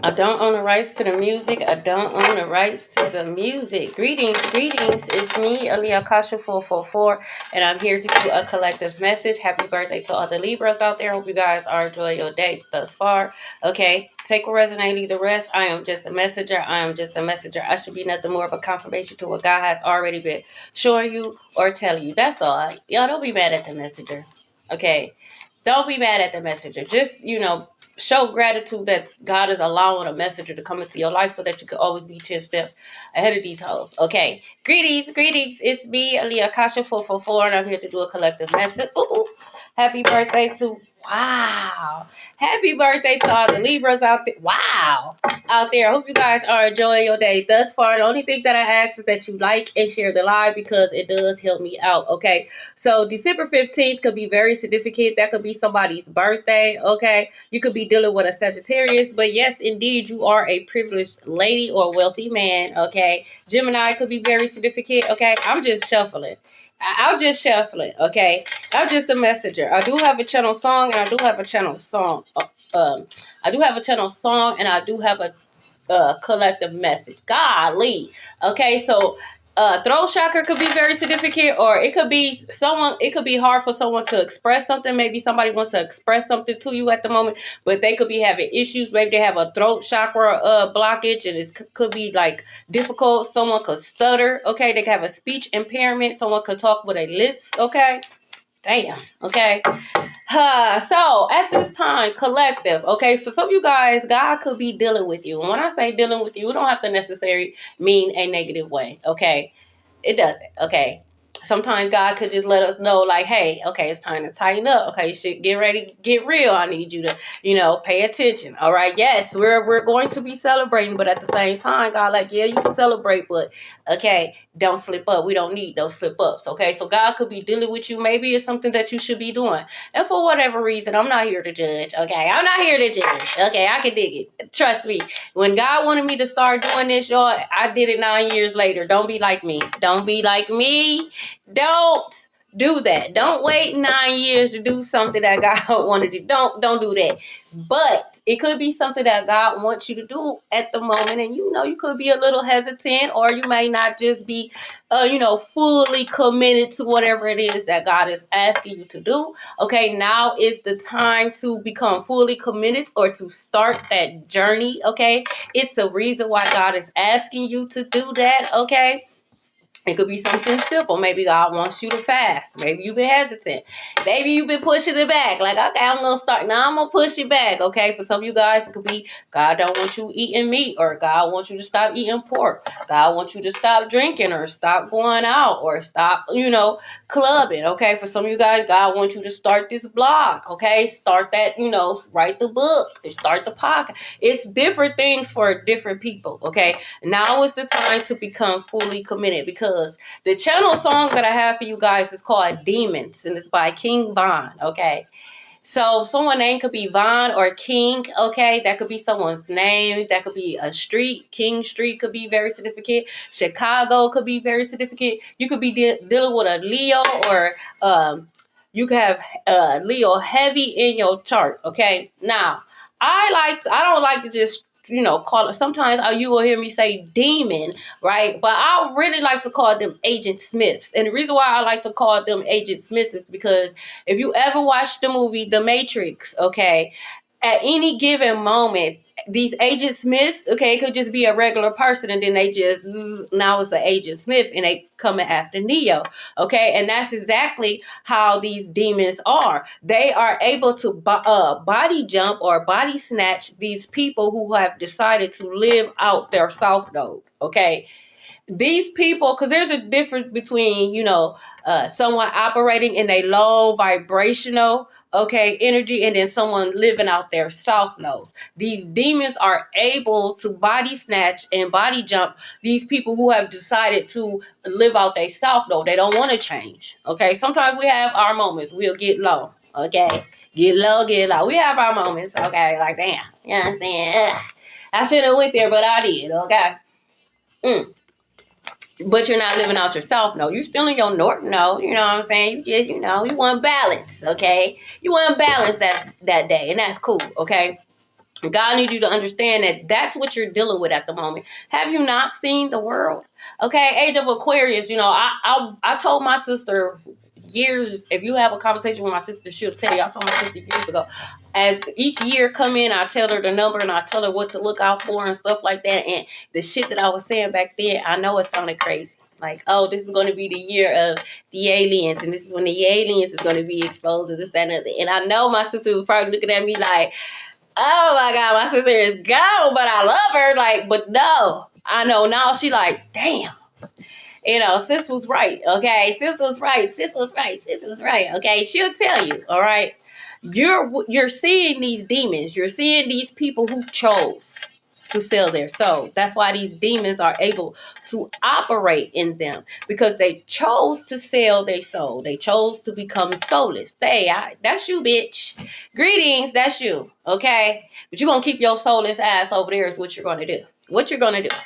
I don't own the rights to the music. I don't own the rights to the music. Greetings, greetings. It's me, Aaliyah Kasha 444, and I'm here to do a collective message. Happy birthday to all the Libras out there. Hope you guys are enjoying your day thus far. Okay, take what resonates, leave the rest. I am just a messenger. I am just a messenger. I should be nothing more of a confirmation to what God has already been showing you or telling you. That's all. Y'all don't be mad at the messenger. Okay, don't be mad at the messenger. Just, show gratitude that God is allowing a messenger to come into your life so that you can always be 10 steps ahead of these hoes. Okay. Greetings, greetings. It's me, Aaliyah Kasha 444, and I'm here to do a collective message. Ooh. Happy birthday to Happy birthday to all the Libras out there. Wow. Out there. I hope you guys are enjoying your day thus far. The only thing that I ask is that you like and share the live because it does help me out. Okay. So December 15th could be very significant. That could be somebody's birthday. Okay. You could be dealing with a Sagittarius, but yes, indeed, you are a privileged lady or wealthy man. Okay. Gemini could be very significant. Okay. I'm just shuffling. I'm just shuffling, okay? I'm just a messenger. I do have a channel song, and I do have a channel song. I do have a channel song, and I do have a collective message. Golly, okay? So, throat chakra could be very significant, or it could be someone. It could be hard for someone to express something. Maybe somebody wants to express something to you at the moment, but they could be having issues. Maybe they have a throat chakra blockage, and it could be like difficult. Someone could stutter. Okay, they could have a speech impairment. Someone could talk with their lips. Okay. Damn. Okay. So at this time, collective. Okay. For some of you guys, God could be dealing with you. And when I say dealing with you, it don't have to necessarily mean a negative way. Okay. It doesn't. Okay. Sometimes God could just let us know, like, hey, okay, it's time to tighten up. Okay, shit, get ready, get real. I need you to, pay attention. All right. Yes, we're going to be celebrating, but at the same time, God, like, yeah, you can celebrate, but okay, don't slip up. We don't need those slip ups. Okay. So God could be dealing with you. Maybe it's something that you should be doing. And for whatever reason, I'm not here to judge. Okay. I'm not here to judge. Okay. I can dig it. Trust me. When God wanted me to start doing this, y'all, I did it 9 years later. Don't be like me. Don't be like me. Don't do that. Don't wait 9 years to do something that God wanted to do. Don't do that. But it could be something that God wants you to do at the moment. And you could be a little hesitant, or you may not just be fully committed to whatever it is that God is asking you to do. Okay, now is the time to become fully committed or to start that journey. Okay, it's a reason why God is asking you to do that. Okay. It could be something simple. Maybe God wants you to fast. Maybe you've been hesitant. Maybe you've been pushing it back. Like, okay, I'm going to start. Now I'm going to push it back. Okay. For some of you guys, it could be God don't want you eating meat, or God wants you to stop eating pork. God wants you to stop drinking, or stop going out, or stop, clubbing. Okay. For some of you guys, God wants you to start this blog. Okay. Start that, write the book, start the podcast. It's different things for different people. Okay. Now is the time to become fully committed, because the channel song that I have for you guys is called Demons, and it's by King Von. Okay. So someone's name could be Von or King. Okay. That could be someone's name. That could be a street. King Street could be very significant. Chicago could be very significant. You could be dealing with a Leo, or you could have Leo heavy in your chart. Okay. Now, I don't like to just call it. Sometimes you will hear me say demon, right? But I really like to call them Agent Smiths. And the reason why I like to call them Agent Smiths is because if you ever watched the movie The Matrix, okay, at any given moment, these Agent Smiths, okay, it could just be a regular person, and then they just, now it's an Agent Smith, and they coming after Neo, okay? And that's exactly how these demons are. They are able to body jump or body snatch these people who have decided to live out their South Node, okay? These people, because there's a difference between, someone operating in a low vibrational, okay, energy, and then someone living out their South Nodes. These demons are able to body snatch and body jump these people who have decided to live out their South Node. They don't want to change, okay? Sometimes we have our moments. We'll get low, okay? Get low, get low. We have our moments, okay? Like, damn, you know what I'm saying? Ugh. I shouldn't have went there, but I did, okay? but you're not living out yourself. No, you're still in your north. No, you know what I'm saying? You just, you want balance, okay? You want balance that day, and that's cool, okay? God needs you to understand that that's what you're dealing with at the moment. Have you not seen the world? Okay, age of Aquarius, I told my sister years, if you have a conversation with my sister, she'll tell you. I saw my sister years ago. As each year come in, I tell her the number and I tell her what to look out for and stuff like that. And the shit that I was saying back then, I know it sounded crazy. Like, oh, this is going to be the year of the aliens, and this is when the aliens is going to be exposed, and this, that, and other. And I know my sister was probably looking at me like, oh my God, my sister is gone, but I love her. Like, but no, I know now she like, damn. Sis was right, okay? Sis was right, okay? She'll tell you, all right? You're seeing these demons. You're seeing these people who chose to sell their soul. That's why these demons are able to operate in them, because they chose to sell their soul. They chose to become soulless. That's you, bitch. Greetings, that's you, okay? But you're going to keep your soulless ass over there is what you're going to do. What you're going to do.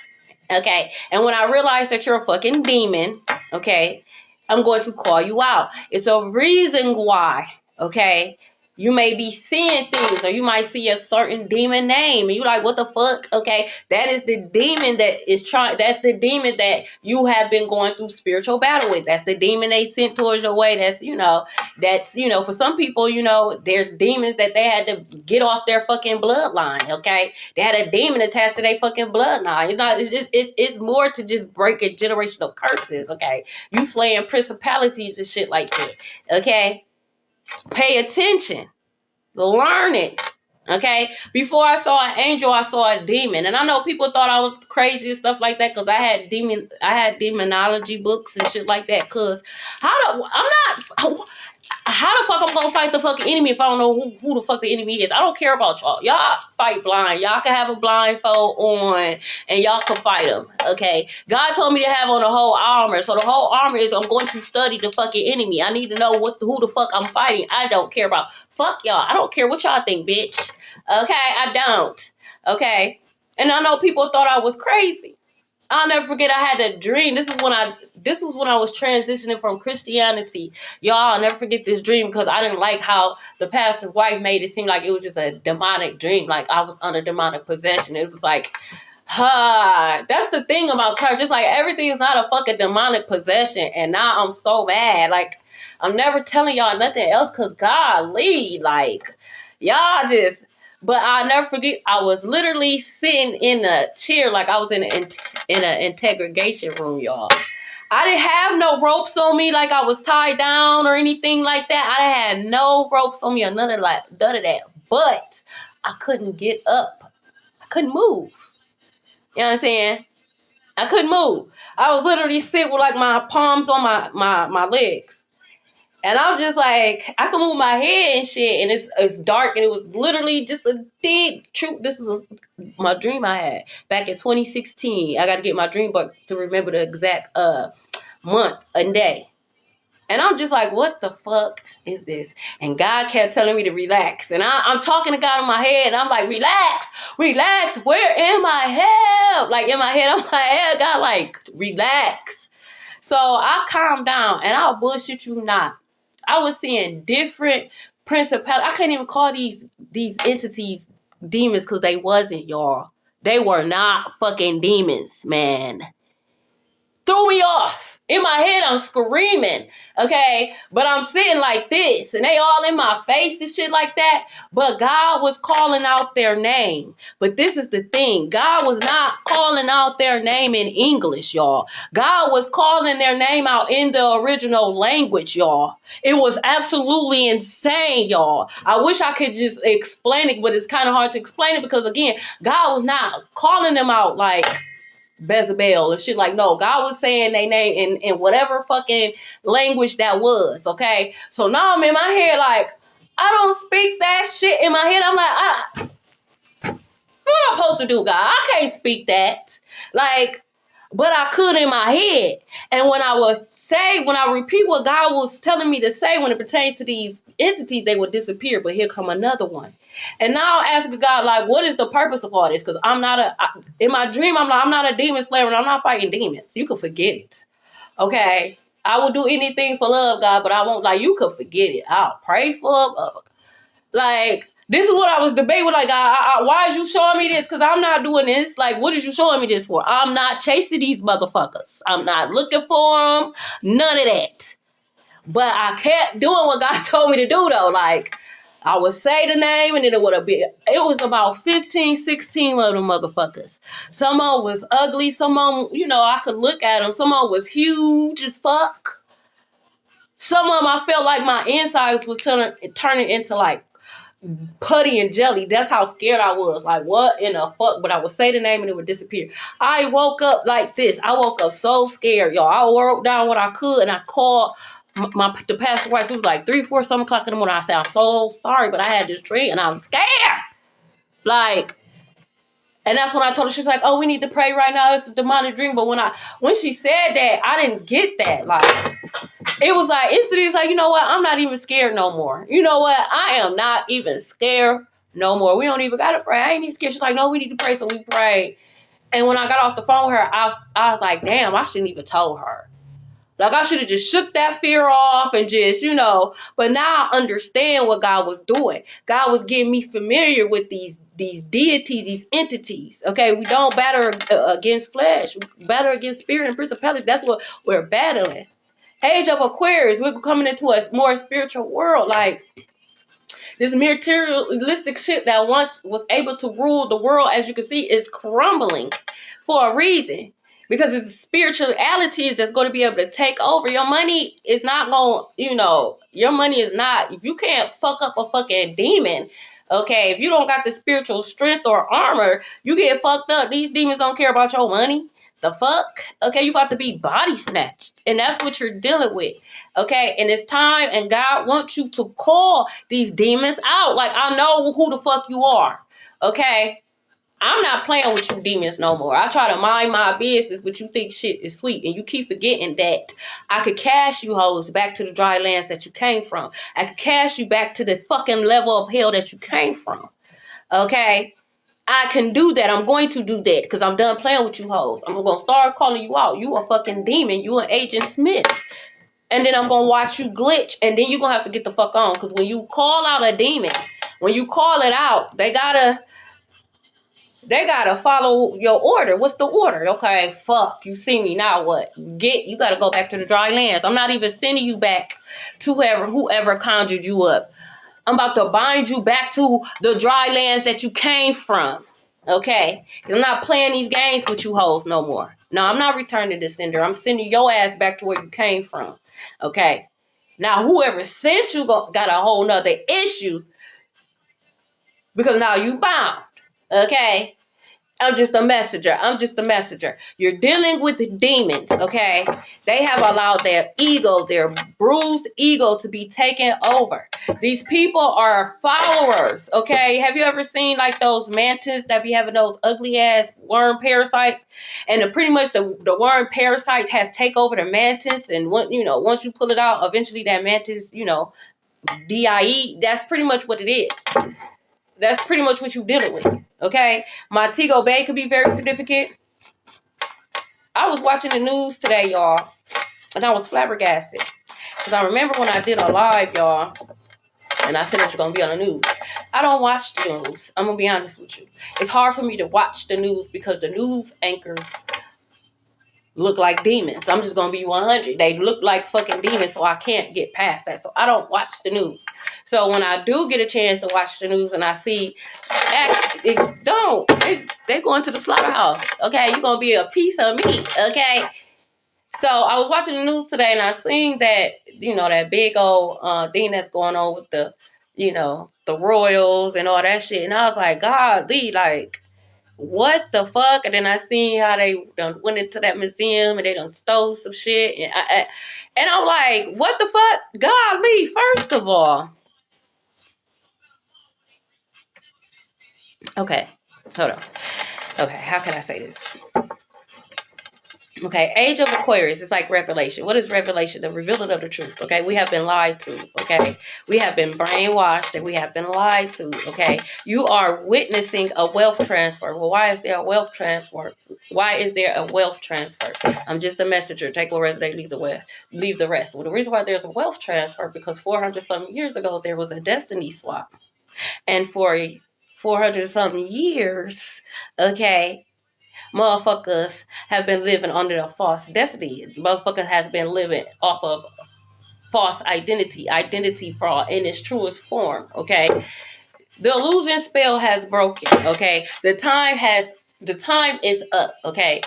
Okay, and when I realize that you're a fucking demon, okay, I'm going to call you out. It's a reason why, okay? You may be seeing things, or you might see a certain demon name, and you're like, what the fuck? Okay, that is the demon that's the demon that you have been going through spiritual battle with. That's the demon they sent towards your way. That's, for some people, there's demons that they had to get off their fucking bloodline, okay? They had a demon attached to their fucking bloodline. It's more to just breaking generational curses, okay? You slaying principalities and shit like that, okay? Pay attention. Learn it. Okay? Before I saw an angel, I saw a demon. And I know people thought I was crazy and stuff like that because I had demonology books and shit like that. Cause how the fuck I'm gonna fight the fucking enemy if I don't know who the fuck the enemy is? I don't care about y'all. Y'all fight blind. Y'all can have a blindfold on and y'all can fight them. Okay? God told me to have on the whole armor. So the whole armor is I'm going to study the fucking enemy. I need to know who the fuck I'm fighting. I don't care about. Fuck y'all. I don't care what y'all think, bitch. Okay? I don't. Okay? And I know people thought I was crazy. I'll never forget I had a dream. This was when I was transitioning from Christianity. Y'all, I'll never forget this dream because I didn't like how the pastor's wife made it seem like it was just a demonic dream. Like I was under demonic possession. It was like, that's the thing about church. It's like everything is not a fucking demonic possession. And now I'm so mad. Like, I'm never telling y'all nothing else because God lead. Like, y'all just... But I'll never forget, I was literally sitting in a chair like I was in an integration room, y'all. I didn't have no ropes on me like I was tied down or anything like that. I had no ropes on me or none of that. But I couldn't get up. I couldn't move. You know what I'm saying? I couldn't move. I was literally sitting with like my palms on my legs. And I'm just like, I can move my head and shit, and it's dark, and it was literally just a deep truth. This is my dream I had back in 2016. I got to get my dream book to remember the exact month and day. And I'm just like, what the fuck is this? And God kept telling me to relax. And I'm talking to God in my head, and I'm like, relax. Where am I? Help. Like in my head, I'm like, God, like, relax. So I calmed down, and I'll bullshit you not. I was seeing different principalities. I can't even call these entities demons because they wasn't, y'all. They were not fucking demons, man. Threw me off. In my head, I'm screaming, okay? But I'm sitting like this, and they all in my face and shit like that. But God was calling out their name. But this is the thing. God was not calling out their name in English, y'all. God was calling their name out in the original language, y'all. It was absolutely insane, y'all. I wish I could just explain it, but it's kind of hard to explain it because, again, God was not calling them out like Bezabel and shit. Like, no, God was saying their name in whatever fucking language that was, okay? So now I'm in my head like, I don't speak that shit. In my head, I'm like, what am I supposed to do, God? I can't speak that. Like, but I could in my head. And when I repeat what God was telling me to say when it pertains to these entities, they would disappear, but here come another one. And now I ask God, like, what is the purpose of all this? Because in my dream, I'm like, I'm not a demon slayer and I'm not fighting demons. You can forget it. Okay? I will do anything for love, God, but I won't, like, you could forget it. I'll pray for like, this is what I was debating with, like, why is you showing me this? Because I'm not doing this. Like, what is you showing me this for? I'm not chasing these motherfuckers. I'm not looking for them. None of that. But I kept doing what God told me to do, though. Like, I would say the name, and then it would have been, it was about 15, 16 of them motherfuckers. Some of them was ugly. Some of them, you know, I could look at them. Some of them was huge as fuck. Some of them, I felt like my insides was turning into, like, putty and jelly. That's how scared I was. Like, what in the fuck? But I would say the name and it would disappear. I woke up like this. I woke up so scared, y'all. I wrote down what I could and I called the pastor's wife. It was like 3, 4, some o'clock in the morning. I said, I'm so sorry, but I had this dream and I'm scared. Like, and that's when I told her, she's like, oh, we need to pray right now. It's a demonic dream. But when she said that, I didn't get that. Like, it was like, instantly, it's like, you know what? I'm not even scared no more. You know what? I am not even scared no more. We don't even got to pray. I ain't even scared. She's like, no, we need to pray. So we prayed. And when I got off the phone with her, I was like, damn, I shouldn't even told her. Like, I should have just shook that fear off and just, you know. But now I understand what God was doing. God was getting me familiar with these deities, these entities. Okay, we don't battle against flesh. We battle against spirit and principalities. That's what we're battling. Age of Aquarius, we're coming into a more spiritual world. Like, this materialistic shit that once was able to rule the world, as you can see, is crumbling for a reason. Because it's spirituality that's going to be able to take over. Your money is not going, you know, your money is not, if you can't fuck up a fucking demon, okay, if you don't got the spiritual strength or armor, you get fucked up. These demons don't care about your money. The fuck? Okay, you about to be body snatched. And that's what you're dealing with. Okay, and it's time, and God wants you to call these demons out. Like, I know who the fuck you are. Okay? I'm not playing with you demons no more. I try to mind my business, but you think shit is sweet. And you keep forgetting that I could cast you hoes back to the dry lands that you came from. I could cast you back to the fucking level of hell that you came from. Okay? I can do that. I'm going to do that because I'm done playing with you hoes. I'm going to start calling you out. You a fucking demon. You an Agent Smith. And then I'm going to watch you glitch. And then you're going to have to get the fuck on. Because when you call out a demon, when you call it out, they gotta follow your order. What's the order? Okay, fuck. You see me now. What? You gotta go back to the dry lands. I'm not even sending you back to whoever conjured you up. I'm about to bind you back to the dry lands that you came from. Okay? I'm not playing these games with you hoes no more. No, I'm not returning to sender. I'm sending your ass back to where you came from. Okay? Now, whoever sent you got a whole nother issue because now you bound. Okay? I'm just a messenger. You're dealing with demons, okay? They have allowed their ego, their bruised ego, to be taken over. These people are followers, okay? Have you ever seen like those mantids that be having those ugly ass worm parasites? And pretty much the worm parasite has take over the mantids, and once you pull it out, eventually that mantis, DIE. That's pretty much what it is. That's pretty much what you're dealing with. Okay? Montego Bay could be very significant. I was watching the news today, y'all. And I was flabbergasted. Because I remember when I did a live, y'all. And I said it was going to be on the news. I don't watch the news. I'm going to be honest with you. It's hard for me to watch the news because the news anchors look like demons. I'm just going to be 100. They look like fucking demons, so I can't get past that. So I don't watch the news. So when I do get a chance to watch the news and I see, they're going to the slaughterhouse. Okay, you're going to be a piece of meat. Okay. So I was watching the news today and I seen that, that big old thing that's going on with the royals and all that shit. And I was like, God, like, what the fuck? And then I seen how they done went into that museum and they done stole some shit. And I'm like, what the fuck? Golly, first of all. Okay, hold on. Okay, how can I say this? Okay, age of Aquarius is like revelation. What is revelation? The revealing of the truth. Okay, we have been lied to. Okay, we have been brainwashed and we have been lied to. Okay, you are witnessing a wealth transfer. Well, why is there a wealth transfer? Why is there a wealth transfer? I'm just a messenger. Take what resonate, leave the rest. Well, the reason why there's a wealth transfer because 400 some years ago there was a destiny swap, and for 400 some years, okay, motherfuckers have been living under a false destiny. Motherfucker has been living off of false identity fraud in its truest form. Okay, the illusion spell has broken. Okay, the time is up. Okay,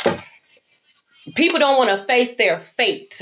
people don't want to face their fate.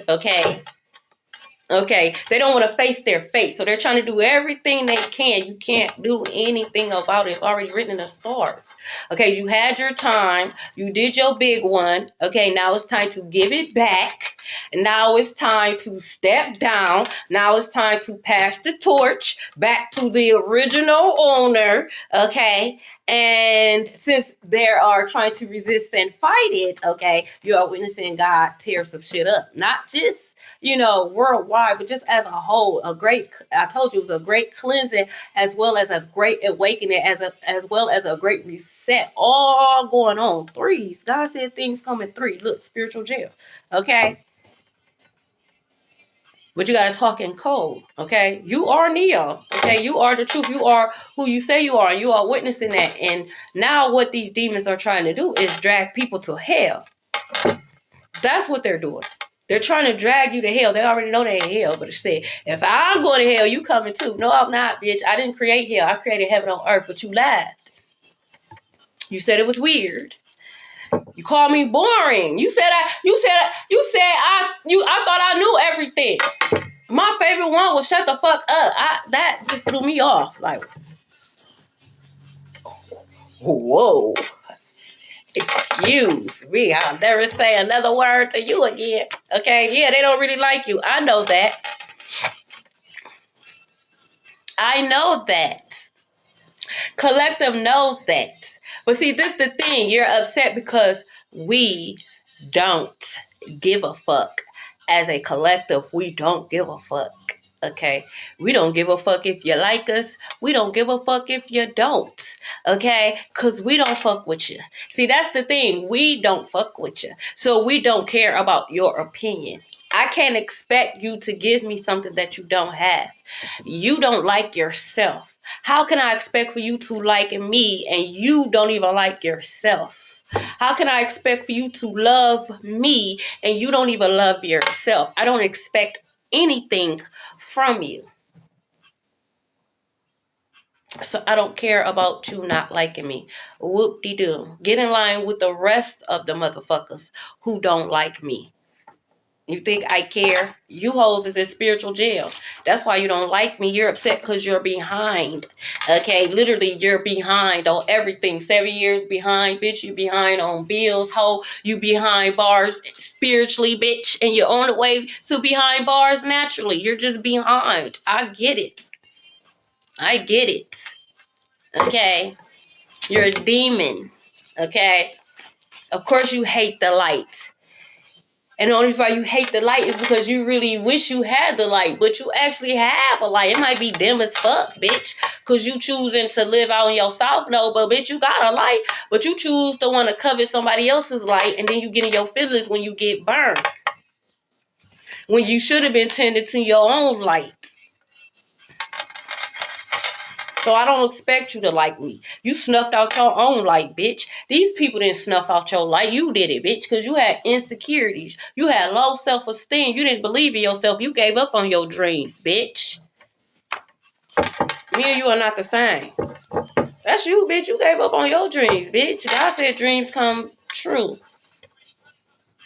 Okay, they don't want to face their fate, so they're trying to do everything they can. You can't do anything about it. It's already written in the stars. Okay, you had your time. You did your big one. Okay, now it's time to give it back. Now it's time to step down. Now it's time to pass the torch back to the original owner. Okay, and since they are trying to resist and fight it, okay, you are witnessing God tear some shit up. Not just worldwide, but just as a whole, I told you it was a great cleansing, as well as a great awakening, as well as a great reset, all going on. Threes. God said things come in three. Look, spiritual jail. Okay. But you got to talk in code. Okay. You are Neo. Okay. You are the truth. You are who you say you are. You are witnessing that. And now what these demons are trying to do is drag people to hell. That's what they're doing. They're trying to drag you to hell. They already know they're in hell, but they say, if I'm going to hell, you coming too. No, I'm not, bitch. I didn't create hell. I created heaven on earth, but you laughed. You said it was weird. You called me boring. I thought I knew everything. My favorite one was shut the fuck up. That just threw me off. Like, whoa. Excuse me, I'll never say another word to you again. Okay, yeah, they don't really like you. I know that. Collective knows that. But see, this is the thing. You're upset because we don't give a fuck. As a collective, we don't give a fuck. Okay, we don't give a fuck if you like us. We don't give a fuck if you don't. Okay, because we don't fuck with you. See, that's the thing. We don't fuck with you. So we don't care about your opinion. I can't expect you to give me something that you don't have. You don't like yourself. How can I expect for you to like me and you don't even like yourself? How can I expect for you to love me and you don't even love yourself? I don't expect anything from you. So I don't care about you not liking me. Whoop-de-doo. Get in line with the rest of the motherfuckers who don't like me. You think I care? You hoes is in spiritual jail. That's why you don't like me. You're upset because you're behind. Okay, literally you're behind on everything. 7 years behind, bitch. You behind on bills, hoe. You behind bars spiritually, bitch. And you're on the way to behind bars naturally. You're just behind. I get it. Okay, you're a demon. Okay, of course you hate the light. And the only reason why you hate the light is because you really wish you had the light. But you actually have a light. It might be dim as fuck, bitch. Because you choosing to live out in your south node. But, bitch, you got a light. But you choose to want to covet somebody else's light. And then you get in your feelings when you get burned. When you should have been tending to your own light. So I don't expect you to like me. You snuffed out your own light, bitch. These people didn't snuff out your light. You did it, bitch, because you had insecurities. You had low self-esteem. You didn't believe in yourself. You gave up on your dreams, bitch. Me and you are not the same. That's you, bitch. You gave up on your dreams, bitch. God said dreams come true.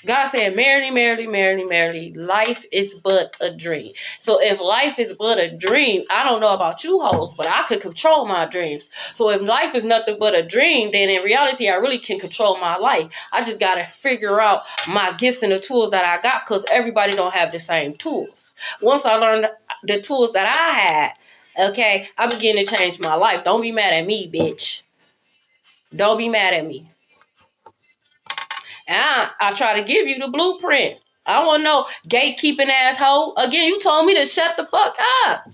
God said, merrily, life is but a dream. So if life is but a dream, I don't know about you hoes, but I could control my dreams. So if life is nothing but a dream, then in reality, I really can control my life. I just got to figure out my gifts and the tools that I got because everybody don't have the same tools. Once I learned the tools that I had, okay, I began to change my life. Don't be mad at me, bitch. Don't be mad at me. And I try to give you the blueprint. I don't want to know gatekeeping asshole. Again, you told me to shut the fuck up.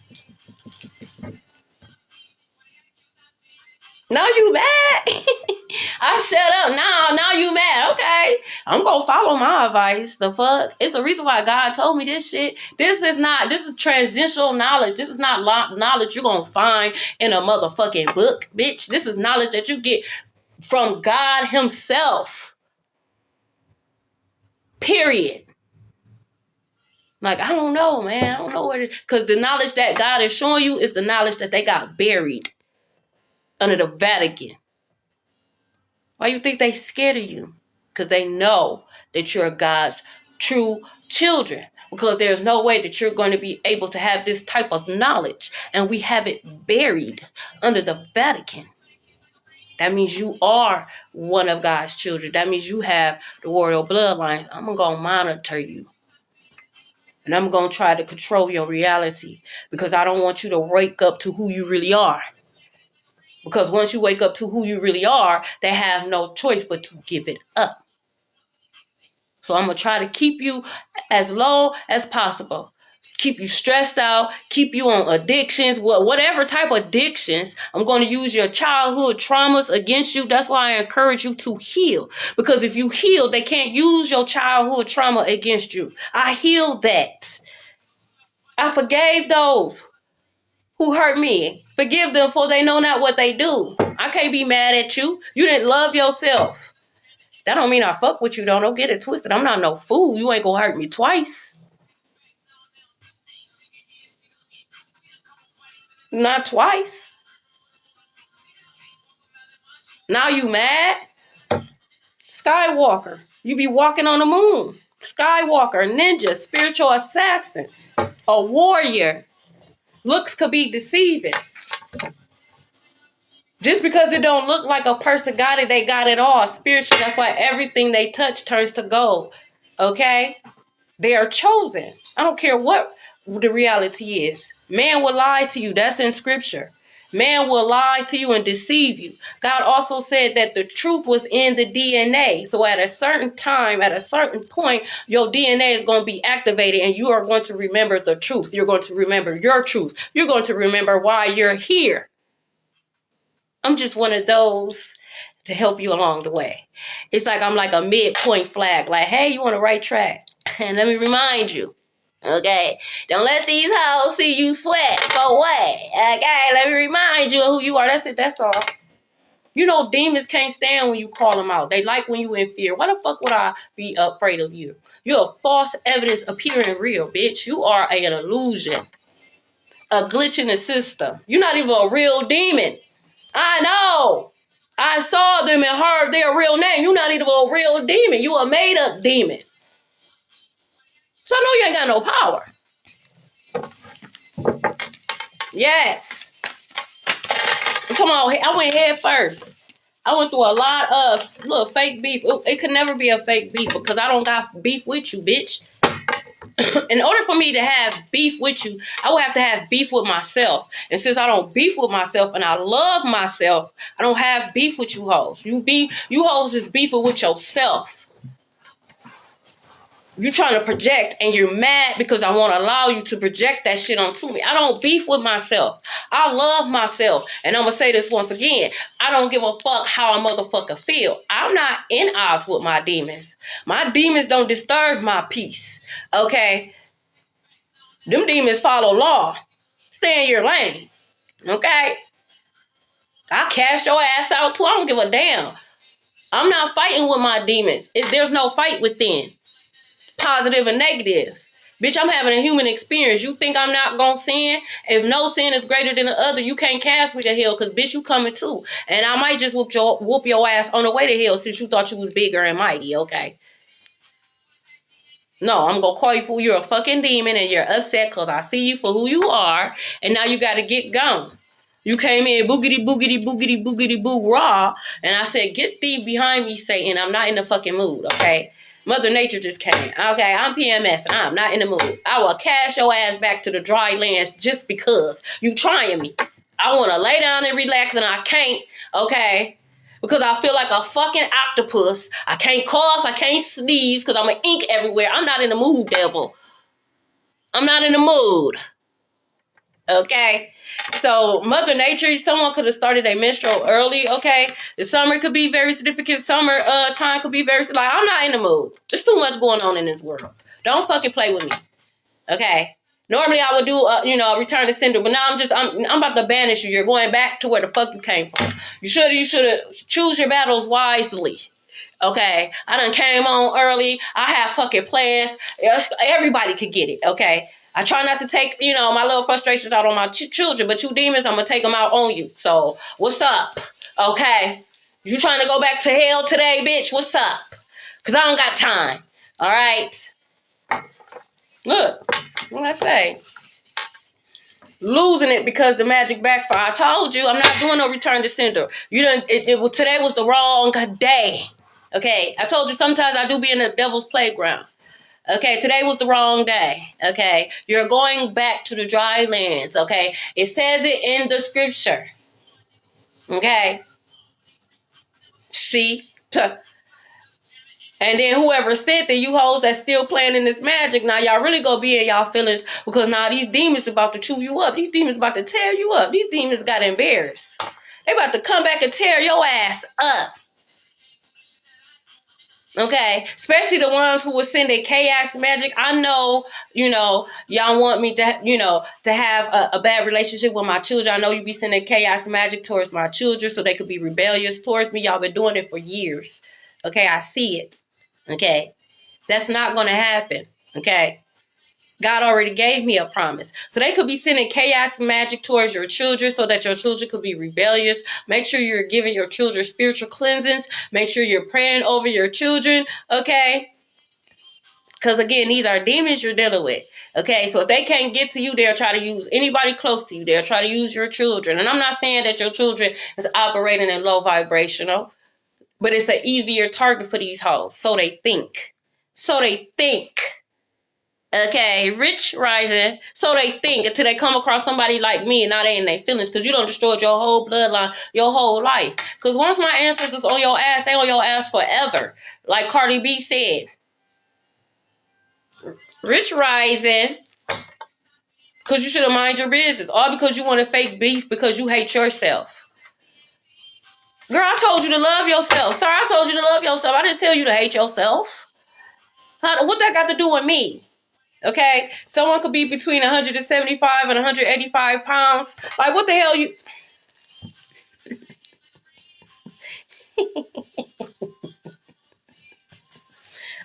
Now you mad? I shut up. Now you mad. Okay. I'm going to follow my advice. The fuck? It's the reason why God told me this shit. This is transitional knowledge. This is not knowledge you're going to find in a motherfucking book, bitch. This is knowledge that you get from God himself. Period. Like, I don't know, man. I don't know where because the knowledge that God is showing you is the knowledge that they got buried under the Vatican. Why you think they scared of you? Because they know that you're God's true children. Because there's no way that you're going to be able to have this type of knowledge. And we have it buried under the Vatican. That means you are one of God's children. That means you have the royal bloodline. I'm going to monitor you. And I'm going to try to control your reality. Because I don't want you to wake up to who you really are. Because once you wake up to who you really are, they have no choice but to give it up. So I'm going to try to keep you as low as possible. Keep you stressed out. Keep you on addictions. Whatever type of addictions. I'm going to use your childhood traumas against you. That's why I encourage you to heal. Because if you heal, they can't use your childhood trauma against you. I healed that. I forgave those who hurt me. Forgive them for they know not what they do. I can't be mad at you. You didn't love yourself. That don't mean I fuck with you, though. Don't get it twisted. I'm not no fool. You ain't gonna hurt me twice. Not twice. Now you mad? Skywalker. You be walking on the moon. Skywalker, ninja, spiritual assassin, a warrior. Looks could be deceiving. Just because it don't look like a person got it, they got it all. Spiritually, that's why everything they touch turns to gold. Okay? They are chosen. I don't care what the reality is. Man will lie to you. That's in scripture. Man will lie to you and deceive you. God also said that the truth was in the DNA. So at a certain time, at a certain point, your DNA is going to be activated and you are going to remember the truth. You're going to remember your truth. You're going to remember why you're here. I'm just one of those to help you along the way. It's like I'm like a midpoint flag. Like, hey, you on the right track. And let me remind you. Okay, don't let these hoes see you sweat for what? Okay, let me remind you of who you are. That's it, that's all. You know, demons can't stand when you call them out. They like when you in fear. Why the fuck would I be afraid of you? You're a false evidence appearing real, bitch. You are an illusion. A glitch in the system. You're not even a real demon. I know. I saw them and heard their real name. You're not even a real demon. You a made up demon. So I know you ain't got no power. Yes. Come on, I went head first. I went through a lot of little fake beef. It could never be a fake beef because I don't got beef with you, bitch. In order for me to have beef with you, I would have to have beef with myself. And since I don't beef with myself and I love myself, I don't have beef with you hoes. You hoes is beefing with yourself. You trying to project and you're mad because I won't allow you to project that shit onto me. I don't beef with myself. I love myself. And I'm going to say this once again. I don't give a fuck how a motherfucker feel. I'm not in odds with my demons. My demons don't disturb my peace. Okay? Them demons follow law. Stay in your lane. Okay? I cast your ass out too. I don't give a damn. I'm not fighting with my demons. There's no fight within. Positive and negative. Bitch, I'm having a human experience. You think I'm not gonna sin? If no sin is greater than the other, you can't cast me to hell because bitch, you coming too. And I might just whoop your ass on the way to hell since you thought you was bigger and mighty, okay? No, I'm gonna call you for you're a fucking demon and you're upset because I see you for who you are and now you gotta get gone. You came in boogity, boogity, boogity, boogity, boo raw and I said, get thee behind me, Satan. I'm not in the fucking mood, okay? Mother Nature just came. Okay, I'm PMS. I'm not in the mood. I will cast your ass back to the dry lands just because you trying me. I want to lay down and relax and I can't. Okay. Because I feel like a fucking octopus. I can't cough, I can't sneeze because I'm going to ink everywhere. I'm not in the mood, devil. I'm not in the mood. Okay? So, Mother Nature, someone could have started a menstrual early, okay? The summer could be very significant. Summer time could be very, like, I'm not in the mood. There's too much going on in this world. Don't fucking play with me. Okay? Normally I would do, a return to sender, but now I'm about to banish you. You're going back to where the fuck you came from. You should have choose your battles wisely. Okay? I done came on early. I have fucking plans. Everybody could get it, okay? I try not to take, my little frustrations out on my children, but you demons, I'm going to take them out on you. So, what's up? Okay? You trying to go back to hell today, bitch? What's up? Because I don't got time. All right? Look, what I say? Losing it because the magic backfire. I told you, I'm not doing no return to sender. Today was the wrong day. Okay? I told you sometimes I do be in the devil's playground. Okay, today was the wrong day. Okay, you're going back to the dry lands. Okay, it says it in the scripture. Okay, see? And then whoever sent you hoes that's still playing in this magic, now y'all really gonna be in y'all feelings because now these demons about to chew you up. These demons about to tear you up. These demons got embarrassed. They about to come back and tear your ass up. Okay, especially the ones who were sending chaos magic. I know, y'all want me to, to have a bad relationship with my children. I know you be sending chaos magic towards my children so they could be rebellious towards me. Y'all been doing it for years. Okay, I see it. Okay, that's not going to happen. Okay, God already gave me a promise. So they could be sending chaos magic towards your children so that your children could be rebellious. Make sure you're giving your children spiritual cleansings. Make sure you're praying over your children, okay? Because, again, these are demons you're dealing with, okay? So if they can't get to you, they'll try to use anybody close to you. They'll try to use your children. And I'm not saying that your children is operating in low vibrational, but it's an easier target for these hoes. So they think. Okay, rich rising, so they think until they come across somebody like me and now they in their feelings because you done destroyed your whole bloodline, your whole life. Because once my ancestors on your ass, they on your ass forever. Like Cardi B said. Rich rising, because you should have mind your business. All because you want to fake beef because you hate yourself. Girl, I told you to love yourself. Sir, I told you to love yourself. I didn't tell you to hate yourself. What that got to do with me? Okay, someone could be between 175 and 185 pounds. Like, what the hell you...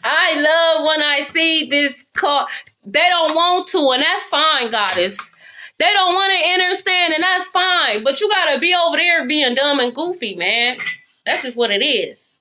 I love when I see this car. They don't want to, and that's fine, goddess. They don't want to understand, and that's fine. But you got to be over there being dumb and goofy, man. That's just what it is.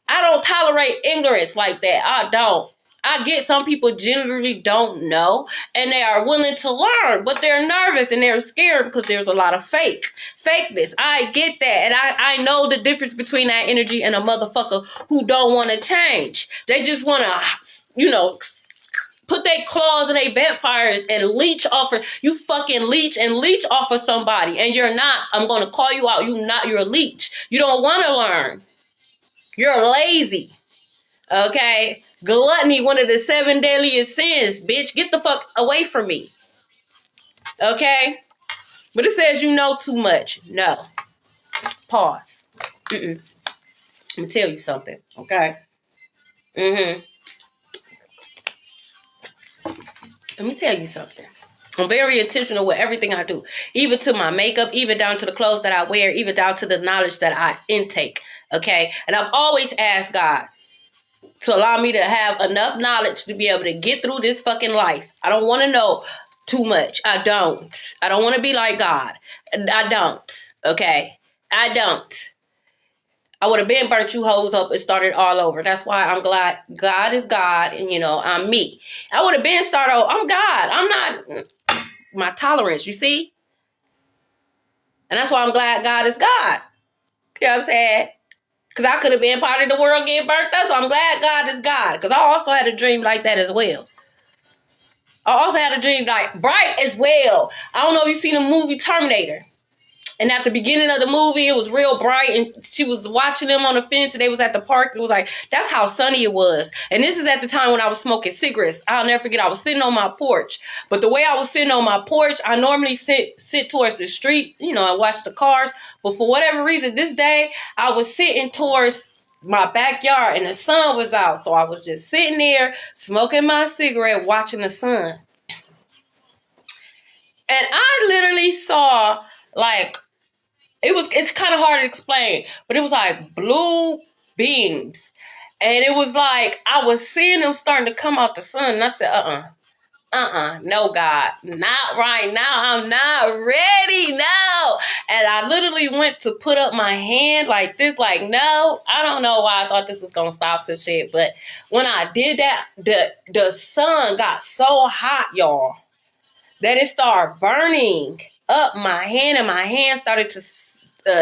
I don't tolerate ignorance like that. I don't. I get some people generally don't know and they are willing to learn, but they're nervous and they're scared because there's a lot of fakeness. I get that. And I know the difference between that energy and a motherfucker who don't want to change. They just want to, put their claws in their vampires and leech off of, you fucking leech off of somebody. And you're not. I'm going to call you out. You're a leech. You don't want to learn. You're lazy. Okay? Gluttony, one of the 7 deadliest sins, bitch. Get the fuck away from me. Okay? But it says you know too much. No. Pause. Let me tell you something. Okay? Let me tell you something. I'm very intentional with everything I do. Even to my makeup, even down to the clothes that I wear, even down to the knowledge that I intake. Okay? And I've always asked God to allow me to have enough knowledge to be able to get through this fucking life. I don't want to know too much. I don't. I don't want to be like God. I don't. Okay? I don't. I would have been burnt you hoes up and started all over. That's why I'm glad God is God and, I'm me. I would have been started over. I'm God. I'm not my tolerance, you see? And that's why I'm glad God is God. You know what I'm saying? Because I could have been part of the world getting burnt up. So I'm glad God is God. Because I also had a dream like that as well. I also had a dream like Bright as well. I don't know if you've seen the movie Terminator. And at the beginning of the movie, it was real bright, and she was watching them on the fence, and they was at the park. It was like, that's how sunny it was. And this is at the time when I was smoking cigarettes. I'll never forget, I was sitting on my porch. But the way I was sitting on my porch, I normally sit towards the street, you know, and watch the cars. But for whatever reason, this day, I was sitting towards my backyard, and the sun was out. So I was just sitting there, smoking my cigarette, watching the sun. And I literally saw, like, it's kind of hard to explain, but it was like blue beams. And it was like, I was seeing them starting to come out the sun. And I said, no, God, not right now. I'm not ready. No. And I literally went to put up my hand like this, like, no. I don't know why I thought this was going to stop some shit. But when I did that, the sun got so hot, y'all, that it started burning up my hand, and my hand started to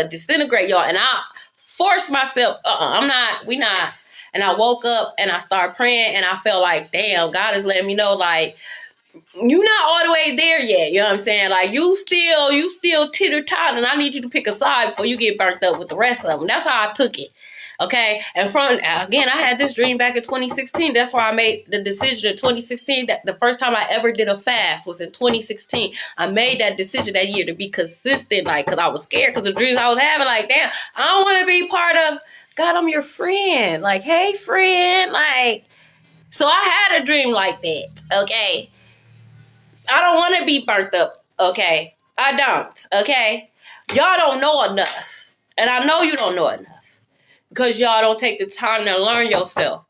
disintegrate, y'all. And I forced myself, we not. And I woke up and I started praying, and I felt like, damn, God is letting me know, like, you not all the way there yet. You know what I'm saying? Like, you still titter-tot, and I need you to pick a side before you get burnt up with the rest of them. That's how I took it. Okay, and again, I had this dream back in 2016. That's why I made the decision in 2016. That the first time I ever did a fast was in 2016. I made that decision that year to be consistent, like, because I was scared because the dreams I was having, like, damn, I don't want to be part of, God, I'm your friend. Like, hey, friend. Like, so I had a dream like that, okay? I don't want to be burnt up, okay? I don't, okay? Y'all don't know enough, and I know you don't know enough. Because y'all don't take the time to learn yourself.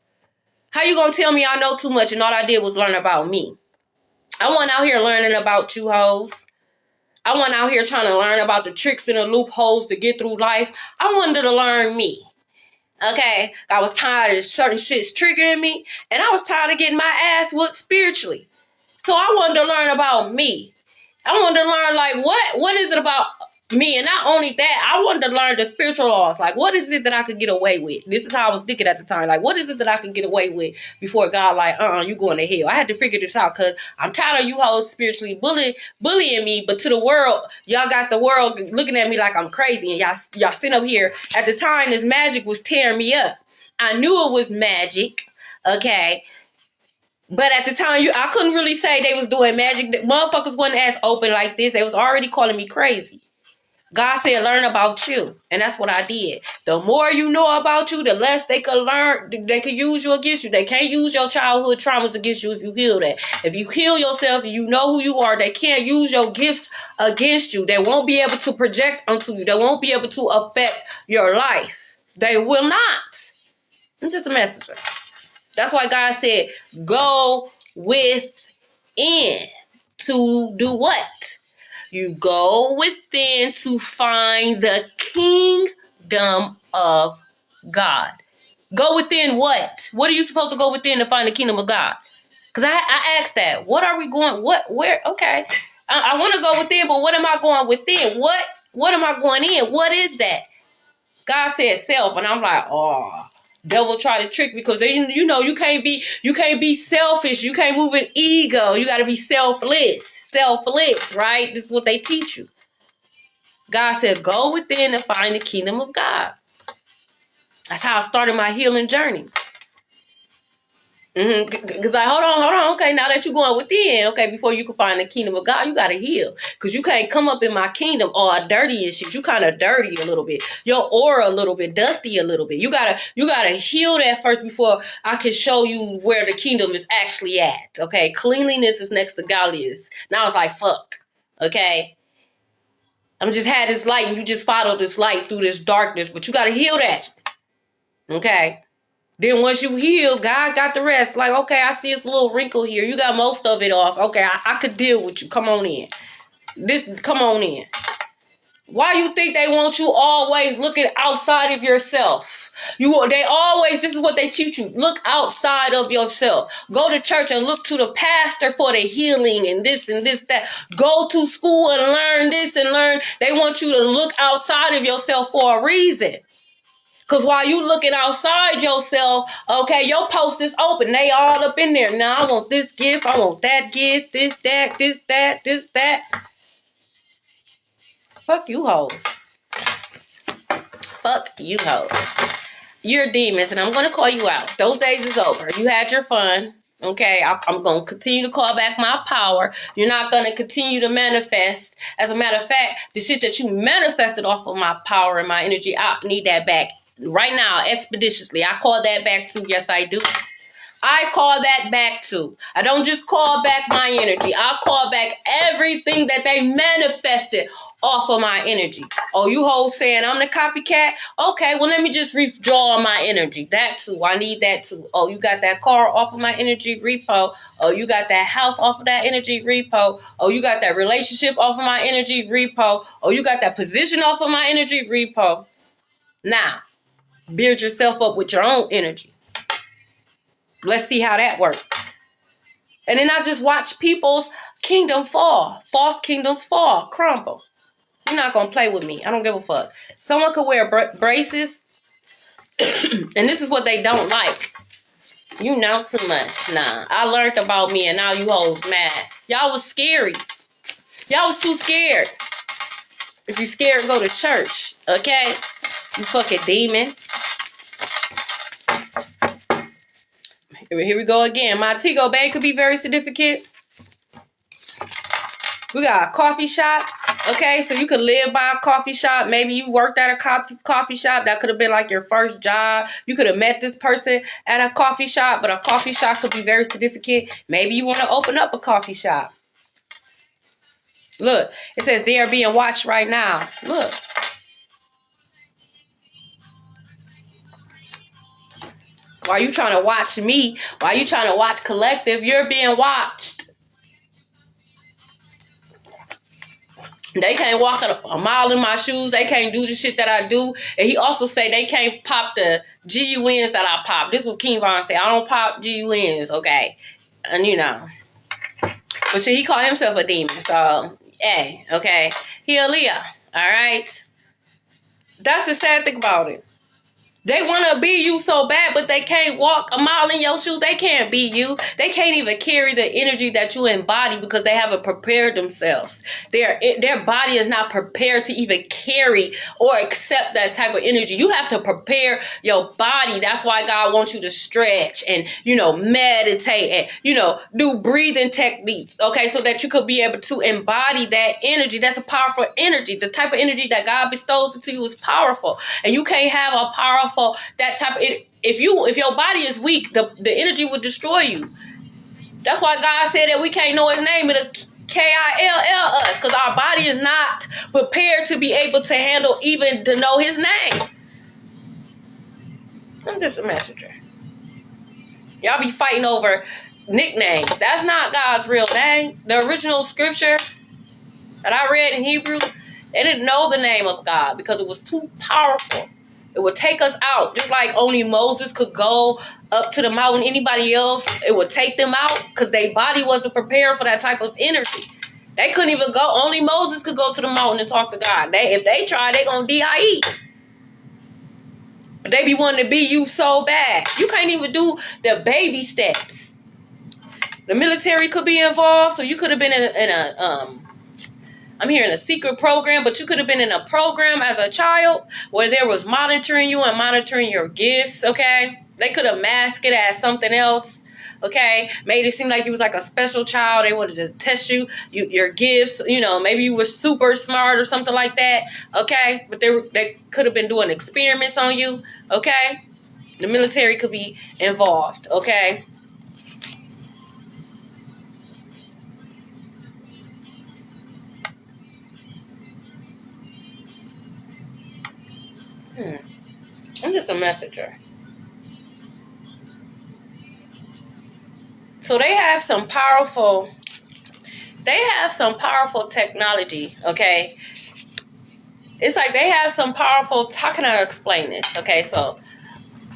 How you gonna tell me I know too much and all I did was learn about me? I wasn't out here learning about you hoes. I wasn't out here trying to learn about the tricks and the loopholes to get through life. I wanted to learn me. Okay? I was tired of certain shits triggering me. And I was tired of getting my ass whooped spiritually. So I wanted to learn about me. I wanted to learn, like, what is it about me? And not only that, I wanted to learn the spiritual laws. Like, what is it that I could get away with? This is how I was thinking at the time. Like, what is it that I could get away with before God, like, you going to hell? I had to figure this out because I'm tired of you hoes spiritually bullying me. But to the world, y'all got the world looking at me like I'm crazy. And y'all sitting up here. At the time, this magic was tearing me up. I knew it was magic. Okay. But at the time, I couldn't really say they was doing magic. The motherfuckers wasn't as open like this. They was already calling me crazy. God said, learn about you. And that's what I did. The more you know about you, the less they could learn. They could use you against you. They can't use your childhood traumas against you if you heal that. If you heal yourself and you know who you are, they can't use your gifts against you. They won't be able to project onto you. They won't be able to affect your life. They will not. I'm just a messenger. That's why God said, go within to do what? You go within to find the kingdom of God. Go within what? What are you supposed to go within to find the kingdom of God? Because I asked that. What are we going? Where? Okay. I want to go within, but what am I going within? What am I going in? What is that? God said self, and I'm like, oh. Devil try to trick me because you can't be selfish. You can't move an ego. You got to be selfless, right? This is what they teach you. God said, go within and find the kingdom of God. That's how I started my healing journey. Because hold on. Okay, now that you're going within, okay, before you can find the kingdom of God, you got to heal. Because you can't come up in my kingdom all dirty and shit. You kind of dirty a little bit. Your aura a little bit, dusty a little bit. You gotta heal that first before I can show you where the kingdom is actually at. Okay, cleanliness is next to godliness. Now I was like, fuck. Okay. I'm just had this light and you just followed this light through this darkness, but you got to heal that. Okay. Then once you heal, God got the rest. Like, okay, I see this little wrinkle here. You got most of it off. Okay, I could deal with you. Come on in. Come on in. Why you think they want you always looking outside of yourself? This is what they teach you. Look outside of yourself. Go to church and look to the pastor for the healing and this, that. Go to school and learn this and learn. They want you to look outside of yourself for a reason. Because while you looking outside yourself, okay, your post is open. They all up in there. Now, I want this gift. I want that gift. This, that. Fuck you hoes. Fuck you hoes. You're demons, and I'm going to call you out. Those days is over. You had your fun. Okay, I'm going to continue to call back my power. You're not going to continue to manifest. As a matter of fact, the shit that you manifested off of my power and my energy, I need that back right now, expeditiously. I call that back too. Yes, I do. I call that back too. I don't just call back my energy. I call back everything that they manifested off of my energy. Oh, you hoes saying I'm the copycat? Okay, well, let me just withdraw my energy. That too. I need that too. Oh, you got that car off of my energy repo. Oh, you got that house off of that energy repo. Oh, you got that relationship off of my energy repo. Oh, you got that position off of my energy repo. Now, build yourself up with your own energy. Let's see how that works. And then I just watch people's kingdom fall. False kingdoms fall, crumble. You're not going to play with me. I don't give a fuck. Someone could wear braces. And this is what they don't like. You know too much. Nah. I learned about me and now you hoes mad. Y'all was scary. Y'all was too scared. If you're scared, go to church. Okay? You fucking demon. Here we go again. My Tigo Bay could be very significant. We got a coffee shop. Okay, so you could live by a coffee shop. Maybe you worked at a coffee shop. That could have been like your first job. You could have met this person at a coffee shop, but a coffee shop could be very significant. Maybe you want to open up a coffee shop. Look, it says they are being watched right now. Look. Why are you trying to watch me? Why are you trying to watch Collective? You're being watched. They can't walk a mile in my shoes. They can't do the shit that I do. And he also say they can't pop the GUNs that I pop. This was King Von say. I don't pop GUNs, okay? And you know. But shit, he called himself a demon. So, hey, okay. He a Leo, all right? That's the sad thing about it. They want to be you so bad, but they can't walk a mile in your shoes. They can't be you. They can't even carry the energy that you embody because they haven't prepared themselves. Their body is not prepared to even carry or accept that type of energy. You have to prepare your body. That's why God wants you to stretch and, meditate and, do breathing techniques, okay, so that you could be able to embody that energy. That's a powerful energy. The type of energy that God bestows into you is powerful. And you can't have a powerful that type of if your body is weak, the energy will destroy you. That's why God said that we can't know his name. It'll KILL us because our body is not prepared to be able to handle even to know his name. I'm just a messenger. Y'all be fighting over nicknames. That's not God's real name. The original scripture that I read in Hebrew, they didn't know the name of God because it was too powerful. It would take us out. Just like only Moses could go up to the mountain. Anybody else, it would take them out because their body wasn't prepared for that type of energy. They couldn't even go. Only Moses could go to the mountain and talk to God. If they try, they going to DIE. But they be wanting to be you so bad. You can't even do the baby steps. The military could be involved. So you could have been I'm hearing a secret program, but you could have been in a program as a child where there was monitoring you and monitoring your gifts, okay? They could have masked it as something else, okay? Made it seem like you was like a special child. They wanted to test your gifts, maybe you were super smart or something like that, okay? But they could have been doing experiments on you, okay? The military could be involved, okay? I'm just a messenger. So they have some powerful technology, okay? It's like they have some powerful, how can I explain this? Okay, so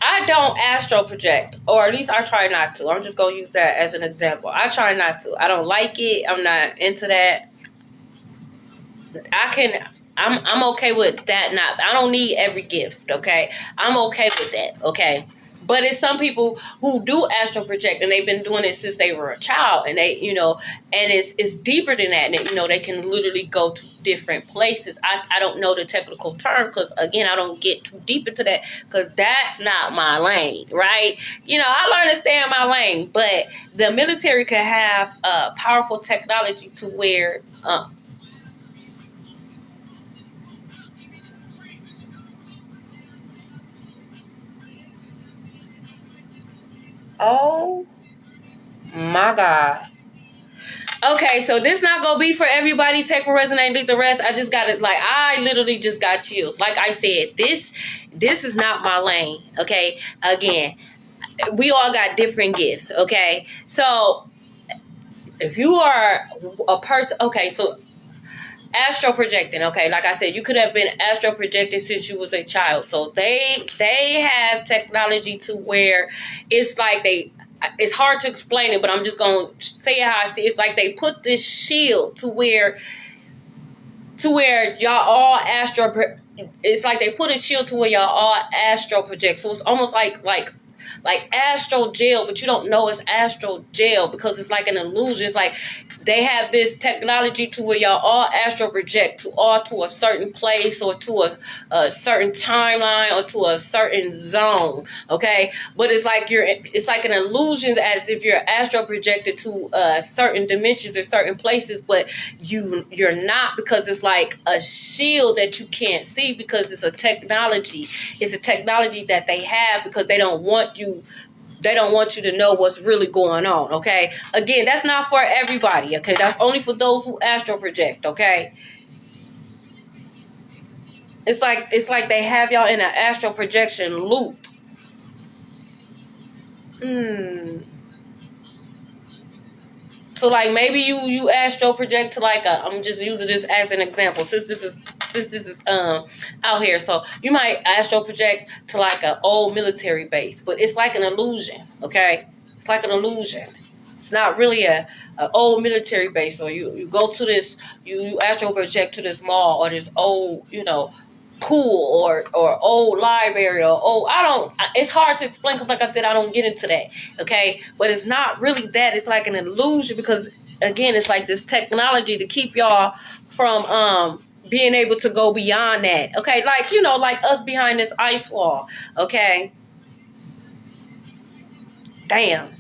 I don't astral project, or at least I try not to. I'm just going to use that as an example. I try not to. I don't like it. I'm not into that. I'm okay with that. I don't need every gift, okay? I'm okay with that, okay? But it's some people who do astral project, and they've been doing it since they were a child, and they, you know, and it's deeper than that. And, you know, they can literally go to different places. I don't know the technical term, because again, I don't get too deep into that, because that's not my lane, right? You know, I learned to stay in my lane, but the military can have powerful technology to where oh my God. Okay, so this not gonna be for everybody. Take what resonate, leave the rest. I just got it. Like, I literally just got chills. Like I said, this is not my lane. Okay, again, we all got different gifts. Okay, so if you are a person, okay, so astral projecting. Okay, like I said, you could have been astral projected since you was a child. So they have technology to where it's like it's hard to explain it, but I'm just going to say it how I see it. It's like they put this shield to where y'all all astral. It's like they put a shield to where y'all all astral project. So it's almost like astral jail, but you don't know it's astral jail because it's like an illusion. It's like they have this technology to where y'all all astral project to a certain place or to a certain timeline or to a certain zone. Okay, but it's like it's like an illusion, as if you're astral projected to certain dimensions or certain places, but you're not, because it's like a shield that you can't see, because it's a technology. It's a technology that they have because they don't want you to know what's really going on, okay? Again, that's not for everybody, okay? That's only for those who astral project, okay? It's like they have y'all in an astral projection loop. So like maybe you astral project to like I'm just using this as an example since this is out here. So you might astral project to like an old military base, but it's like an illusion, okay? It's like an illusion. It's not really a old military base. Or you go to this, you astral project to this mall or this old, you know, pool or old library or it's hard to explain because like I said, I don't get into that, okay? But it's not really that. It's like an illusion because again, it's like this technology to keep y'all from being able to go beyond that, okay? Like, you know, like us behind this ice wall, okay? Damn.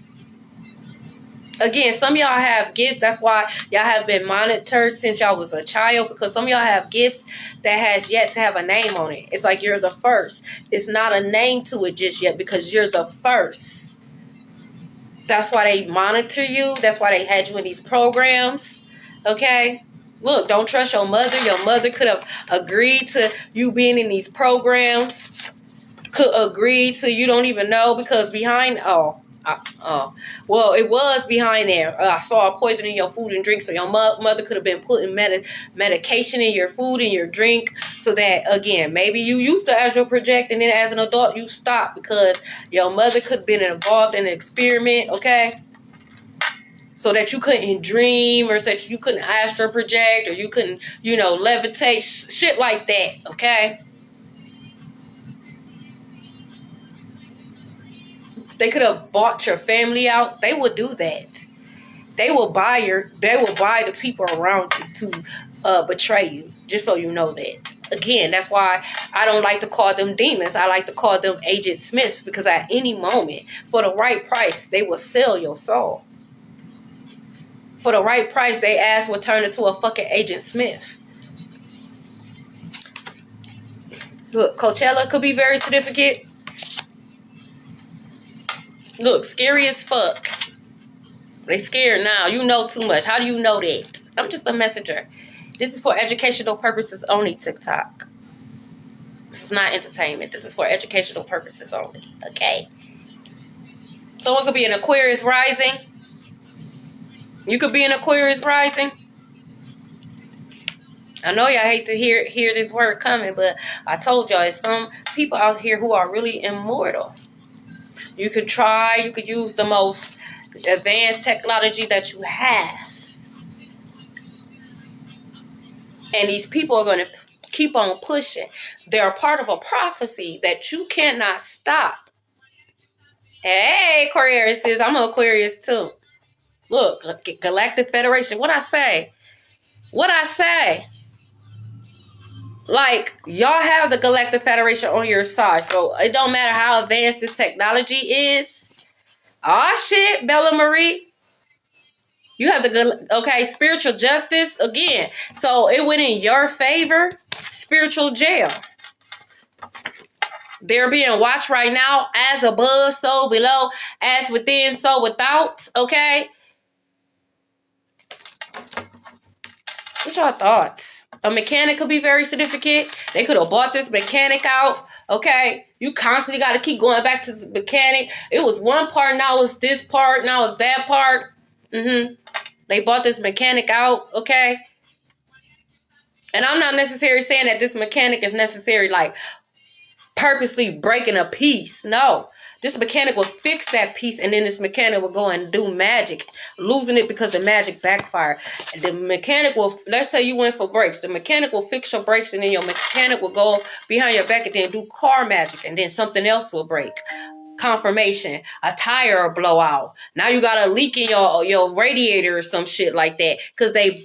Again, some of y'all have gifts. That's why y'all have been monitored since y'all was a child, because some of y'all have gifts that has yet to have a name on it. It's like you're the first. It's not a name to it just yet because you're the first. That's why they monitor you. That's why they had you in these programs. Okay? Look, don't trust your mother. Your mother could have agreed to you being in these programs. Could agree to you don't even know because behind... well, it was behind there. I saw poison in your food and drink, so your mother could have been putting medication in your food and your drink, so that again, maybe you used to astral project, and then as an adult you stopped because your mother could have been involved in an experiment, okay? So that you couldn't dream, or so that you couldn't astral project, or you couldn't, you know, levitate, shit like that, okay? They could have bought your family out. They would do that. They will buy the people around you to betray you. Just so you know that. Again, that's why I don't like to call them demons. I like to call them Agent Smiths, because at any moment, for the right price, they will sell your soul. For the right price, they ass will turn into a fucking Agent Smith. Look, Coachella could be very significant. Look, scary as fuck. They scared now. You know too much. How do you know that? I'm just a messenger. This is for educational purposes only, TikTok. This is not entertainment. This is for educational purposes only. Okay? Someone could be an Aquarius rising. You could be an Aquarius rising. I know y'all hate to hear this word coming, but I told y'all, it's some people out here who are really immortal. You could use the most advanced technology that you have. And these people are going to keep on pushing. They're a part of a prophecy that you cannot stop. Hey, Aquarius, I'm an Aquarius too. Look, Galactic Federation. What I say? What I say? Like, y'all have the Galactic Federation on your side, so it don't matter how advanced this technology is. Aw, shit, Bella Marie. You have the good, okay, spiritual justice again. So it went in your favor. Spiritual jail. They're being watched right now, as above, so below, as within, so without. Okay. What's your thoughts? A mechanic could be very significant. They could have bought this mechanic out. Okay. You constantly got to keep going back to the mechanic. It was one part, now it's this part, now it's that part. They bought this mechanic out, okay? And I'm not necessarily saying that this mechanic is necessary, like, purposely breaking a piece. No. This mechanic will fix that piece, and then this mechanic will go and do magic, losing it because the magic backfired. The mechanic will, let's say you went for brakes. The mechanic will fix your brakes, and then your mechanic will go behind your back and then do car magic, and then something else will break. Confirmation, a tire will blow out. Now you got a leak in your radiator or some shit like that because they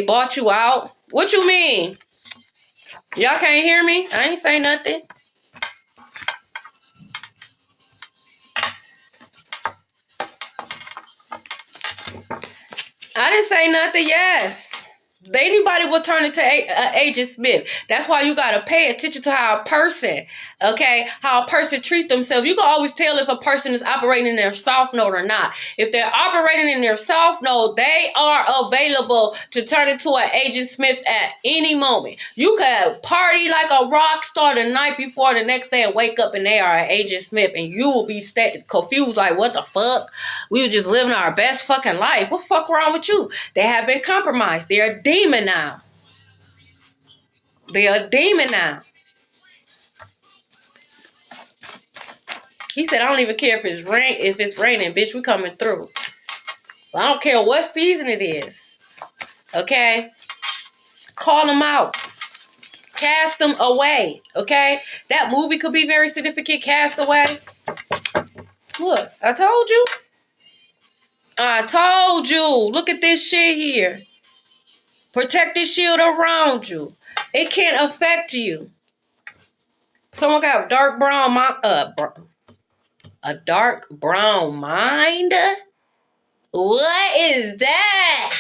bought you out. What you mean? Y'all can't hear me? I ain't say nothing. I didn't say nothing. Yes. Anybody will turn into Agent Smith. That's why you got to pay attention to how a person, okay, how a person treats themselves. You can always tell if a person is operating in their soft node or not. If they're operating in their soft node, they are available to turn into an Agent Smith at any moment. You can party like a rock star the night before, the next day, and wake up and they are an Agent Smith, and you will be confused like, what the fuck? We were just living our best fucking life. What the fuck wrong with you? They have been compromised. They're demon now. They're a demon now. He said, I don't even care if it's raining, bitch, we coming through. I don't care what season it is. Okay? Call them out. Cast them away. Okay? That movie could be very significant. Cast away. Look, I told you. I told you. Look at this shit here. Protect the shield around you. It can't affect you. Someone got a dark brown a dark brown mind? What is that?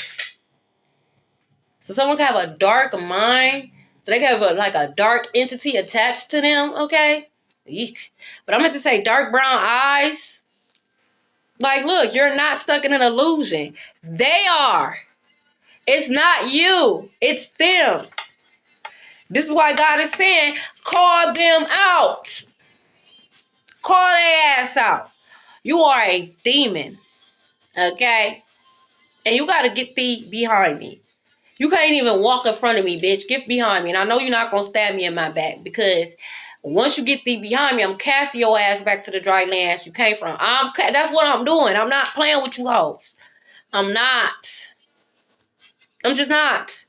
So someone can have a dark mind. So they can have like a dark entity attached to them, okay? Eek. But I meant to say dark brown eyes. Like, look, you're not stuck in an illusion. They are. It's not you. It's them. This is why God is saying, call them out. Call their ass out. You are a demon. Okay? And you got to get thee behind me. You can't even walk in front of me, bitch. Get behind me. And I know you're not going to stab me in my back. Because once you get thee behind me, I'm casting your ass back to the dry lands you came from. That's what I'm doing. I'm not playing with you hoes. I'm not. I'm just not.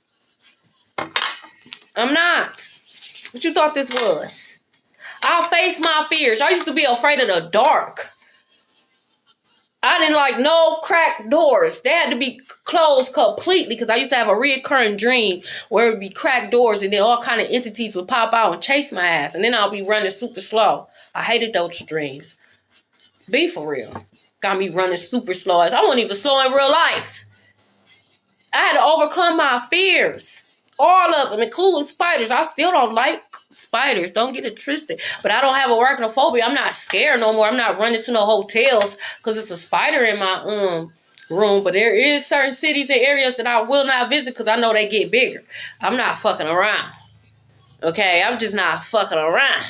I'm not. What you thought this was? I'll face my fears. I used to be afraid of the dark. I didn't like no cracked doors. They had to be closed completely because I used to have a reoccurring dream where it would be cracked doors and then all kind of entities would pop out and chase my ass. And then I'll be running super slow. I hated those dreams. Be for real. Got me running super slow. I wasn't even slow in real life. I had to overcome my fears. All of them, including spiders. I still don't like spiders. Don't get it twisted. But I don't have a arachnophobia. I'm not scared no more. I'm not running to no hotels because it's a spider in my room. But there is certain cities and areas that I will not visit because I know they get bigger. I'm not fucking around. Okay? I'm just not fucking around.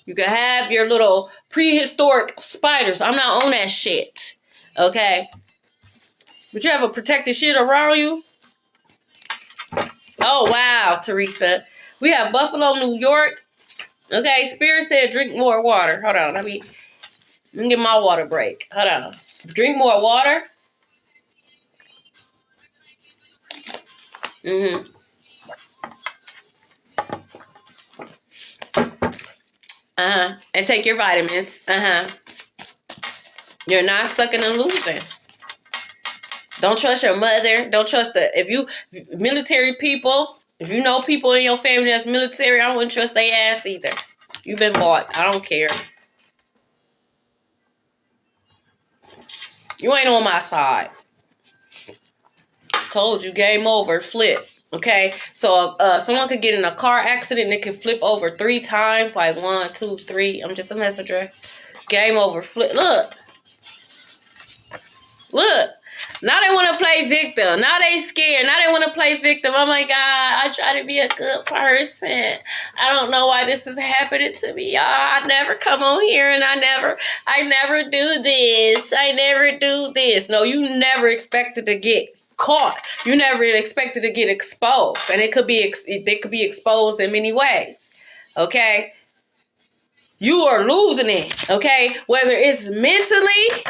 You can have your little prehistoric spiders. I'm not on that shit. Okay? But you have a protected shit around you? Oh, wow, Teresa. We have Buffalo, New York. Okay, Spirit said drink more water. Hold on, let me get my water break. Hold on. Drink more water. And take your vitamins. You're not stuck in a losing. Don't trust your mother. Don't trust if you military people, if you know people in your family that's military, I wouldn't trust their ass either. You've been bought. I don't care. You ain't on my side. Told you, game over, flip. Okay, so someone could get in a car accident and it can flip over 3 times, like 1, 2, 3. I'm just a messenger. Game over, flip. Look. Now they want to play victim. Now they scared. Now they want to play victim. Oh my God, I try to be a good person. I don't know why this is happening to me, y'all. I never come on here and I never do this. I never do this. No, you never expected to get caught. You never expected to get exposed. And they could be exposed in many ways. Okay? You are losing it. Okay? Whether it's mentally,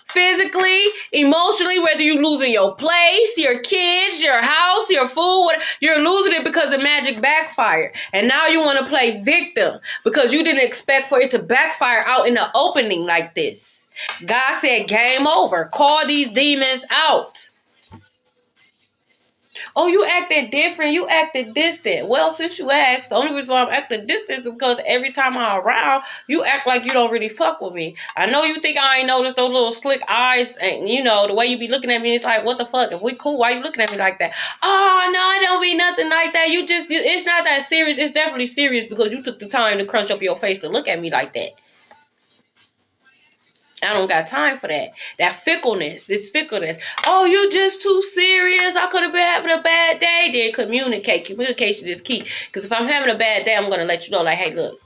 physically, emotionally, whether you're losing your place, your kids, your house, your food, you're losing it because the magic backfired. And now you want to play victim because you didn't expect for it to backfire out in the opening like this. God said, game over. Call these demons out. Oh, you acted different. You acted distant. Well, since you asked, the only reason why I'm acting distant is because every time I'm around, you act like you don't really fuck with me. I know you think I ain't noticed those little slick eyes and, you know, the way you be looking at me. It's like, what the fuck? If we cool, why you looking at me like that? Oh, no, it don't be nothing like that. It's not that serious. It's definitely serious because you took the time to crunch up your face to look at me like that. I don't got time for that. That fickleness. This fickleness. Oh, you just too serious. I could have been having a bad day. Then communicate. Communication is key. Because if I'm having a bad day, I'm going to let you know, like, hey, look.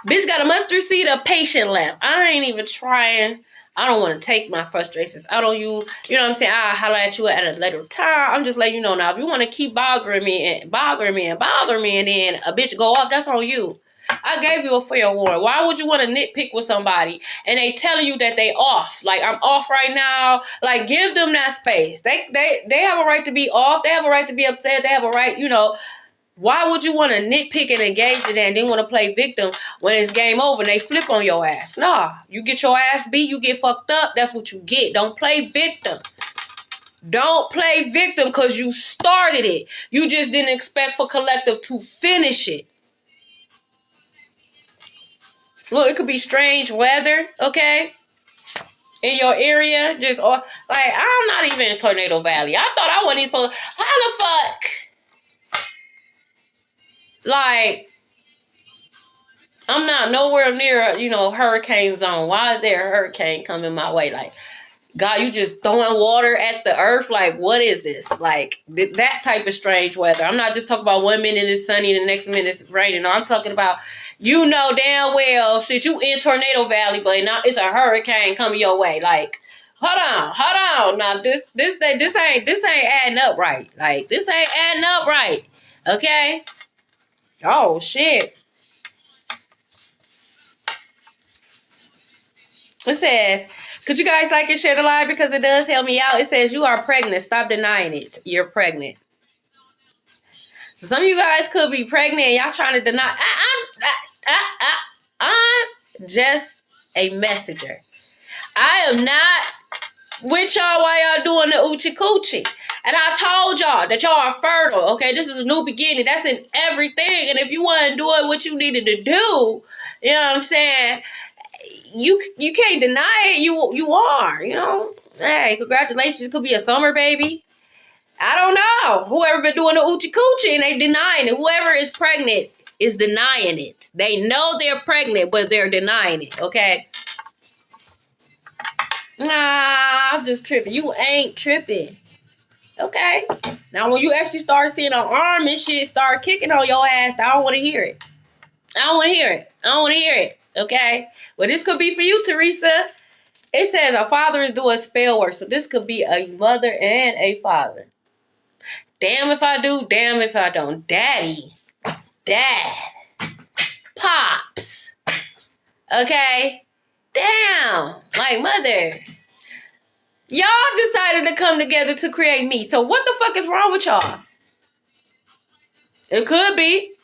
Bitch got a mustard seed of patient left. I ain't even trying. I don't want to take my frustrations out on you. You know what I'm saying? I'll holler at you at a later time. I'm just letting you know now. If you want to keep bothering me, and then a bitch go off, that's on you. I gave you a fair warning. Why would you want to nitpick with somebody and they telling you that they off? Like, I'm off right now. Like, give them that space. They have a right to be off. They have a right to be upset. They have a right, you know. Why would you want to nitpick and engage in that and then want to play victim when it's game over and they flip on your ass? Nah, you get your ass beat, you get fucked up. That's what you get. Don't play victim. Don't play victim because you started it. You just didn't expect for collective to finish it. Look, it could be strange weather, okay? In your area, like, I'm not even in Tornado Valley. I thought I wasn't even supposed. How the fuck? Like, I'm not nowhere near, you know, hurricane zone. Why is there a hurricane coming my way? Like, God, you just throwing water at the earth? Like, what is this? Like, that type of strange weather. I'm not just talking about 1 minute it's sunny and the next minute it's raining. No, I'm talking about, you know damn well, shit, you in Tornado Valley, but now it's a hurricane coming your way. Like, hold on. Now, this ain't adding up right. Like, this ain't adding up right. Okay? Oh, shit. It says, could you guys like and share the live because it does help me out? It says, you are pregnant. Stop denying it. You're pregnant. So some of you guys could be pregnant and y'all trying to deny. I'm just a messenger. I am not with y'all while y'all doing the oochie coochie. And I told y'all that y'all are fertile. Okay, this is a new beginning. That's in everything. And if you want to do it, what you needed to do, you know what I'm saying? You can't deny it. You are, you know. Hey, congratulations. It could be a summer baby. I don't know. Whoever been doing the oochie coochie and they denying it. Whoever is pregnant is denying it. They know they're pregnant, but they're denying it. Okay. Nah, I'm just tripping. You ain't tripping. Okay. Now, when you actually start seeing an arm and shit start kicking on your ass, I don't want to hear it. I don't want to hear it. Okay. Well, this could be for you, Teresa. It says a father is doing spell work. So this could be a mother and a father. Damn if I do, damn if I don't. Daddy. Dad. Pops. Okay. Damn. Like, mother. Y'all decided to come together to create me. So what the fuck is wrong with y'all? It could be.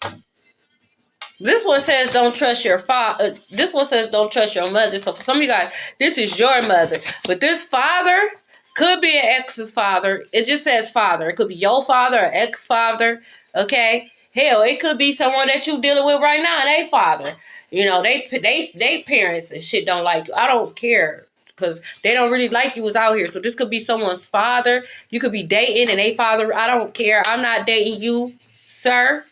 This one says don't trust your father. This one says don't trust your mother. So for some of you guys, this is your mother. But this father could be an ex's father. It just says father. It could be your father or ex-father. Okay? Hell, it could be someone that you dealing with right now, they father. You know, they parents and shit don't like you. I don't care. Because they don't really like you was out here. So this could be someone's father. You could be dating and they father. I don't care. I'm not dating you, sir.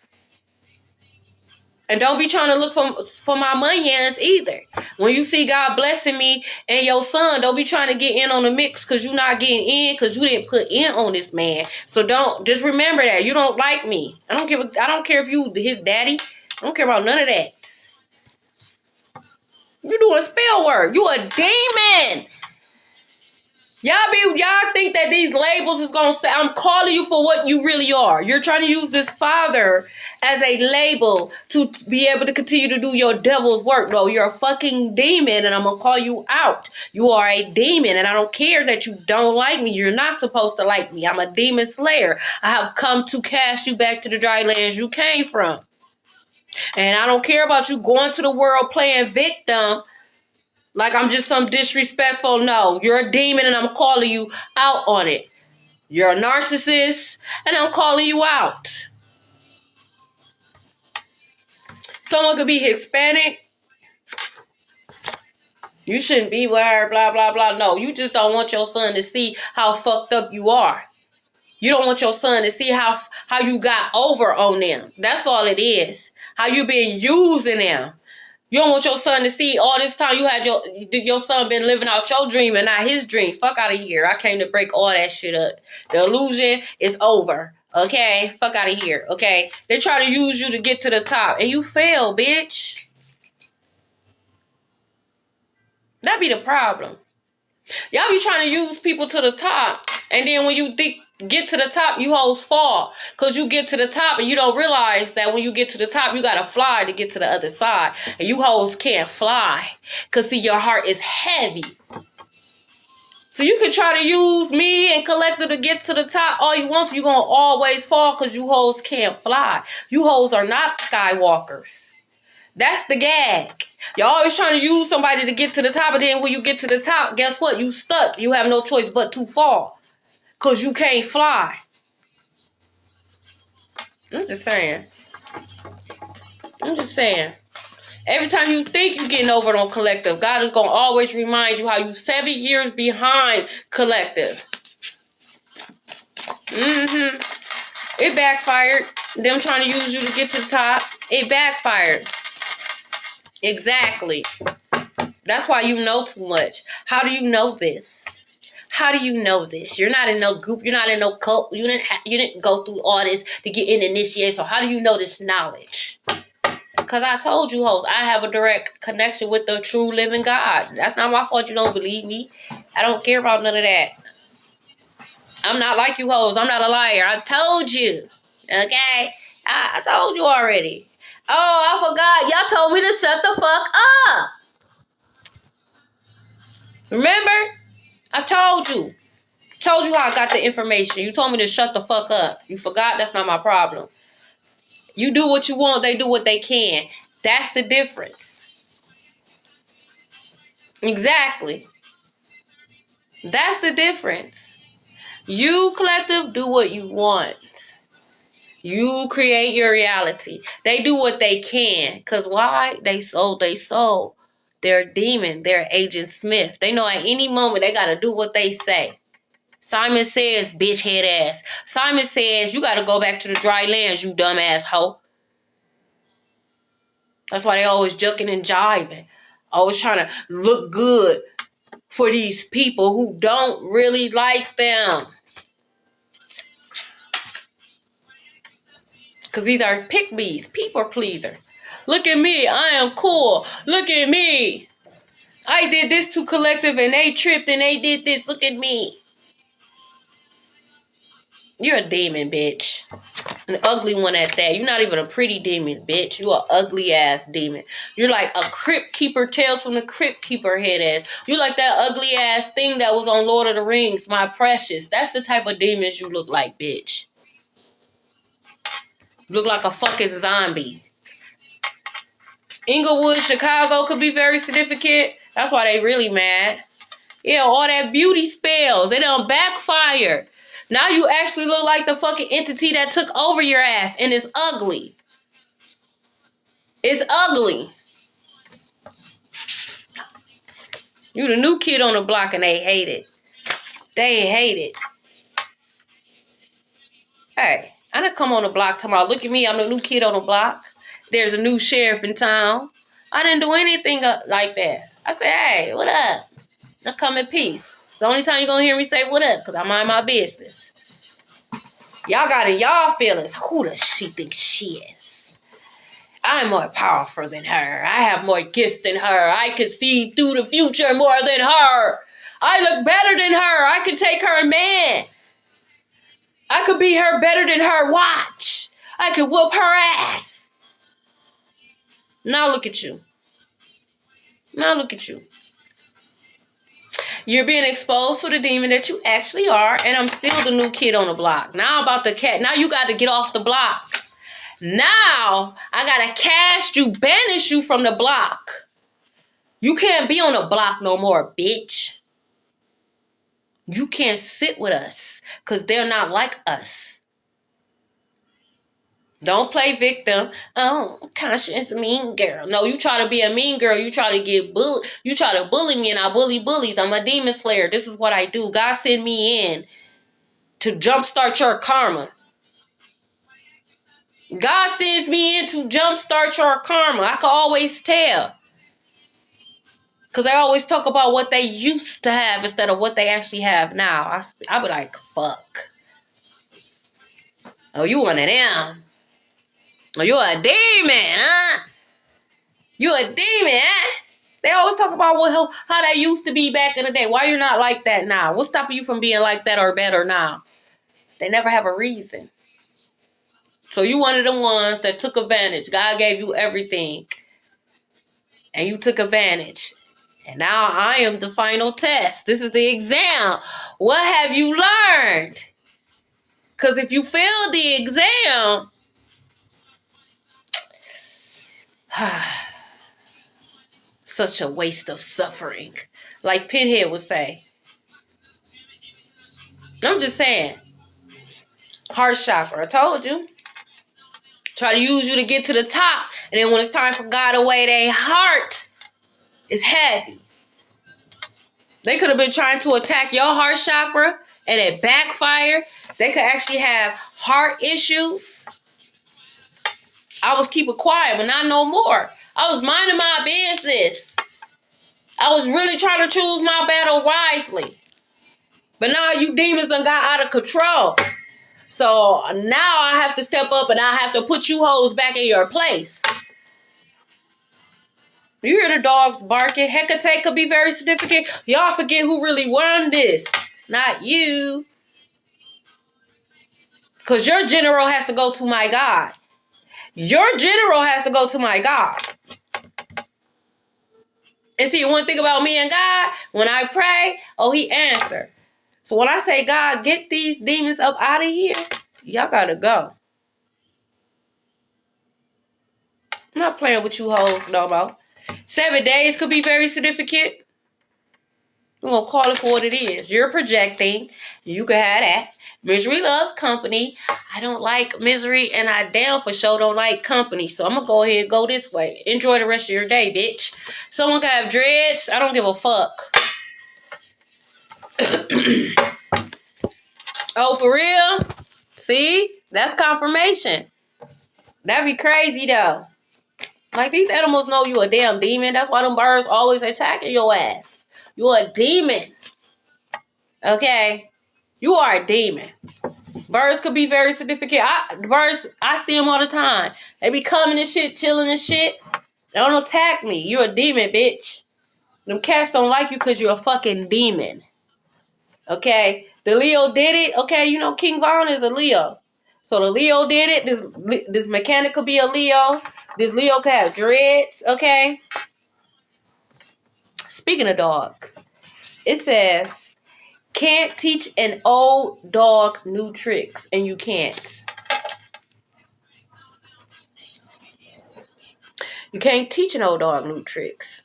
And don't be trying to look for my moneyans either. When you see God blessing me and your son, don't be trying to get in on the mix because you're not getting in because you didn't put in on this man. So just remember that. You don't like me. I don't care if you his daddy. I don't care about none of that. You doing spell work. You a demon. Y'all think that these labels is gonna say I'm calling you for what you really are. You're trying to use this father as a label to be able to continue to do your devil's work. No, you're a fucking demon and I'm gonna call you out. You are a demon and I don't care that you don't like me. You're not supposed to like me. I'm a demon slayer. I have come to cast you back to the dry lands you came from. And I don't care about you going to the world playing victim like I'm just some disrespectful. No, you're a demon and I'm calling you out on it. You're a narcissist and I'm calling you out. Someone could be Hispanic. You shouldn't be with her, blah, blah, blah. No, you just don't want your son to see how fucked up you are. You don't want your son to see how you got over on them. That's all it is. How you been using them. You don't want your son to see all this time you had your son been living out your dream and not his dream. Fuck out of here. I came to break all that shit up. The illusion is over. Okay? Fuck out of here. Okay? They try to use you to get to the top. And you fail, bitch. That be the problem. Y'all be trying to use people to the top. And then when you get to the top, you hoes fall. Because you get to the top and you don't realize that when you get to the top, you got to fly to get to the other side. And you hoes can't fly. Because, see, your heart is heavy. So you can try to use me and Collective to get to the top all you want to. You're going to always fall because you hoes can't fly. You hoes are not Skywalkers. That's the gag. You're always trying to use somebody to get to the top, and then when you get to the top, guess what? You stuck. You have no choice but to fall. Because you can't fly. I'm just saying. Every time you think you're getting over on Collective, God is going to always remind you how you 7 years behind Collective. It backfired. Them trying to use you to get to the top. It backfired. Exactly. That's why you know too much. How do you know this? How do you know this? You're not in no group. You're not in no cult. You didn't go through all this to get in initiate. So how do you know this knowledge? Because I told you, hoes, I have a direct connection with the true living God. That's not my fault you don't believe me. I don't care about none of that. I'm not like you hoes. I'm not a liar. I told you. Okay? I told you already. Oh, I forgot. Y'all told me to shut the fuck up. Remember? I told you. Told you how I got the information. You told me to shut the fuck up. You forgot? That's not my problem. You do what you want. They do what they can. That's the difference. Exactly. That's the difference. You, Collective, do what you want. You create your reality. They do what they can. Because why? They sold their soul. They're a demon. They're Agent Smith. They know at any moment they got to do what they say. Simon says, bitch head ass. Simon says, you got to go back to the dry lands, you dumb ass hoe. That's why they always jucking and jiving. Always trying to look good for these people who don't really like them. Because these are pick-me's, people pleaser. Look at me, I am cool. Look at me. I did this to Collective and they tripped and they did this. Look at me. You're a demon, bitch. An ugly one at that. You're not even a pretty demon, bitch. You an ugly ass demon. You're like a Crypt Keeper, Tales from the Crypt Keeper head ass. You like that ugly ass thing that was on Lord of the Rings, My Precious. That's the type of demons you look like, bitch. You look like a fucking zombie. Inglewood, Chicago could be very significant. That's why they really mad. Yeah, all that beauty spells. It don't backfire. Now you actually look like the fucking entity that took over your ass, and it's ugly. It's ugly. You the new kid on the block and they hate it. They hate it. Hey, I done come on the block tomorrow. Look at me, I'm the new kid on the block. There's a new sheriff in town. I didn't do anything like that. I said, hey, what up? I come in peace. The only time you're going to hear me say what up, because I mind my business. Y'all got in y'all feelings. Who does she think she is? I'm more powerful than her. I have more gifts than her. I can see through the future more than her. I look better than her. I can take her man. I could be her better than her. Watch. I could whoop her ass. Now look at you. Now look at you. You're being exposed for the demon that you actually are, and I'm still the new kid on the block. Now I'm about to now you got to get off the block. Now I got to cast you, banish you from the block. You can't be on the block no more, bitch. You can't sit with us because they're not like us. Don't play victim. Oh, Conscience mean girl. No, you try to be a mean girl. You try to get bullied. You try to bully me and I bully bullies. I'm a demon slayer. This is what I do. God sent me in to jumpstart your karma. God sends me in to jumpstart your karma. I can always tell. Because they always talk about what they used to have instead of what they actually have now. I be like, fuck. Oh, you one of them. Oh, you a demon, huh? You a demon, huh? They always talk about how that used to be back in the day. Why you're not like that now? What's stopping you from being like that or better now? They never have a reason. So you one of the ones that took advantage. God gave you everything. And you took advantage. And now I am the final test. This is the exam. What have you learned? Because if you fail the exam... such a waste of suffering. Like Pinhead would say. I'm just saying. Heart chakra. I told you. Try to use you to get to the top. And then when it's time for God to weigh their heart, it's heavy. They could have been trying to attack your heart chakra and it backfired. They could actually have heart issues. I was keeping quiet, but not no more. I was minding my business. I was really trying to choose my battle wisely. But now you demons done got out of control. So now I have to step up and I have to put you hoes back in your place. You hear the dogs barking? Hecate could be very significant. Y'all forget who really won this. It's not you. Because your general has to go to my God. Your general has to go to my God. And see, one thing about me and God, when I pray, oh, he answered. So when I say, God, get these demons up out of here, y'all gotta go. I'm not playing with you hoes no more. 7 days could be very significant. We're going to call it for what it is. You're projecting. You can have that. Misery loves company. I don't like misery, and I damn for sure don't like company. So I'm going to go ahead and go this way. Enjoy the rest of your day, bitch. Someone can have dreads. I don't give a fuck. Oh, for real? See? That's confirmation. That'd be crazy, though. Like, these animals know you a damn demon. That's why them birds always attacking your ass. You're a demon. Okay? You are a demon. Birds could be very significant. Birds, I see them all the time. They be coming and shit, chilling and shit. They don't attack me. You're a demon, bitch. Them cats don't like you because you're a fucking demon. Okay? The Leo did it. Okay, you know King Von is a Leo. So the Leo did it. This mechanic could be a Leo. This Leo could have dreads. Okay? Speaking of dogs, it says, can't teach an old dog new tricks, and you can't. You can't teach an old dog new tricks.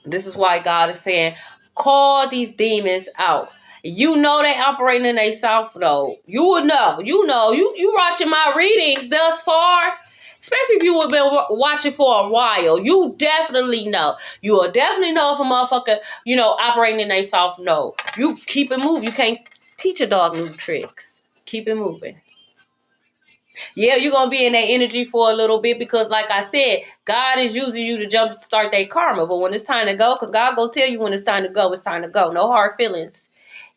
This is why God is saying, call these demons out. You know they operating in a south node. You would know. You watching my readings thus far. Especially if you have been watching for a while. You definitely know. You will definitely know if a motherfucker, operating in a south node. You keep it moving. You can't teach a dog new tricks. Keep it moving. Yeah, you're going to be in that energy for a little bit because, like I said, God is using you to jumpstart their karma. But when it's time to go, because God will tell you when it's time to go, it's time to go. No hard feelings.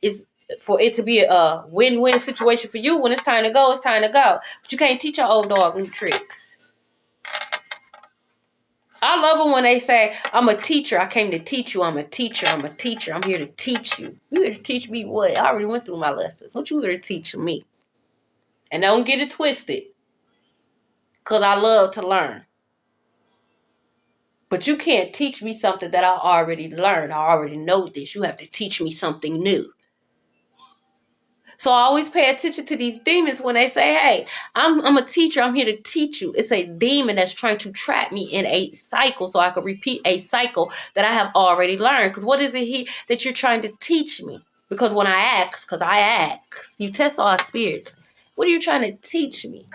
It's for it to be a win-win situation for you. When it's time to go, it's time to go. But you can't teach your old dog new tricks. I love it when they say, I'm a teacher. I came to teach you. I'm a teacher. I'm a teacher. I'm here to teach you. You here to teach me what? I already went through my lessons. What you here to teach me? And don't get it twisted. Because I love to learn. But you can't teach me something that I already learned. I already know this. You have to teach me something new. So I always pay attention to these demons when they say, hey, I'm a teacher. I'm here to teach you. It's a demon that's trying to trap me in a cycle so I can repeat a cycle that I have already learned. Because what is it that you're trying to teach me? Because when I ask, you test all spirits. What are you trying to teach me?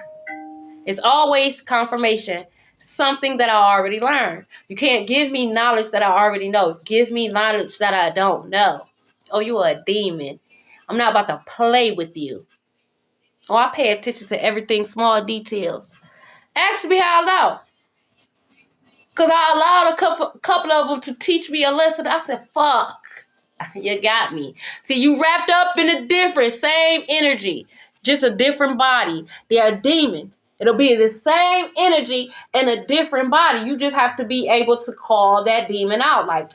It's always confirmation. Something that I already learned. You can't give me knowledge that I already know. Give me knowledge that I don't know. Oh, you are a demon. I'm not about to play with you. Oh, I pay attention to everything, small details. Ask me how I know. Because I allowed a couple of them to teach me a lesson. I said, fuck. You got me. See, you wrapped up in a different, same energy. Just a different body. They're a demon. It'll be the same energy in a different body. You just have to be able to call that demon out. Like,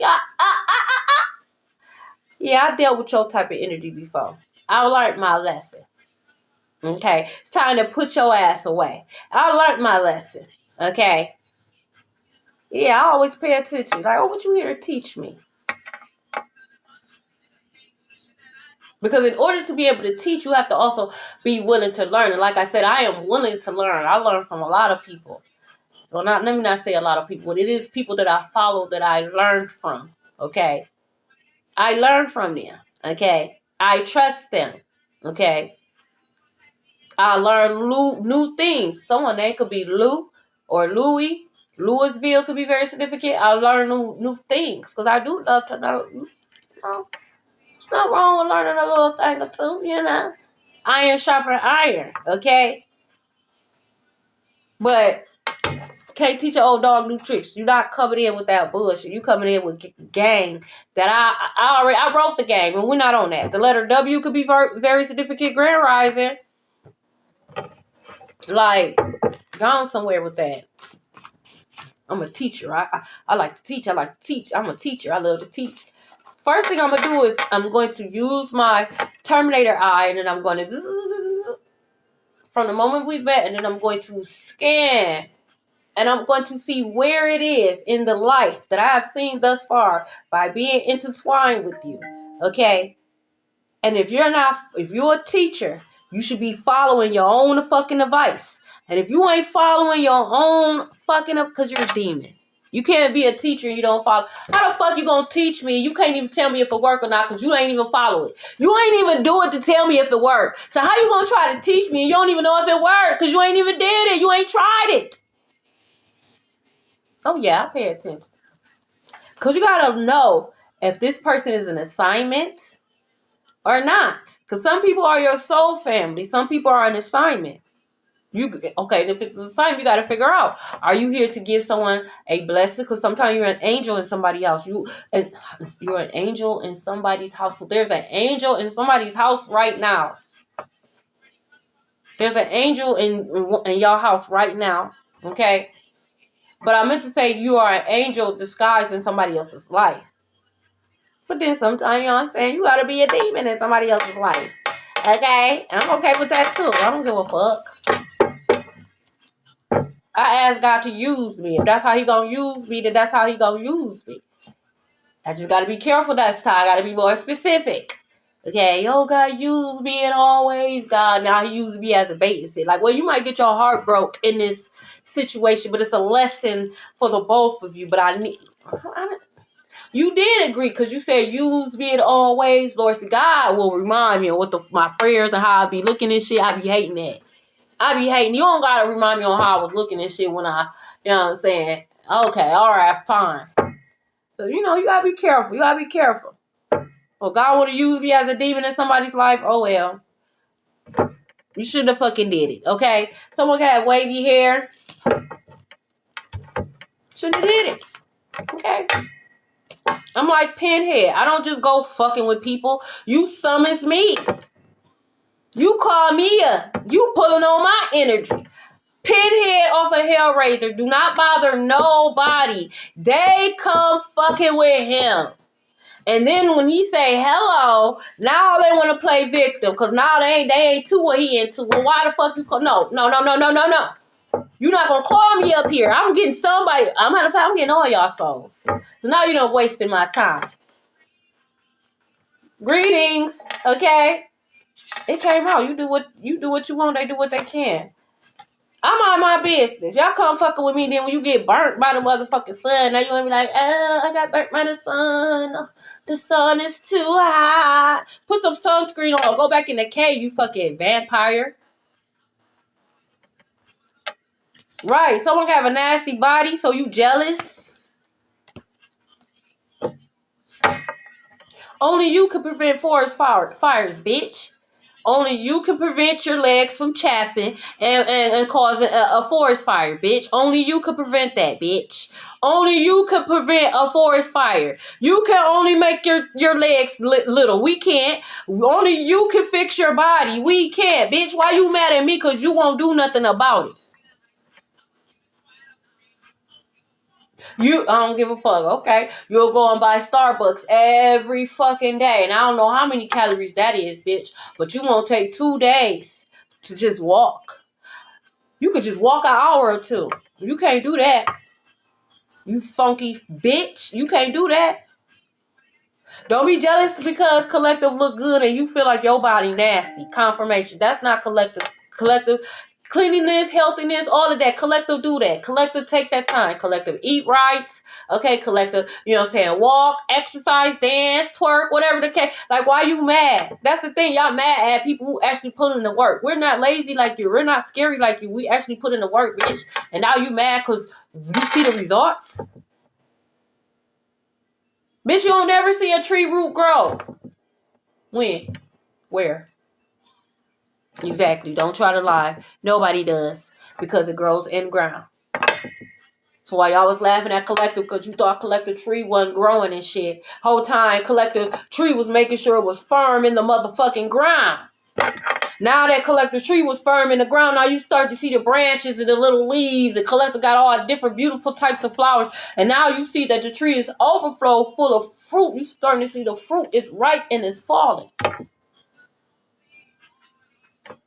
yeah, I dealt with your type of energy before. I learned my lesson. Okay? It's time to put your ass away. I learned my lesson. Okay? Yeah, I always pay attention. Like, oh, what you here to teach me? Because in order to be able to teach, you have to also be willing to learn. And like I said, I am willing to learn. I learn from a lot of people. Well, let me not say a lot of people. It is people that I follow that I learned from. Okay? I learn from them. Okay? I trust them. Okay? I learn new things. Someone name could be Lou or Louis. Louisville could be very significant. I learn new things because I do love to know. It's not wrong with learning a little thing or two, Iron sharper iron, okay? But can't teach an old dog new tricks. You're not coming in with that bullshit. You coming in with game that I wrote the game and we're not on that. The letter W could be very, very significant. Grand rising. Like, gone somewhere with that. I'm a teacher. I like to teach. I'm a teacher. I love to teach. First thing I'm going to do is I'm going to use my Terminator eye and then I'm going to from the moment we met and then I'm going to scan and I'm going to see where it is in the life that I have seen thus far by being intertwined with you. Okay? And if you're a teacher, you should be following your own fucking advice. And if you ain't following your own fucking up, because you're a demon. You can't be a teacher and you don't follow. How the fuck you gonna teach me? You can't even tell me if it work or not because you ain't even follow it. You ain't even do it to tell me if it worked. So how you gonna try to teach me and you don't even know if it worked because you ain't even did it. You ain't tried it. Oh yeah, I pay attention. Because you gotta know if this person is an assignment or not. Because some people are your soul family. Some people are an assignment. Okay, if it's an assignment, you got to figure out. Are you here to give someone a blessing? Because sometimes you're an angel in somebody's house. You're an angel in somebody's house. So there's an angel in somebody's house right now. There's an angel in your house right now. Okay? But I meant to say you are an angel disguised in somebody else's life. But then sometimes, you know what I'm saying, you got to be a demon in somebody else's life. Okay? And I'm okay with that too. I don't give a fuck. I ask God to use me. If that's how he gonna use me, then that's how he gonna use me. I just gotta be careful next time. I gotta be more specific. Okay, oh God used me and always God. Now he used me as a babysitter. Like, well, you might get your heart broke in this situation, but it's a lesson for the both of you. But you did agree because you said use me in always. Lord, God will remind me of what my prayers and how I be looking and shit. I be hating that. I be hating. You don't gotta remind me on how I was looking and shit when you know what I'm saying? Okay, all right, fine. So, you gotta be careful. You gotta be careful. Well, God would have used me as a demon in somebody's life. Oh, well. You shouldn't have fucking did it, okay? Someone got wavy hair. Shouldn't have did it, okay? I'm like Pinhead. I don't just go fucking with people. You summons me. You call me you pulling on my energy. Pinhead off of Hellraiser. Do not bother nobody. They come fucking with him. And then when he say hello, now they want to play victim. Because now they ain't to what he into. Well, why the fuck you call? No. You're not going to call me up here. I'm getting somebody. I'm getting all y'all souls. So now you done wasted my time. Greetings. Okay? It came out. You do what you want. They do what they can. I'm on my business. Y'all come fucking with me. Then when you get burnt by the motherfucking sun, now you gonna be like, I got burnt by the sun. The sun is too hot. Put some sunscreen on. Go back in the cave, you fucking vampire. Right. Someone can have a nasty body, so you jealous. Only you can prevent forest fires, bitch. Only you can prevent your legs from chapping and causing a forest fire, bitch. Only you can prevent that, bitch. Only you can prevent a forest fire. You can only make your legs little. We can't. Only you can fix your body. We can't, bitch. Why you mad at me? Because you won't do nothing about it. I don't give a fuck, okay? You'll go and buy Starbucks every fucking day. And I don't know how many calories that is, bitch. But you won't take 2 days to just walk. You could just walk an hour or two. You can't do that. You funky bitch. You can't do that. Don't be jealous because Collective look good and you feel like your body nasty. Confirmation. That's not Collective. Collective cleanliness, healthiness, all of that. Collective do that. Collective take that time. Collective eat right. Okay, Collective, you know what I'm saying? Walk, exercise, dance, twerk, whatever the case. Like, why you mad? That's the thing. Y'all mad at people who actually put in the work. We're not lazy like you. We're not scary like you. We actually put in the work, bitch. And now you mad because you see the results? Bitch, you don't never see a tree root grow. When? Where? Exactly. Don't try to lie. Nobody does. Because it grows in ground. So while y'all was laughing at Collective because you thought Collective tree wasn't growing and shit, whole time Collective tree was making sure it was firm in the motherfucking ground. Now that Collective tree was firm in the ground, now you start to see the branches and the little leaves. And Collective got all different beautiful types of flowers. And now you see that the tree is overflow full of fruit. You starting to see the fruit is ripe and it's falling.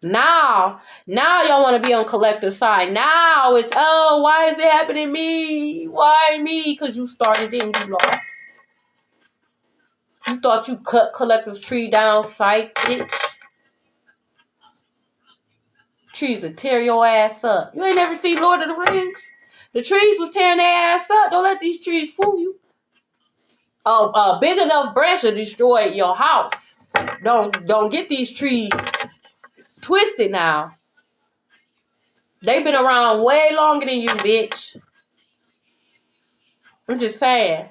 Now y'all want to be on Collective side. Now it's, oh, why is it happening to me? Why me? Because you started it and you lost. You thought you cut Collective's tree down, psych, bitch. Trees will tear your ass up. You ain't never seen Lord of the Rings? The trees was tearing their ass up. Don't let these trees fool you. A big enough branch will destroy your house. Don't get these trees twisted now. They've been around way longer than you, bitch. I'm just saying.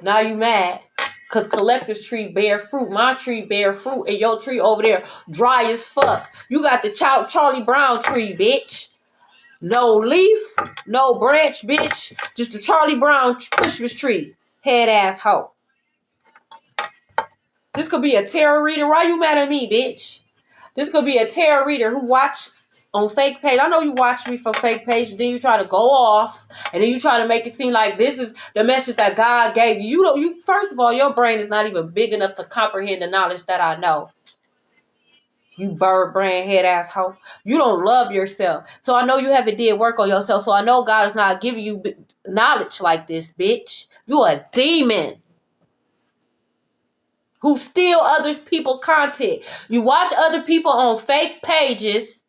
Now you mad. Because Collective's tree bear fruit. My tree bear fruit. And your tree over there dry as fuck. You got the Charlie Brown tree, bitch. No leaf. No branch, bitch. Just a Charlie Brown Christmas tree. Head ass hoe. This could be a tarot reader. Why you mad at me, bitch? This could be a tarot reader who watch on fake page. I know you watch me from fake page. Then you try to go off. And then you try to make it seem like this is the message that God gave you. You first of all, your brain is not even big enough to comprehend the knowledge that I know. You bird brain head asshole. You don't love yourself. So I know you haven't did work on yourself. So I know God is not giving you knowledge like this, bitch. You a demon. who steal other people's content. You watch other people on fake pages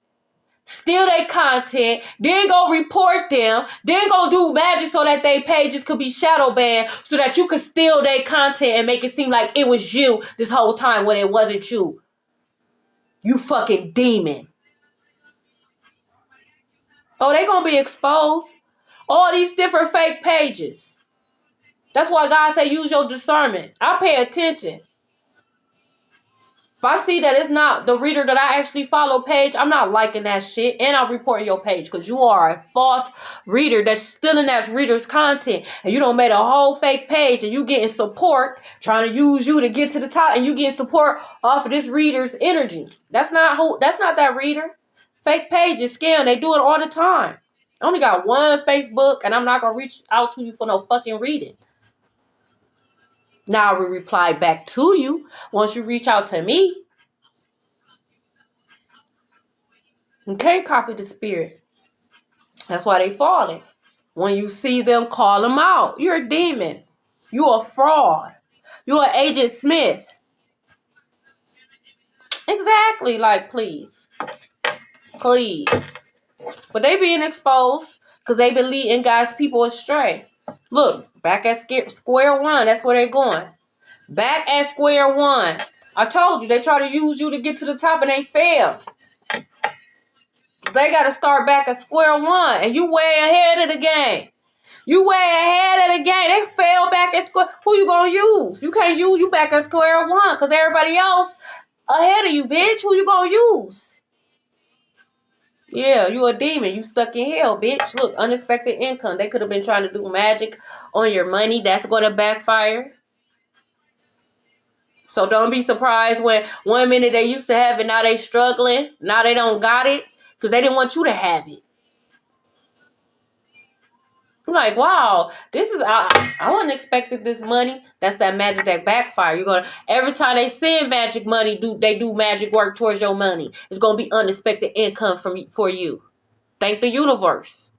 steal their content, then go report them, then go do magic so that their pages could be shadow banned so that you could steal their content and make it seem like it was you this whole time when it wasn't you. You fucking demon. Oh, they gonna be exposed. All these different fake pages. That's why God say use your discernment. I pay attention. If I see that it's not the reader that I actually follow page, I'm not liking that shit. And I'm reporting your page because you are a false reader that's stealing that reader's content. And you done made a whole fake page and you getting support, trying to use you to get to the top, and you getting support off of this reader's energy. That's not that reader. Fake pages, scam. They do it all the time. I only got one Facebook and I'm not going to reach out to you for no fucking reading. Now I will reply back to you once you reach out to me. You can't copy the spirit. That's why they falling. When you see them, call them out. You're a demon. You're a fraud. You're Agent Smith. Exactly. Like, please. Please. But they being exposed because they been leading God's people astray. Look, back at square one. That's where they're going. Back at square one. I told you, they try to use you to get to the top and they fail. They got to start back at square one. And you way ahead of the game. You way ahead of the game. They fail back at square. Who you going to use? You can't use you back at square one because everybody else ahead of you, bitch. Who you going to use? Yeah, you a demon. You stuck in hell, bitch. Look, unexpected income. They could have been trying to do magic on your money. That's going to backfire. So don't be surprised when 1 minute they used to have it, now they struggling. Now they don't got it because they didn't want you to have it. I'm like, wow, this is, I wasn't expecting this money. That's that magic that backfire. Every time they send magic money, they do magic work towards your money. It's going to be unexpected income for you. Thank the universe.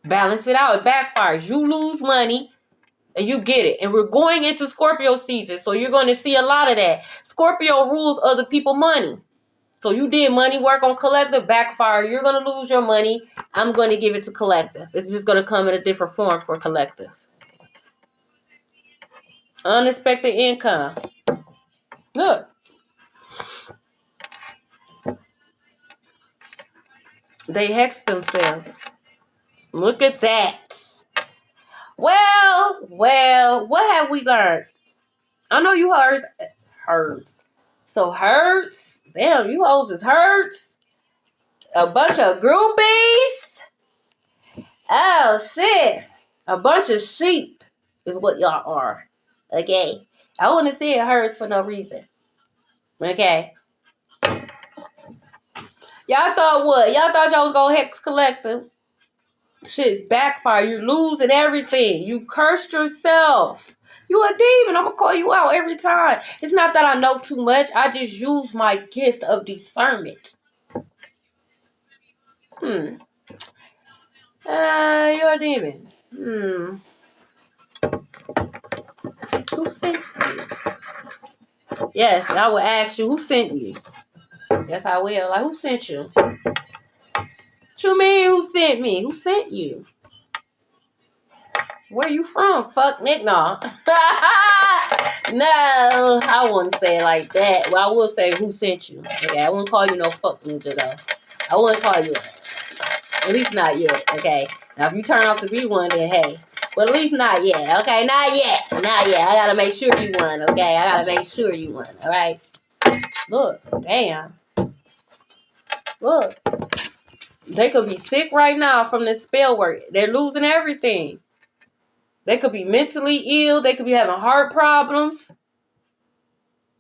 Balance it out. It backfires. You lose money and you get it. And we're going into Scorpio season. So you're going to see a lot of that. Scorpio rules other people's money. So you did money work on collective, backfire. You're going to lose your money. I'm going to give it to collective. It's just going to come in a different form for collective. Unexpected income. Look. They hex themselves. Look at that. Well, what have we learned? I know you herds. So herds? Damn, you hoes is herds? A bunch of groupies? Oh, shit. A bunch of sheep is what y'all are. Okay? I wouldn't say it herds for no reason. Okay? Y'all thought what? Y'all thought y'all was gonna hex collective? Shit's backfire. You're losing everything. You cursed yourself. You a demon. I'm gonna call you out every time. It's not that I know too much. I just use my gift of discernment. You're a demon. Who sent you? Yes, I will ask you, who sent you? Yes, I will. Like, who sent you? What you mean, who sent me? Who sent you? Where you from? Fuck Nick, no. No, I wouldn't say it like that. Well, I will say who sent you. Okay, I wouldn't call you no fuck ninja, though. I wouldn't call you that. At least not yet, okay? Now, if you turn out to be one, then hey. But at least not yet, okay? Not yet. Not yet. I gotta make sure you won, okay? I gotta make sure you won, alright? Look, damn. Look. They could be sick right now from this spell work. They're losing everything. They could be mentally ill. They could be having heart problems.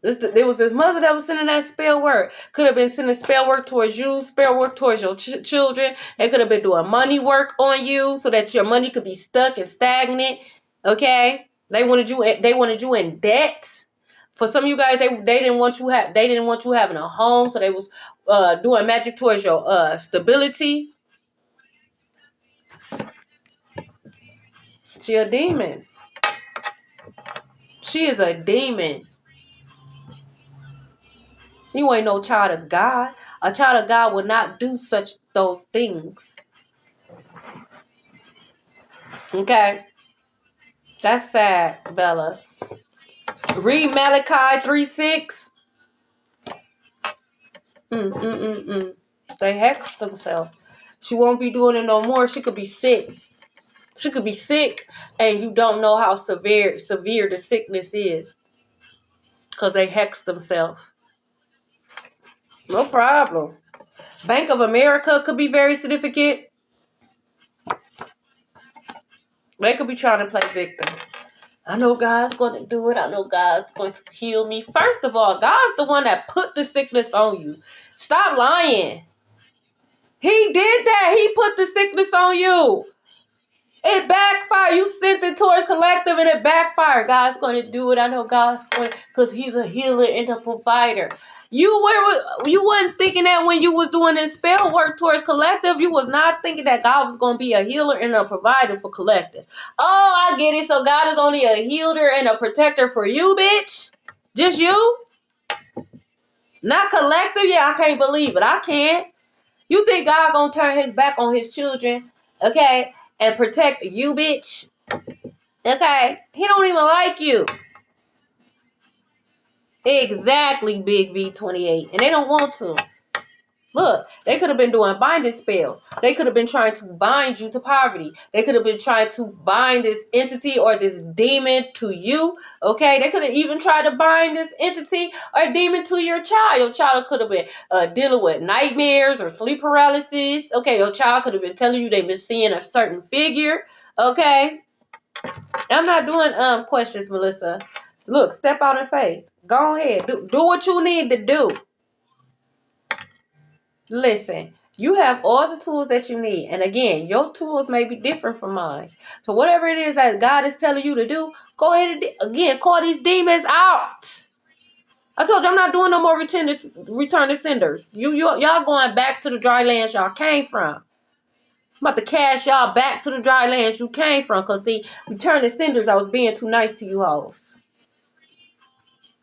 There was this mother that was sending that spell work. Could have been sending spell work towards you, spell work towards your children. They could have been doing money work on you so that your money could be stuck and stagnant. Okay? They wanted you in debt. For some of you guys, they didn't want you having a home, so they was doing magic towards your stability. She a demon. She is a demon. You ain't no child of God. A child of God would not do those things. Okay? That's sad, Bella. Read Malachi 3:6. They hexed themselves. She won't be doing it no more. She could be sick. She could be sick, and you don't know how severe the sickness is, because they hexed themselves. No problem. Bank of America could be very significant. They could be trying to play victim. I know God's going to do it. I know God's going to heal me. First of all, God's the one that put the sickness on you. Stop lying. He did that. He put the sickness on you. It backfired. You sent it towards collective and it backfired. God's going to do it. I know God's going to, because he's a healer and a provider. You weren't thinking that when you was doing this spell work towards collective. You was not thinking that God was going to be a healer and a provider for collective. Oh, I get it. So God is only a healer and a protector for you, bitch? Just you? Not collective? Yeah, I can't believe it. I can't. You think God gonna turn his back on his children, okay, and protect you, bitch? Okay? He don't even like you. Exactly, Big V28. And they don't want to. Look, they could have been doing binding spells. They could have been trying to bind you to poverty. They could have been trying to bind this entity or this demon to you. Okay? They could have even tried to bind this entity or demon to your child. Your child could have been dealing with nightmares or sleep paralysis. Okay? Your child could have been telling you they've been seeing a certain figure. Okay? I'm not doing questions, Melissa. Look, step out in faith. Go ahead. Do what you need to do. Listen, you have all the tools that you need. And again, your tools may be different from mine. So whatever it is that God is telling you to do, go ahead and, again, call these demons out. I told you I'm not doing no more return to senders. Y'all going back to the dry lands y'all came from. I'm about to cash y'all back to the dry lands you came from. Because, see, return to senders, I was being too nice to you hoes.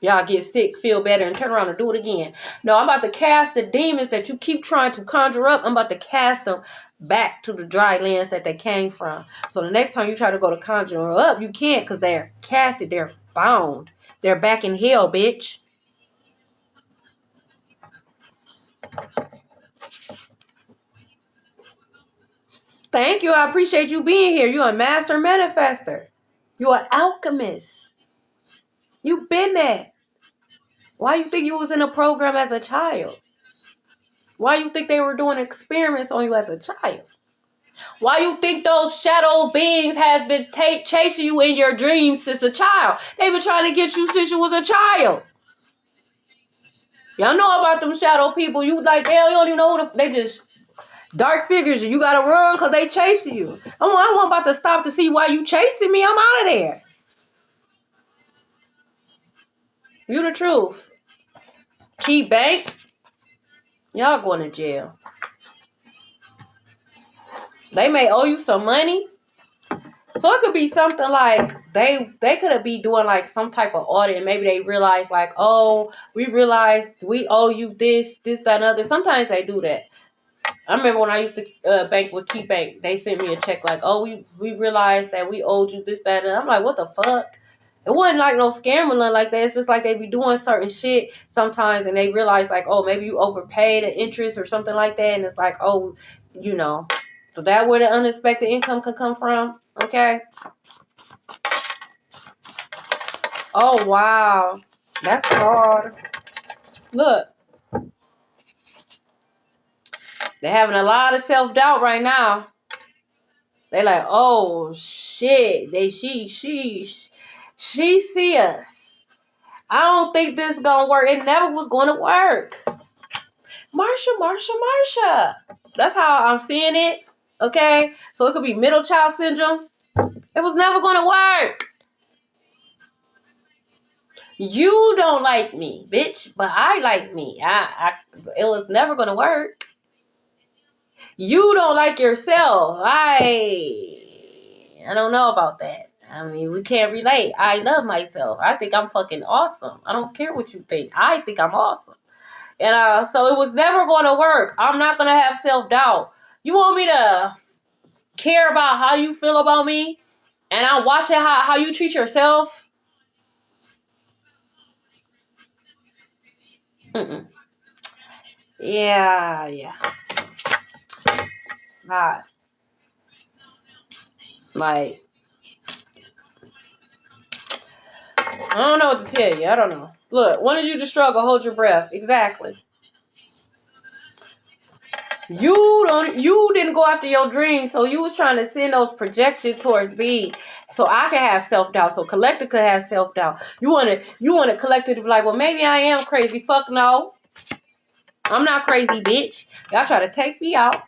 Y'all get sick, feel better, and turn around and do it again. No, I'm about to cast the demons that you keep trying to conjure up. I'm about to cast them back to the dry lands that they came from. So the next time you try to go to conjure up, you can't, because they're casted. They're bound. They're back in hell, bitch. Thank you. I appreciate you being here. You're a master manifester. You're an alchemist. You've been there. Why you think you was in a program as a child? Why you think they were doing experiments on you as a child? Why you think those shadow beings has been chasing you in your dreams since a child? They've been trying to get you since you was a child. Y'all know about them shadow people. You like, they don't even know who they just dark figures. You gotta run because they chasing you. I'm about to stop to see why you chasing me. I'm out of there. You the truth. Key Bank. Y'all going to jail. They may owe you some money. So it could be something like they could be doing like some type of audit, and maybe they realize like, oh, we realized we owe you this, that, and other. Sometimes they do that. I remember when I used to bank with Key Bank, they sent me a check like, oh, we realized that we owed you this, that, and I'm like, what the fuck? It wasn't like no scam or nothing like that. It's just like they be doing certain shit sometimes, and they realize like, oh, maybe you overpaid the interest or something like that, and it's like, oh, you know. So that where the unexpected income could come from, okay? Oh, wow. That's hard. Look. They're having a lot of self-doubt right now. They like, oh, shit. She see us. I don't think this is going to work. It never was going to work. Marsha. That's how I'm seeing it. Okay? So it could be middle child syndrome. It was never going to work. You don't like me, bitch, but I like me. It was never going to work. You don't like yourself. I don't know about that. I mean, we can't relate. I love myself. I think I'm fucking awesome. I don't care what you think. I think I'm awesome. And so it was never going to work. I'm not going to have self-doubt. You want me to care about how you feel about me? And I'm watching how you treat yourself? Mm-mm. Yeah. God. Like, I don't know what to tell you. I don't know. Look, wanted you to struggle, hold your breath. Exactly. You didn't go after your dreams, so you was trying to send those projections towards me, so I can have self-doubt, so Collector could have self-doubt. You want Collector to be like, well, maybe I am crazy. Fuck no. I'm not crazy, bitch. Y'all try to take me out.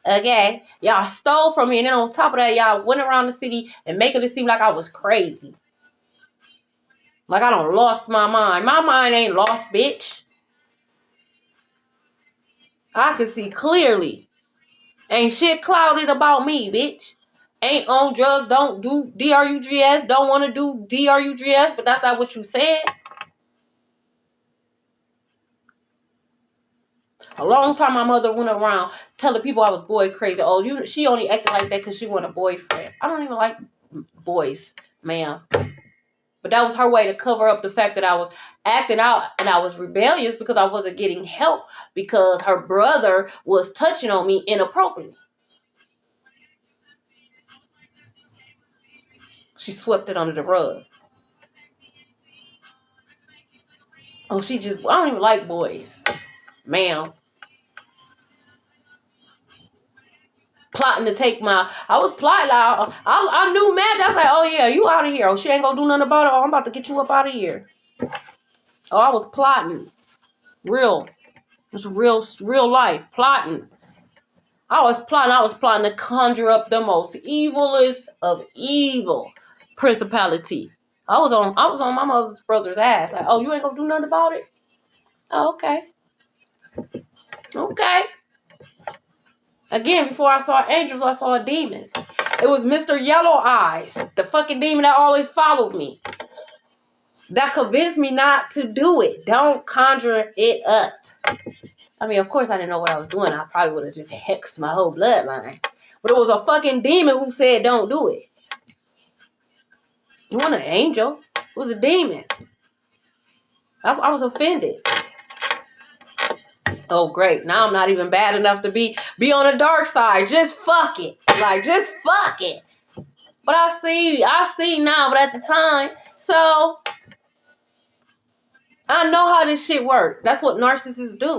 Okay? Y'all stole from me, and then on top of that, y'all went around the city and making it seem like I was crazy. Like I done lost my mind. My mind ain't lost, bitch. I can see clearly. Ain't shit clouded about me, bitch. Ain't on drugs, don't do DRUGS, don't want to do DRUGS, but that's not what you said. A long time my mother went around telling people I was boy crazy. Oh, she only acted like that because she wanted a boyfriend. I don't even like boys, ma'am. But that was her way to cover up the fact that I was acting out and I was rebellious because I wasn't getting help because her brother was touching on me inappropriately. She swept it under the rug. Oh, I don't even like boys. Ma'am. Plotting to take I was plotting. I knew Madge. I was like, oh yeah, you out of here. Oh, she ain't gonna do nothing about it. Oh, I'm about to get you up out of here. Oh, I was plotting. Real. It's real life. Plotting. I was plotting to conjure up the most evilest of evil principality. I was on my mother's brother's ass. Like, oh, you ain't gonna do nothing about it? Oh, okay. Okay. Again, before I saw angels, I saw demons. It was Mr. Yellow Eyes, the fucking demon that always followed me. That convinced me not to do it. Don't conjure it up. I mean, of course I didn't know what I was doing. I probably would have just hexed my whole bloodline. But it was a fucking demon who said don't do it. It wasn't an angel. It was a demon. I was offended. Oh, great. Now I'm not even bad enough to be on the dark side. Just fuck it. Like, just fuck it. But I see now, but at the time, so I know how this shit works. That's what narcissists do.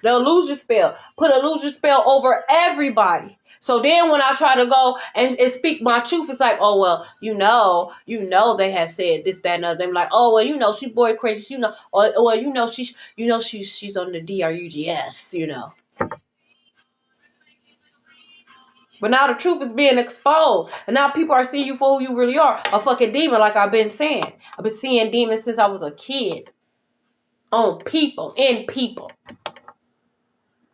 The illusion spell. Put illusion spell over everybody. So then when I try to go and speak my truth, it's like, oh, well, you know, they have said this, that, and other. They're like, oh, well, she boy crazy, or well, she's on the DRUGS, But now the truth is being exposed. And now people are seeing you for who you really are. A fucking demon, like I've been saying. I've been seeing demons since I was a kid. On people. In people.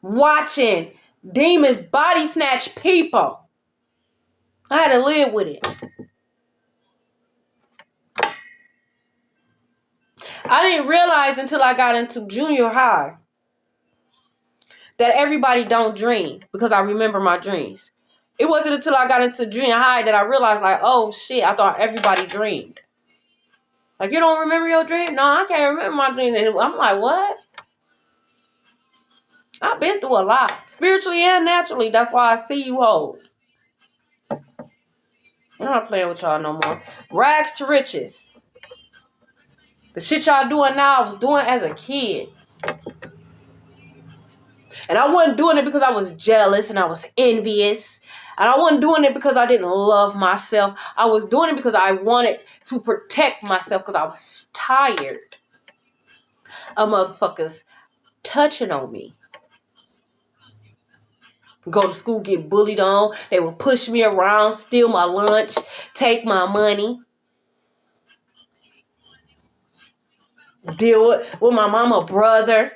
Watching demons body snatch people. I had to live with it. I didn't realize until I got into junior high that everybody don't dream. Because I remember my dreams. It wasn't until I got into junior high that I realized, like, oh shit, I thought everybody dreamed. Like, you don't remember your dream? No, I can't remember my dream. And I'm like, what? I've been through a lot. Spiritually and naturally. That's why I see you hoes. I'm not playing with y'all no more. Rags to riches. The shit y'all doing now, I was doing as a kid. And I wasn't doing it because I was jealous and I was envious. And I wasn't doing it because I didn't love myself. I was doing it because I wanted to protect myself because I was tired of motherfuckers touching on me. Go to school, get bullied on. They would push me around, steal my lunch, take my money. Deal with my mama brother.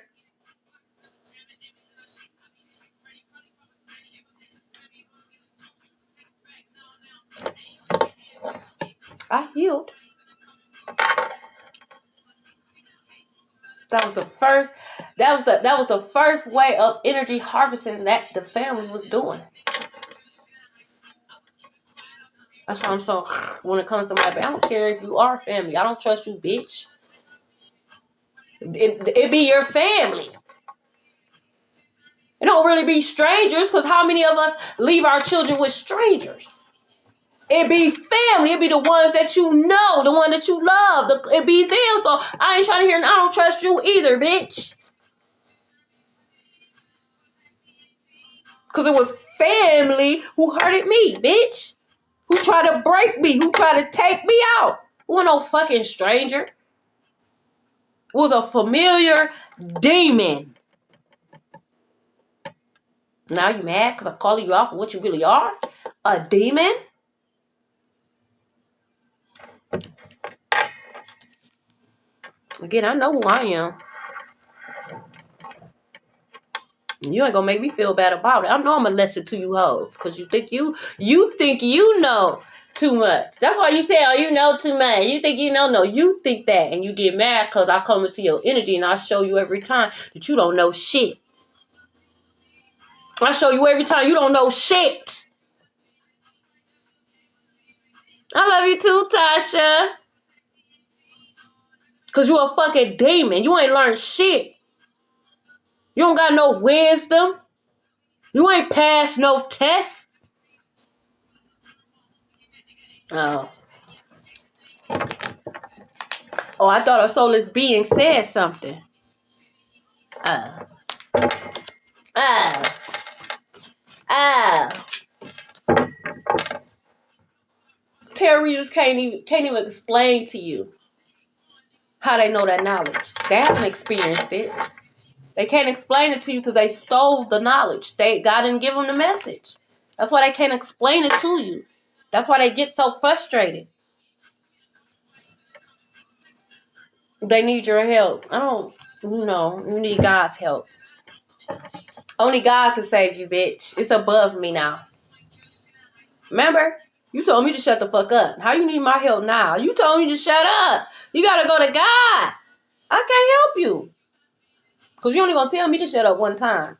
I healed. That was the first. That was the first way of energy harvesting that the family was doing. That's why I'm so, when it comes to my family, I don't care if you are family. I don't trust you, bitch. It be your family. It don't really be strangers, because how many of us leave our children with strangers? It be family. It be the ones that you know, the one that you love. It be them. So I ain't trying to hear, I don't trust you either, bitch. Because it was family who hurted me, bitch. Who tried to break me. Who tried to take me out. It wasn't no fucking stranger. It was a familiar demon. Now you mad because I'm calling you out for what you really are? A demon? Again, I know who I am. You ain't gonna make me feel bad about it. I know I'm gonna listen to you hoes, because you think you know too much. That's why you say, oh, you know too much. You think you know. No, you think that, and you get mad because I come into your energy and I show you every time that you don't know shit. I show you every time you don't know shit. I love you too, Tasha. Because you a fucking demon. You ain't learned shit. You don't got no wisdom. You ain't passed no test. Oh. Oh, I thought a soulless being said something. Oh. Tarot readers can't even explain to you how they know that knowledge. They haven't experienced it. They can't explain it to you because they stole the knowledge. God didn't give them the message. That's why they can't explain it to you. That's why they get so frustrated. They need your help. You need God's help. Only God can save you, bitch. It's above me now. Remember? You told me to shut the fuck up. How you need my help now? You told me to shut up. You gotta go to God. I can't help you. Because you only gonna tell me to shut up one time.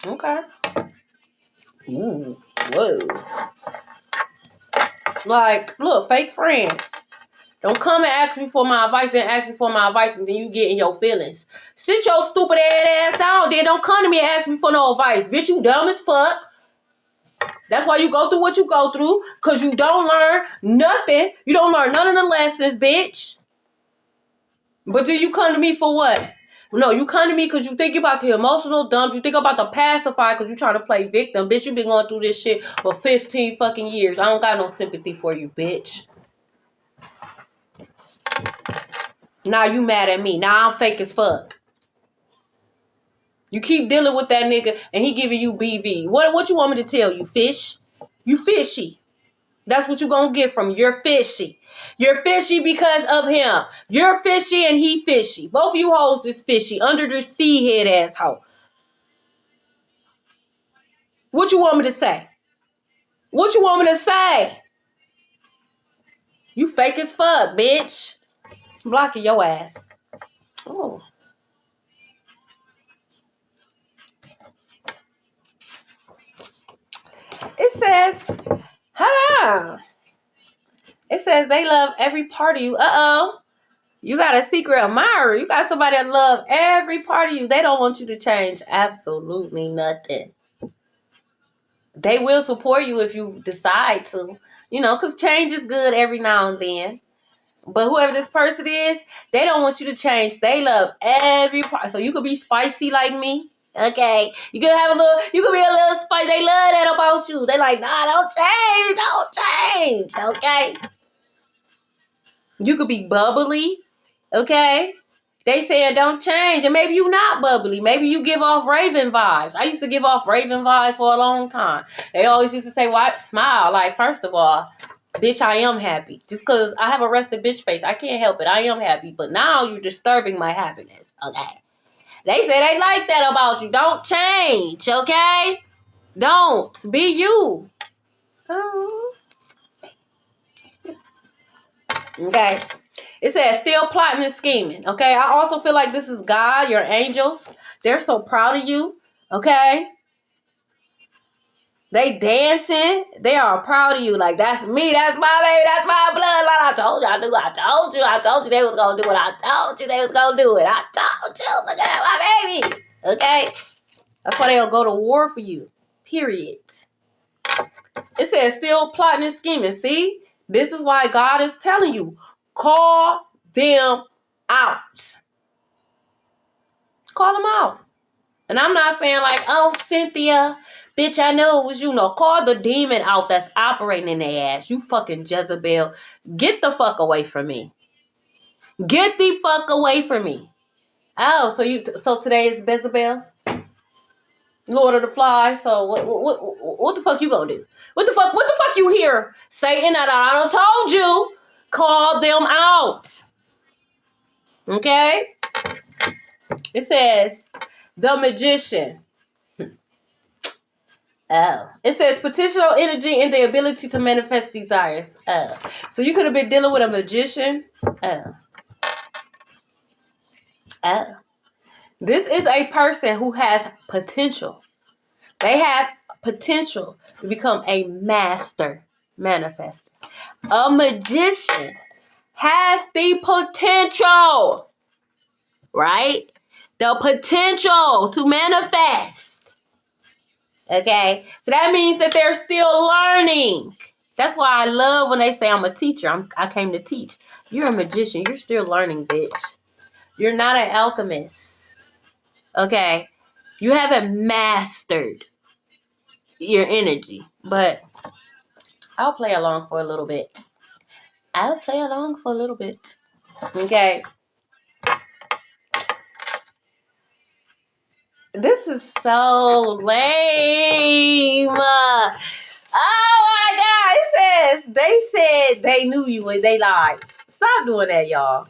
Okay. Ooh. Whoa. Like, look, fake friends. Don't come and ask me for my advice and ask me for my advice and then you get in your feelings. Sit your stupid ass down there. Don't come to me and ask me for no advice. Bitch, you dumb as fuck. That's why you go through what you go through. Because you don't learn nothing. You don't learn none of the lessons, bitch. But do you come to me for what? No, you come to me because you think about the emotional dump. You think about the pacify because you trying to play victim. Bitch, you been going through this shit for 15 fucking years. I don't got no sympathy for you, bitch. Now you mad at me. Now I'm fake as fuck. You keep dealing with that nigga and he giving you BV. What you want me to tell you, fish? You fishy. That's what you gonna get from. You're fishy. You're fishy because of him. You're fishy and he fishy. Both of you hoes is fishy. Under the sea head asshole. What you want me to say? What you want me to say? You fake as fuck, bitch. I'm blocking your ass. Oh. It says, hold on. It says they love every part of you. Uh-oh. You got a secret admirer. You got somebody that love every part of you. They don't want you to change absolutely nothing. They will support you if you decide to. Because change is good every now and then. But whoever this person is, they don't want you to change. They love every part. So you could be spicy like me. Okay. You could be a little spicy. They love that about you. They like, nah, don't change. Okay. You could be bubbly. Okay. They saying don't change. And maybe you not bubbly. Maybe you give off Raven vibes. I used to give off Raven vibes for a long time. They always used to say, "Why smile?" Like, first of all, bitch, I am happy. Just because I have a rested bitch face. I can't help it. I am happy. But now you're disturbing my happiness. Okay. They say they like that about you. Don't change. Okay. Don't. Be you. Oh. Okay. It says still plotting and scheming. Okay. I also feel like this is God, your angels. They're so proud of you. Okay. They dancing. They are proud of you. Like, that's me. That's my baby. That's my bloodline. I told you I knew. I told you. I told you they was going to do it. I told you they was going to do it. I told you. Look at my baby. Okay? That's why they'll go to war for you. Period. It says still plotting and scheming. See? This is why God is telling you. Call them out. Call them out. And I'm not saying like, oh, Cynthia, bitch, I know it was you. No, call the demon out that's operating in their ass. You fucking Jezebel. Get the fuck away from me. Get the fuck away from me. Oh, so today is Jezebel? Lord of the Flies. So what the fuck you gonna do? What the fuck you hear? Satan, I done told you. Call them out. Okay? It says, the magician. Oh. It says potential energy and the ability to manifest desires. Oh. So you could have been dealing with a magician. Oh. Oh. This is a person who has potential. They have potential to become a master manifester. A magician has the potential, right? The potential to manifest. Okay? So that means that they're still learning. That's why I love when they say I'm a teacher. I came to teach. You're a magician. You're still learning, bitch. You're not an alchemist. Okay? You haven't mastered your energy. But I'll play along for a little bit. Okay? This is so lame. Oh my God. It says, they said they knew you and they lied. Stop doing that, y'all.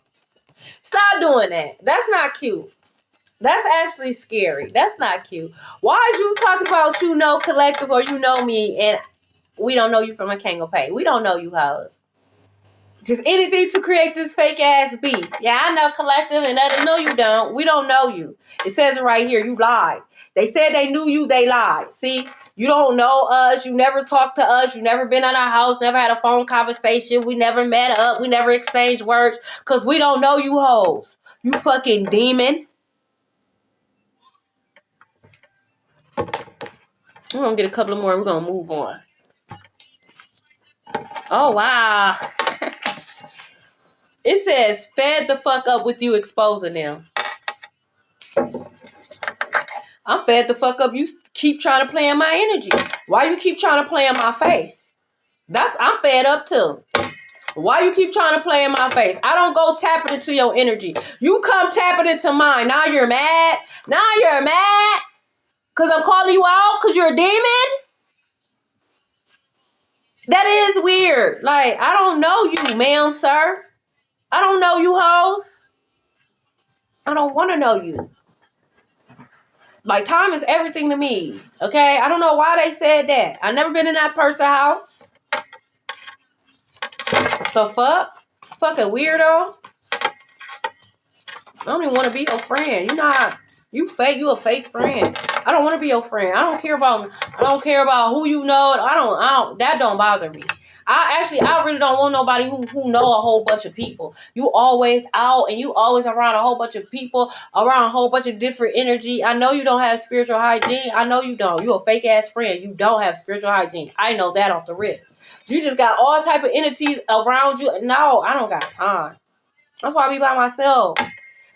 Stop doing that. That's not cute. That's actually scary. That's not cute. Why is you talking about you know collective or you know me and we don't know you from a Kango Pay? We don't know you hoes. Just anything to create this fake ass beef. Yeah, I know collective and others. No, you don't. We don't know you. It says it right here. You lied. They said they knew you. They lied. See, you don't know us. You never talked to us. You never been in our house. Never had a phone conversation. We never met up. We never exchanged words because we don't know you hoes. You fucking demon. We're going to get a couple of more. We're going to move on. Oh, wow. It says, fed the fuck up with you exposing them. I'm fed the fuck up. You keep trying to play in my energy. Why you keep trying to play in my face? I'm fed up too. Why you keep trying to play in my face? I don't go tapping into your energy. You come tapping into mine. Now you're mad. Because I'm calling you out because you're a demon? That is weird. Like, I don't know you, ma'am, sir. I don't know you hoes. I don't want to know you. Like, time is everything to me. Okay? I don't know why they said that. I never been in that person's house. The fuck? Fucking weirdo. I don't even want to be your friend. You fake. You a fake friend. I don't want to be your friend. I don't care about who you know. That don't bother me. I really don't want nobody who know a whole bunch of people. You always out and you always around a whole bunch of people, around a whole bunch of different energy. I know you don't have spiritual hygiene. I know you don't. You a fake ass friend. You don't have spiritual hygiene. I know that off the rip. You just got all type of entities around you. No, I don't got time. That's why I be by myself.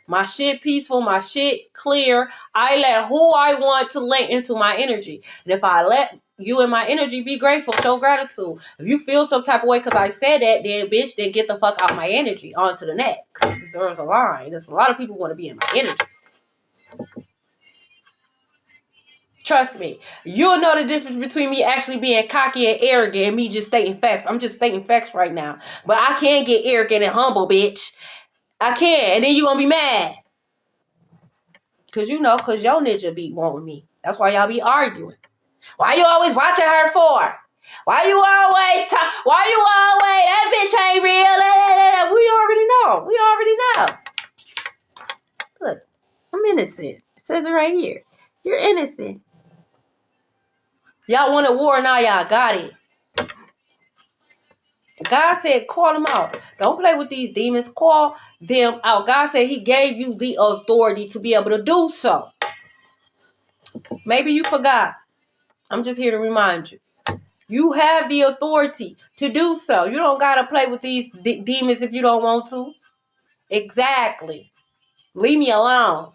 My shit peaceful, my shit clear. I let who I want to let into my energy. And if I let you and my energy, be grateful, show gratitude. If you feel some type of way because I said that, then bitch, then get the fuck out my energy. On to the next. There's a line. There's a lot of people want to be in my energy. Trust me. You'll know the difference between me actually being cocky and arrogant and me just stating facts. I'm just stating facts right now. But I can't get arrogant and humble, bitch. I can. And then you gonna be mad. Cause your ninja be wanting me. That's why y'all be arguing. Why you always watching her for? Why you always talk? Why you always, that bitch ain't real? We already know. We already know. Look, I'm innocent. It says it right here. You're innocent. Y'all want a war, now y'all got it. God said, call them out. Don't play with these demons. Call them out. God said he gave you the authority to be able to do so. Maybe you forgot. I'm just here to remind you. You have the authority to do so. You don't got to play with these demons if you don't want to. Exactly. Leave me alone.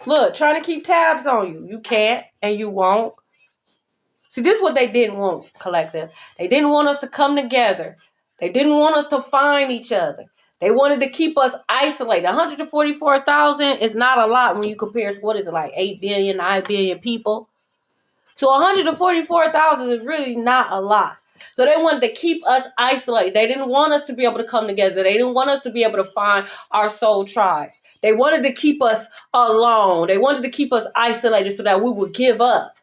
Look, trying to keep tabs on you. You can't and you won't. See, this is what they didn't want, collective. They didn't want us to come together. They didn't want us to find each other. They wanted to keep us isolated. 144,000 is not a lot when you compare to, what is it, like 8 billion, 9 billion people. So 144,000 is really not a lot. So they wanted to keep us isolated. They didn't want us to be able to come together. They didn't want us to be able to find our soul tribe. They wanted to keep us alone. They wanted to keep us isolated so that we would give up.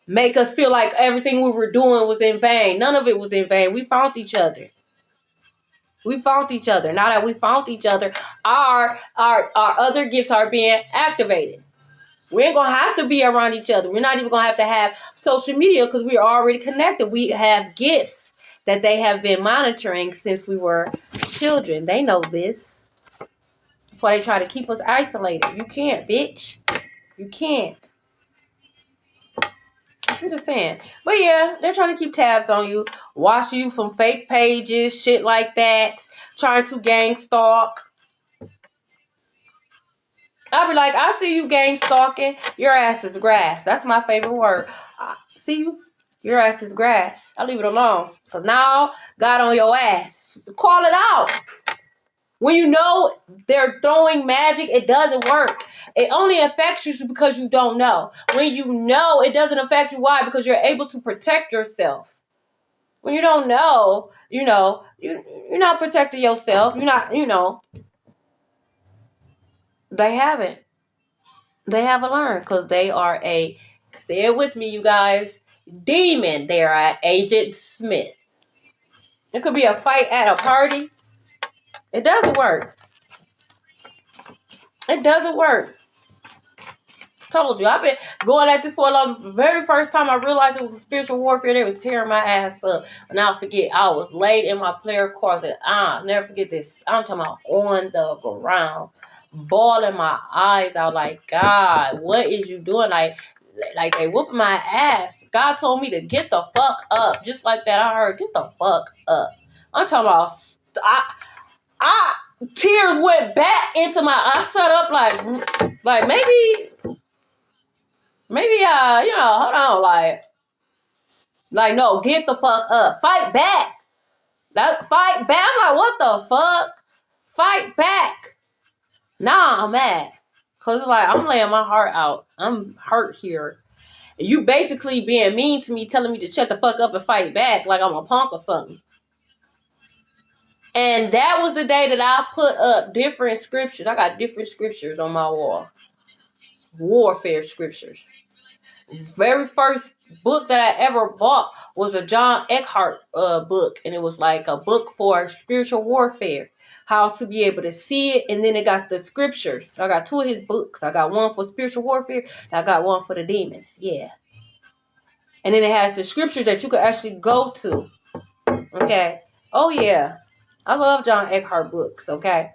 Make us feel like everything we were doing was in vain. None of it was in vain. We found each other. We found each other. Now that we found each other, our other gifts are being activated. We ain't going to have to be around each other. We're not even going to have social media because we are already connected. We have gifts that they have been monitoring since we were children. They know this. That's why they try to keep us isolated. You can't, bitch. You can't. I'm just saying. But yeah, they're trying to keep tabs on you. Watch you from fake pages, shit like that. Trying to gang stalk. I'll be like, I see you gang stalking. Your ass is grass. That's my favorite word. I see you. Your ass is grass. I leave it alone. Because now, God on your ass. Call it out. When you know they're throwing magic, it doesn't work. It only affects you because you don't know. When you know, it doesn't affect you. Why? Because you're able to protect yourself. When you don't know, you're not protecting yourself. You're not, they haven't. They haven't learned because they are say it with me, you guys, demon. They are at Agent Smith. It could be a fight at a party. It doesn't work. It doesn't work. Told you. I've been going at this for a long. The very first time I realized it was a spiritual warfare, they was tearing my ass up. And I'll forget, I was laid in my player closet. I'll never forget this. I'm talking about on the ground, bawling my eyes out like, God, what is you doing? Like they whooped my ass. God told me to get the fuck up. Just like that, I heard, get the fuck up. I'm talking about, tears went back into my, I sat up like maybe, hold on, like, no, get the fuck up. Fight back. Fight back. I'm like, what the fuck? Fight back. Nah, I'm mad. Because it's like, I'm laying my heart out. I'm hurt here. And you basically being mean to me, telling me to shut the fuck up and fight back like I'm a punk or something. And that was the day that I put up different scriptures. I got different scriptures on my wall. Warfare scriptures. Very first book that I ever bought was a John Eckhart book, and it was like a book for spiritual warfare, how to be able to see it. And then it got the scriptures. So I got 2 of his books. I got one for spiritual warfare, and I got one for the demons. Yeah. And then it has the scriptures that you could actually go to. Okay. Oh yeah, I love John Eckhart books. Okay.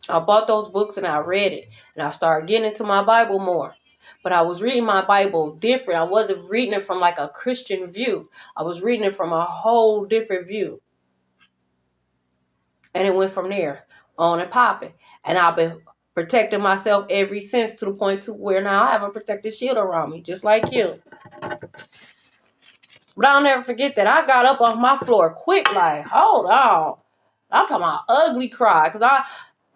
I bought those books and I read it, and I started getting into my Bible more. But I was reading my Bible different. I wasn't reading it from like a Christian view. I was reading it from a whole different view. And it went from there on and popping. And I've been protecting myself ever since, to the point to where now I have a protective shield around me, just like you. But I'll never forget that I got up off my floor quick, like, hold on. I'm talking about ugly cry. Because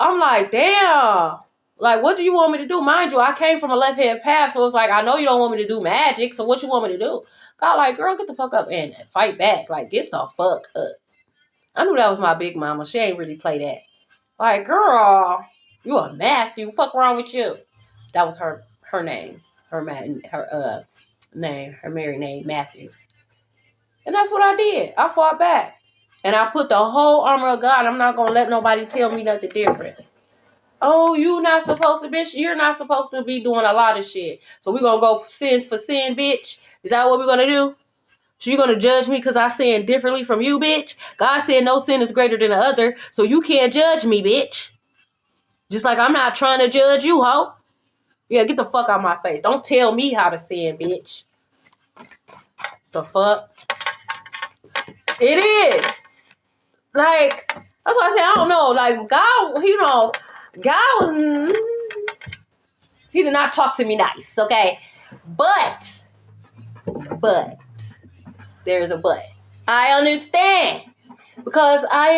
I'm like, damn. Like, what do you want me to do? Mind you, I came from a left-hand path, so it's like, I know you don't want me to do magic, so what you want me to do? God, like, girl, get the fuck up and fight back. Like, get the fuck up. I knew that was my big mama. She ain't really play that. Like, girl, you a Matthew. Fuck wrong with you? That was her name. Her name, her married name, Matthews. And that's what I did. I fought back. And I put the whole armor of God. I'm not going to let nobody tell me nothing different. Oh, you not supposed to, bitch. You're not supposed to be doing a lot of shit. So we're going to go sin for sin, bitch. Is that what we're going to do? So you're going to judge me because I sin differently from you, bitch? God said no sin is greater than the other. So you can't judge me, bitch. Just like I'm not trying to judge you, ho. Yeah, get the fuck out of my face. Don't tell me how to sin, bitch. The fuck? It is. Like, that's why I say I don't know. Like, God, you know, God was, he did not talk to me nice, okay? But, there's a but. I understand. Because I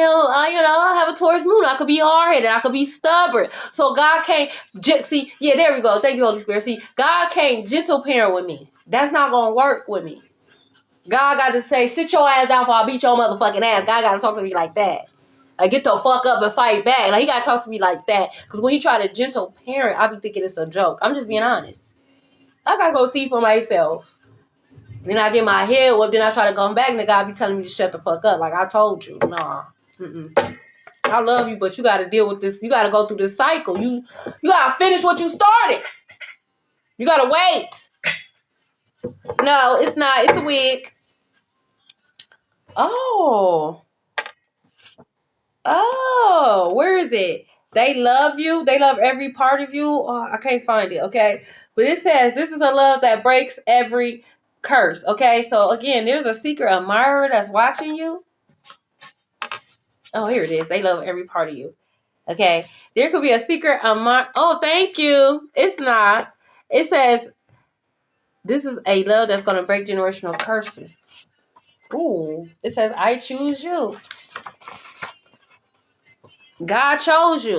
have a Taurus moon. I could be hard-headed. I could be stubborn. So God can't, see, yeah, there we go. Thank you, Holy Spirit. See, God can't gentle parent with me. That's not going to work with me. God got to say, sit your ass down before I beat your motherfucking ass. God got to talk to me like that. Like, get the fuck up and fight back. Like, he got to talk to me like that. Because when he try to gentle parent, I be thinking it's a joke. I'm just being honest. I got to go see for myself. Then I get my head whooped, then I try to come back, and the guy be telling me to shut the fuck up. Like, I told you. Nah. I love you, but you got to deal with this. You got to go through this cycle. You got to finish what you started. You got to wait. No, it's not. It's a wig. Oh, where is it? They love you. They love every part of you. Oh, I can't find it. Okay. But it says, this is a love that breaks every curse. Okay. So again, there's a secret admirer that's watching you. Oh, here it is. They love every part of you. Okay. There could be a secret admirer. Oh, thank you. It's not. It says, this is a love that's going to break generational curses. Ooh. It says, I choose you. God chose you.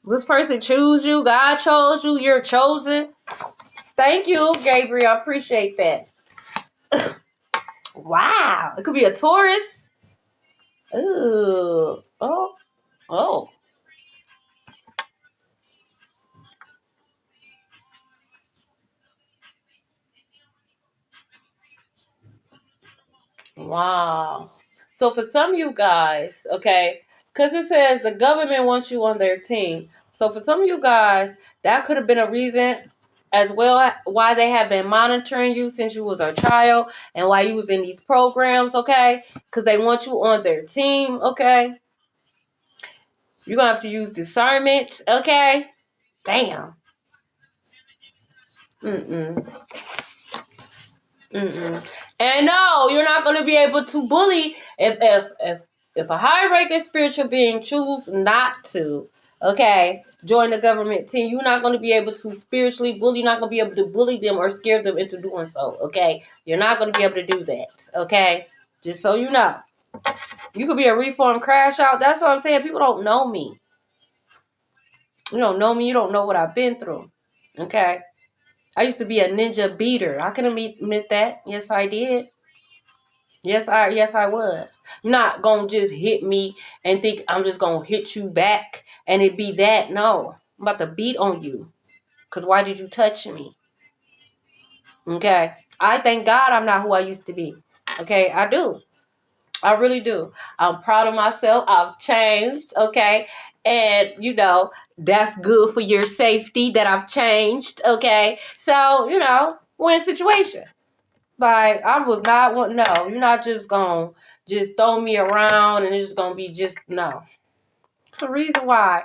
This person chose you. God chose you. You're chosen. Thank you, Gabriel. I appreciate that. Wow. It could be a Taurus. Ooh. Oh. Wow. So for some of you guys, okay, because it says the government wants you on their team. So for some of you guys, that could have been a reason as well why they have been monitoring you since you was a child and why you was in these programs, okay? Because they want you on their team, okay? You're going to have to use discernment, okay? Damn. And no, you're not going to be able to bully if a high-ranking spiritual being choose not to, okay, join the government team. You're not going to be able to spiritually bully. You're not going to be able to bully them or scare them into doing so, okay? You're not going to be able to do that, okay? Just so you know. You could be a reformed crash out. That's what I'm saying. People don't know me. You don't know me. You don't know what I've been through, okay? I used to be a ninja beater. I can admit that. Yes, I did. Yes, I was. You're not going to just hit me and think I'm just going to hit you back and it be that. No. I'm about to beat on you. Because why did you touch me? Okay. I thank God I'm not who I used to be. Okay. I do. I really do. I'm proud of myself. I've changed. Okay. And, that's good for your safety that I've changed. Okay. So, win situation. Like, I was not one. No, you're not just going to just throw me around and it's just going to be just, no. It's the reason why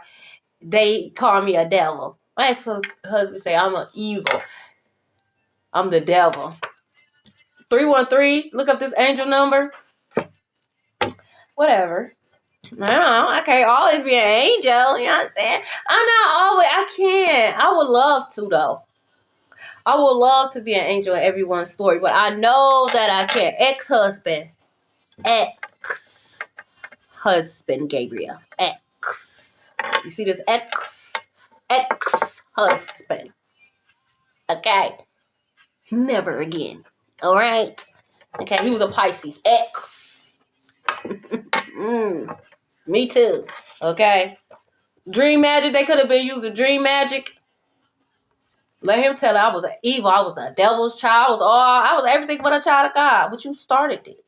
they call me a devil. My ex-husband say I'm an evil. I'm the devil. 313, look up this angel number. Whatever. I can't always be an angel. You know what I'm saying? I'm not always. I can't. I would love to, though. I would love to be an angel in everyone's story, but I know that I can't. Ex-husband, Gabriel. Ex. You see this ex-husband. Okay. Never again. All right. Okay. He was a Pisces. Ex. Me too. Okay. Dream magic. They could have been using dream magic. Let him tell her I was an evil. I was a devil's child. I was everything but a child of God. But you started it.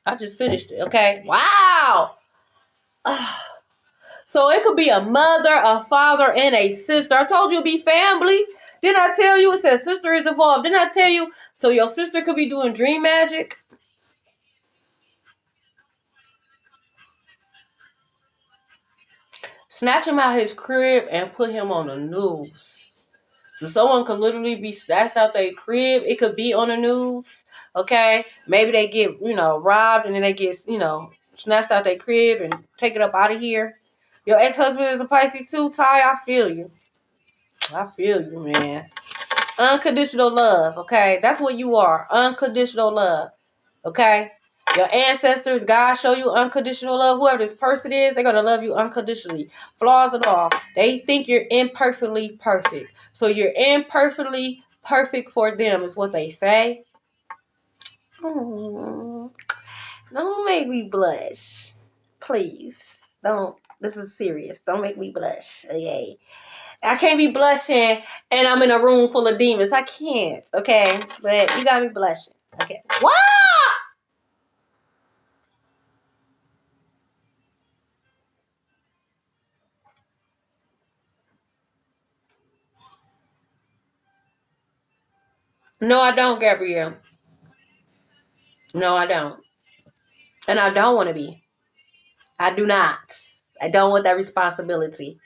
I just finished it. Okay. Wow. So it could be a mother, a father, and a sister. I told you it'd be family. Didn't I tell you it says sister is involved? Didn't I tell you? So your sister could be doing dream magic. Snatch him out his crib and put him on the news. So someone could literally be snatched out their crib. It could be on the news. Okay? Maybe they get, robbed and then they get, snatched out their crib and taken up out of here. Your ex-husband is a Pisces too, Ty. I feel you. I feel you, man. Unconditional love, okay? That's what you are. Unconditional love, okay? Your ancestors, God show you unconditional love. Whoever this person is, they're going to love you unconditionally. Flaws and all. They think you're imperfectly perfect. So you're imperfectly perfect for them is what they say. Don't make me blush. Please. Don't. This is serious. Don't make me blush, okay? I can't be blushing and I'm in a room full of demons. I can't, okay? But you got me blushing, okay? What? No, I don't, Gabrielle. No, I don't. And I don't want to be. I do not. I don't want that responsibility.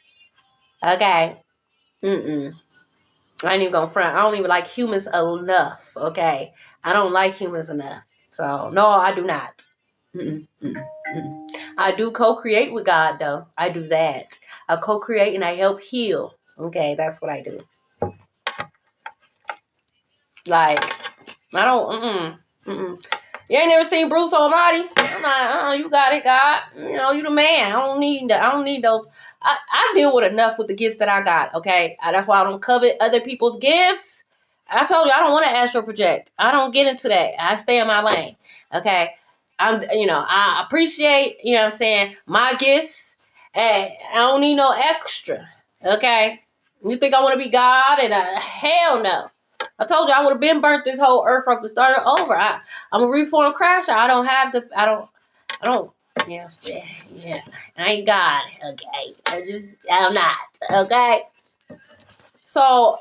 Okay? I ain't even gonna front. I don't even like humans enough, okay? I don't like humans enough. So, no, I do not. I do co-create with God, though. I do that. I co-create and I help heal. Okay, that's what I do. Like, I don't, You ain't never seen Bruce Almighty? I'm like, you got it, God. You the man. I don't need those. I deal with enough with the gifts that I got, okay? That's why I don't covet other people's gifts. I told you, I don't want to astral project. I don't get into that. I stay in my lane, okay? I appreciate, what I'm saying, my gifts, and I don't need no extra, okay? You think I want to be God? And hell no. I told you I would have been burnt this whole earth from the start over. I'm a reform crasher. I don't, yeah, I ain't God, okay? I'm not, okay? So,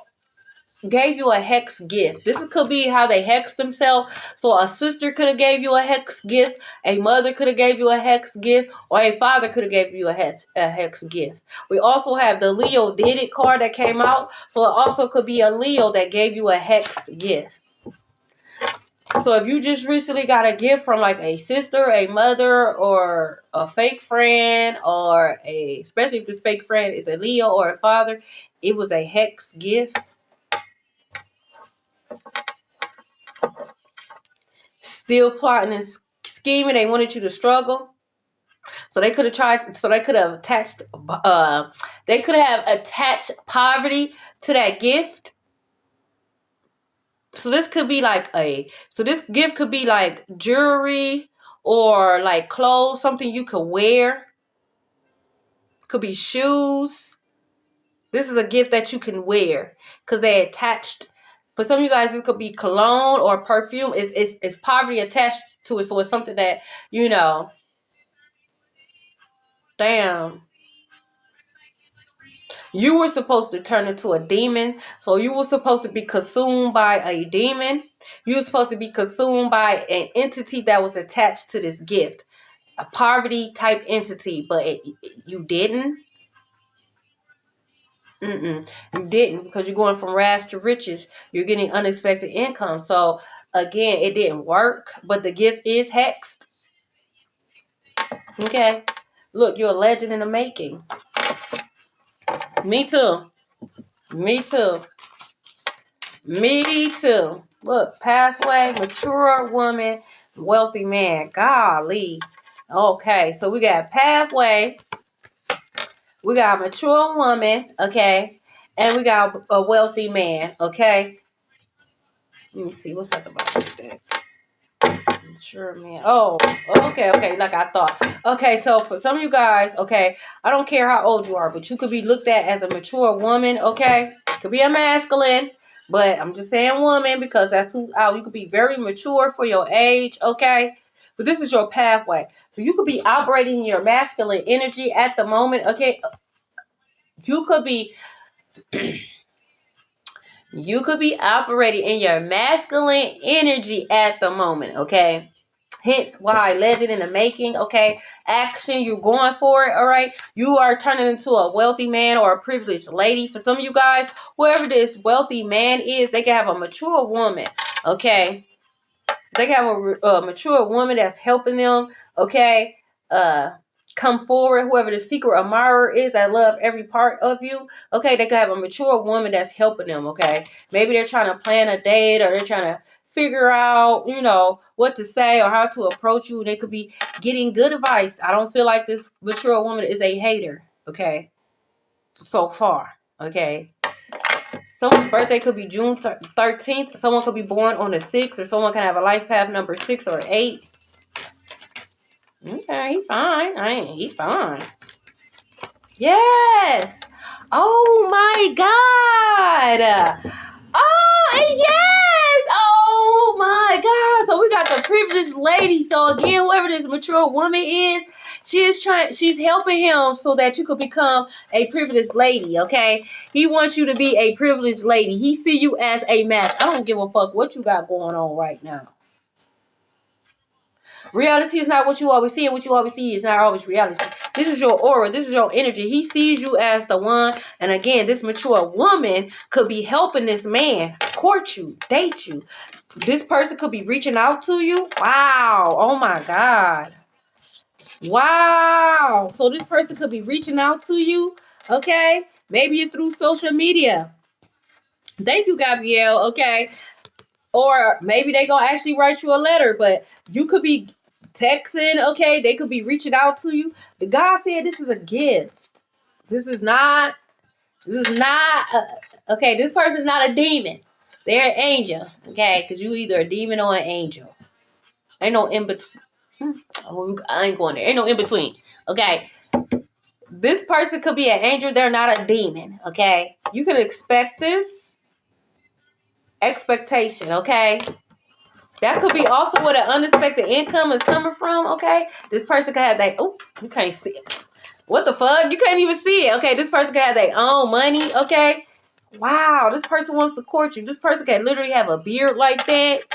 gave you a hex gift. This could be how they hex themselves. So a sister could have gave you a hex gift, a mother could have gave you a hex gift, or a father could have gave you a hex gift. We also have the Leo Did It card that came out. So it also could be a Leo that gave you a hex gift. So if you just recently got a gift from like a sister, a mother, or a fake friend, or especially if this fake friend is a Leo or a father, it was a hex gift. Still plotting and scheming. They wanted you to struggle. So they could have attached poverty to that gift. So this could be this gift could be like jewelry or like clothes, something you could wear. Could be shoes. This is a gift that you can wear because they attached. For some of you guys, this could be cologne or perfume. It's poverty attached to it. So it's something that, damn. You were supposed to turn into a demon. So you were supposed to be consumed by a demon. You were supposed to be consumed by an entity that was attached to this gift. A poverty type entity. But you didn't. You didn't, because you're going from rags to riches. You're getting unexpected income. So, again, it didn't work, but the gift is hexed. Okay? Look, you're a legend in the making. Me too. Me too. Me too. Look, pathway, mature woman, wealthy man. Golly. Okay, so we got pathway. We got a mature woman, okay? And we got a wealthy man, okay? Let me see. What's that about this thing? Mature man. Oh, okay. Like I thought. Okay, so for some of you guys, okay, I don't care how old you are, but you could be looked at as a mature woman, okay? Could be a masculine, but I'm just saying woman because that's who you could be very mature for your age, okay? But this is your pathway. So you could be operating in your masculine energy at the moment, okay? You could be operating in your masculine energy at the moment, okay? Hence why legend in the making, okay? Action, you're going for it, all right? You are turning into a wealthy man or a privileged lady. For some of you guys, whoever this wealthy man is, they can have a mature woman, okay? They can have a mature woman that's helping them, okay? Come forward, whoever the secret admirer is that love every part of you, okay? They can have a mature woman that's helping them, okay? Maybe they're trying to plan a date or they're trying to figure out, you know, what to say or how to approach you. They could be getting good advice. I don't feel like this mature woman is a hater, okay? So far, okay? Someone's birthday could be June 13th. Someone could be born on the 6th, or someone can have a life path number 6 or 8. Okay, he's fine. He's fine. Yes. Oh my God. Oh, and yes. Oh my God. So we got the privileged lady. So again, whoever this mature woman is, she's helping him so that you could become a privileged lady, okay? He wants you to be a privileged lady. He see you as a match. I don't give a fuck what you got going on right now. Reality is not what you always see, and what you always see is not always reality. This is your aura. This is your energy. He sees you as the one. And again, this mature woman could be helping this man court you, date you. This person could be reaching out to you. Wow. Oh my God. Wow. So this person could be reaching out to you. Okay. Maybe it's through social media. Thank you, Gabrielle. Okay. Or maybe they gonna actually write you a letter, but you could be texting, okay? They could be reaching out to you. The God said this is a gift. This is not, okay, this person's not a demon. They're an angel, okay? Because you either a demon or an angel. Ain't no in between. I ain't going there. Ain't no in between, okay? This person could be an angel. They're not a demon, okay? You can expect this. Expectation, okay? That could be also where the unexpected income is coming from, okay? This person could have that, oh, you can't see it. What the fuck? You can't even see it, okay? This person could have their own money, okay? Wow, this person wants to court you. This person can literally have a beard like that.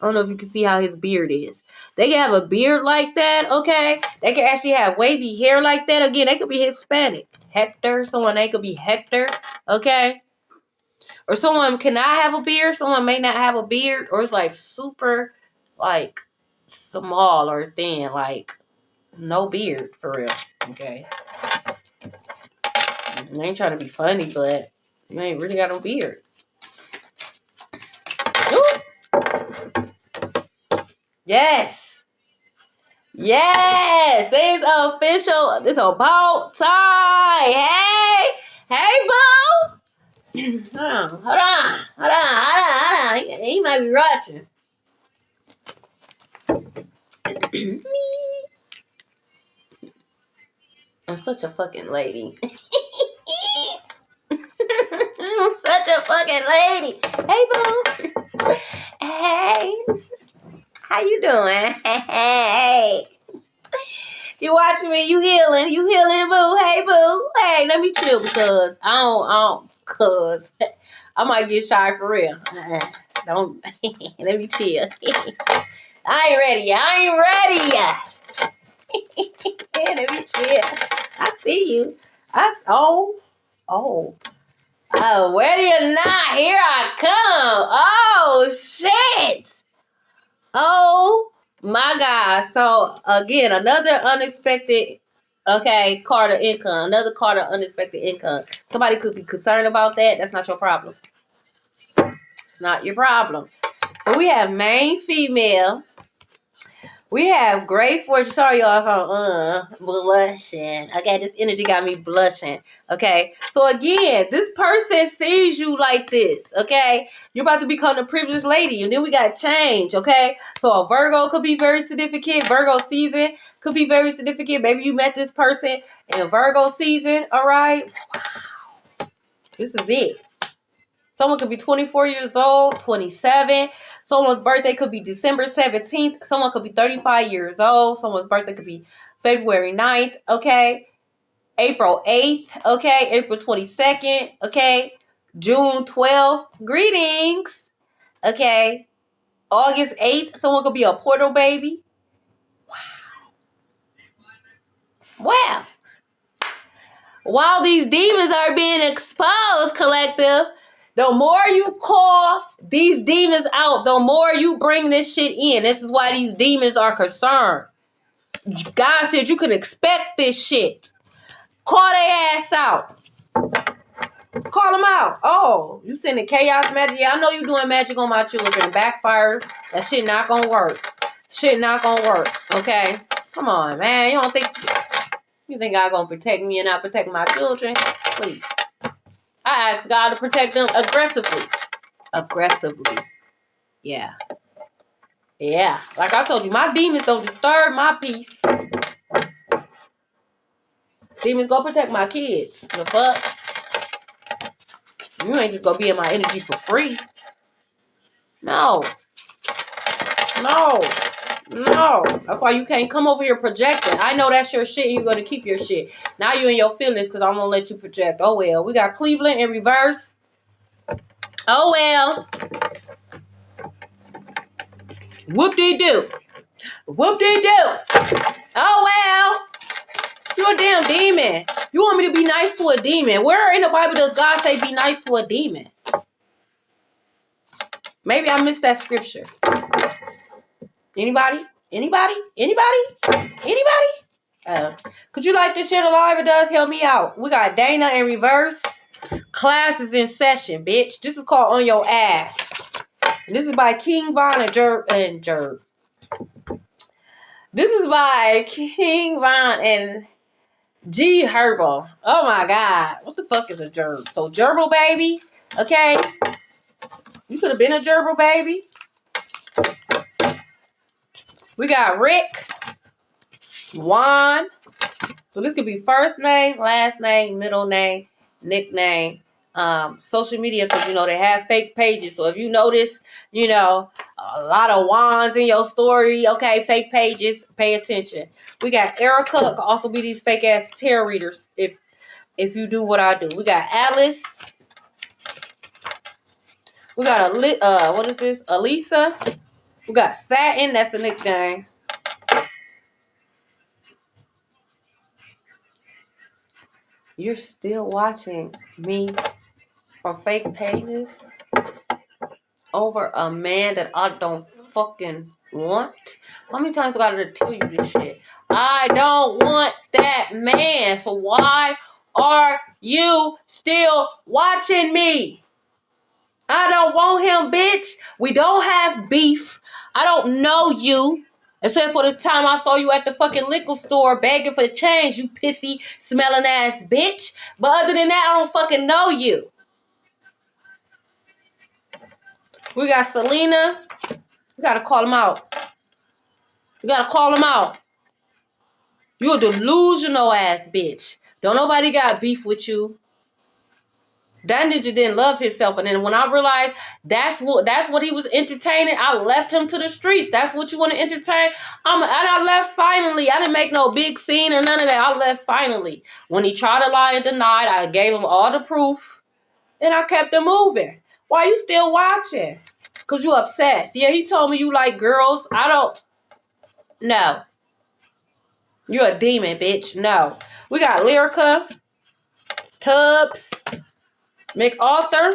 I don't know if you can see how his beard is. They can have a beard like that, okay? They can actually have wavy hair like that. Again, they could be Hispanic. Hector, someone, they could be Hector, okay? Or someone cannot have a beard. Someone may not have a beard. Or it's like super, like, small or thin. Like, no beard, for real. Okay? I ain't trying to be funny, but you ain't really got no beard. Ooh. Yes. Yes. This is official. This is about time. Hey. Hey, boo. Hold on. He might be watching. I'm such a fucking lady. I'm such a fucking lady. Hey, boo. Hey. How you doing? Hey. You watching me? You healing? You healing, boo? Hey, boo. Hey, let me chill because cause I might get shy for real. Don't. Let me chill. I ain't ready yet. Let me chill. I see you. Oh, where do you not? Here I come. Oh, shit. Oh, my God. So, again, another unexpected, okay, card of income. Another card of unexpected income. Somebody could be concerned about that. That's not your problem. It's not your problem. But we have main female. We have great fortune. Sorry, y'all, if I'm blushing. Okay, this energy got me blushing. Okay, so again, this person sees you like this. Okay, you're about to become a privileged lady, and then we got change. Okay, so a Virgo could be very significant. Virgo season could be very significant. Maybe you met this person in Virgo season. All right, this is it. Someone could be 24 years old, 27. Someone's birthday could be December 17th. Someone could be 35 years old. Someone's birthday could be February 9th, okay? April 8th, okay? April 22nd, okay? June 12th. Greetings, okay? August 8th, someone could be a portal baby. Wow. While these demons are being exposed, collective, the more you call these demons out, the more you bring this shit in. This is why these demons are concerned. God said you can expect this shit. Call their ass out. Call them out. Oh, you sending chaos magic? Yeah, I know you doing magic on my children. Backfire. That shit not gonna work. Shit not gonna work. Okay? Come on, man. You think God gonna protect me and not protect my children? Please. I ask God to protect them aggressively. Aggressively. Yeah. Yeah. Like I told you, my demons don't disturb my peace. Demons gonna protect my kids. The fuck? You ain't just gonna be in my energy for free. No. No. No. That's why you can't come over here projecting. I know that's your shit and you're gonna keep your shit. Now you in your feelings because I'm gonna let you project. Oh well. We got Cleveland in reverse. Oh well. Whoop-de-doo. Whoop-de-doo. Oh well. You're a damn demon. You want me to be nice to a demon? Where in the Bible does God say be nice to a demon? Maybe I missed that scripture. Anybody? Anybody? Anybody? Anybody? Could you like to share the live? It does help me out. We got Dana in reverse. Class is in session, bitch. This is called On Your Ass. And this is by King Von and Jerb. This is by King Von and G Herbal. Oh my God. What the fuck is a gerb? So gerbil baby. Okay. You could have been a gerbil baby. We got Rick. Juan. So this could be first name, last name, middle name, nickname, social media, because you know they have fake pages. So if you notice, you know, a lot of Juans in your story, okay, fake pages, pay attention. We got Erica, could also be these fake ass tarot readers if you do what I do. We got Alice. We got what is this? Elisa. We got Satin, that's a nickname. You're still watching me for fake pages over a man that I don't fucking want? How many times I gotta tell you this shit? I don't want that man. So why are you still watching me? I don't want him, bitch. We don't have beef. I don't know you. Except for the time I saw you at the fucking liquor store begging for change, you pissy smelling ass bitch. But other than that, I don't fucking know you. We got Selena. We gotta call him out. We gotta call him out. You a delusional ass bitch. Don't nobody got beef with you. That ninja didn't love himself, and then when I realized that's what he was entertaining, I left him to the streets. That's what you want to entertain? And I left silently. I didn't make no big scene or none of that. I left silently. When he tried to lie and denied, I gave him all the proof, and I kept him moving. Why you still watching? Cause you obsessed. Yeah, he told me you like girls. I don't. No. You're a demon, bitch. No. We got Lyrica, Tubbs, McArthur,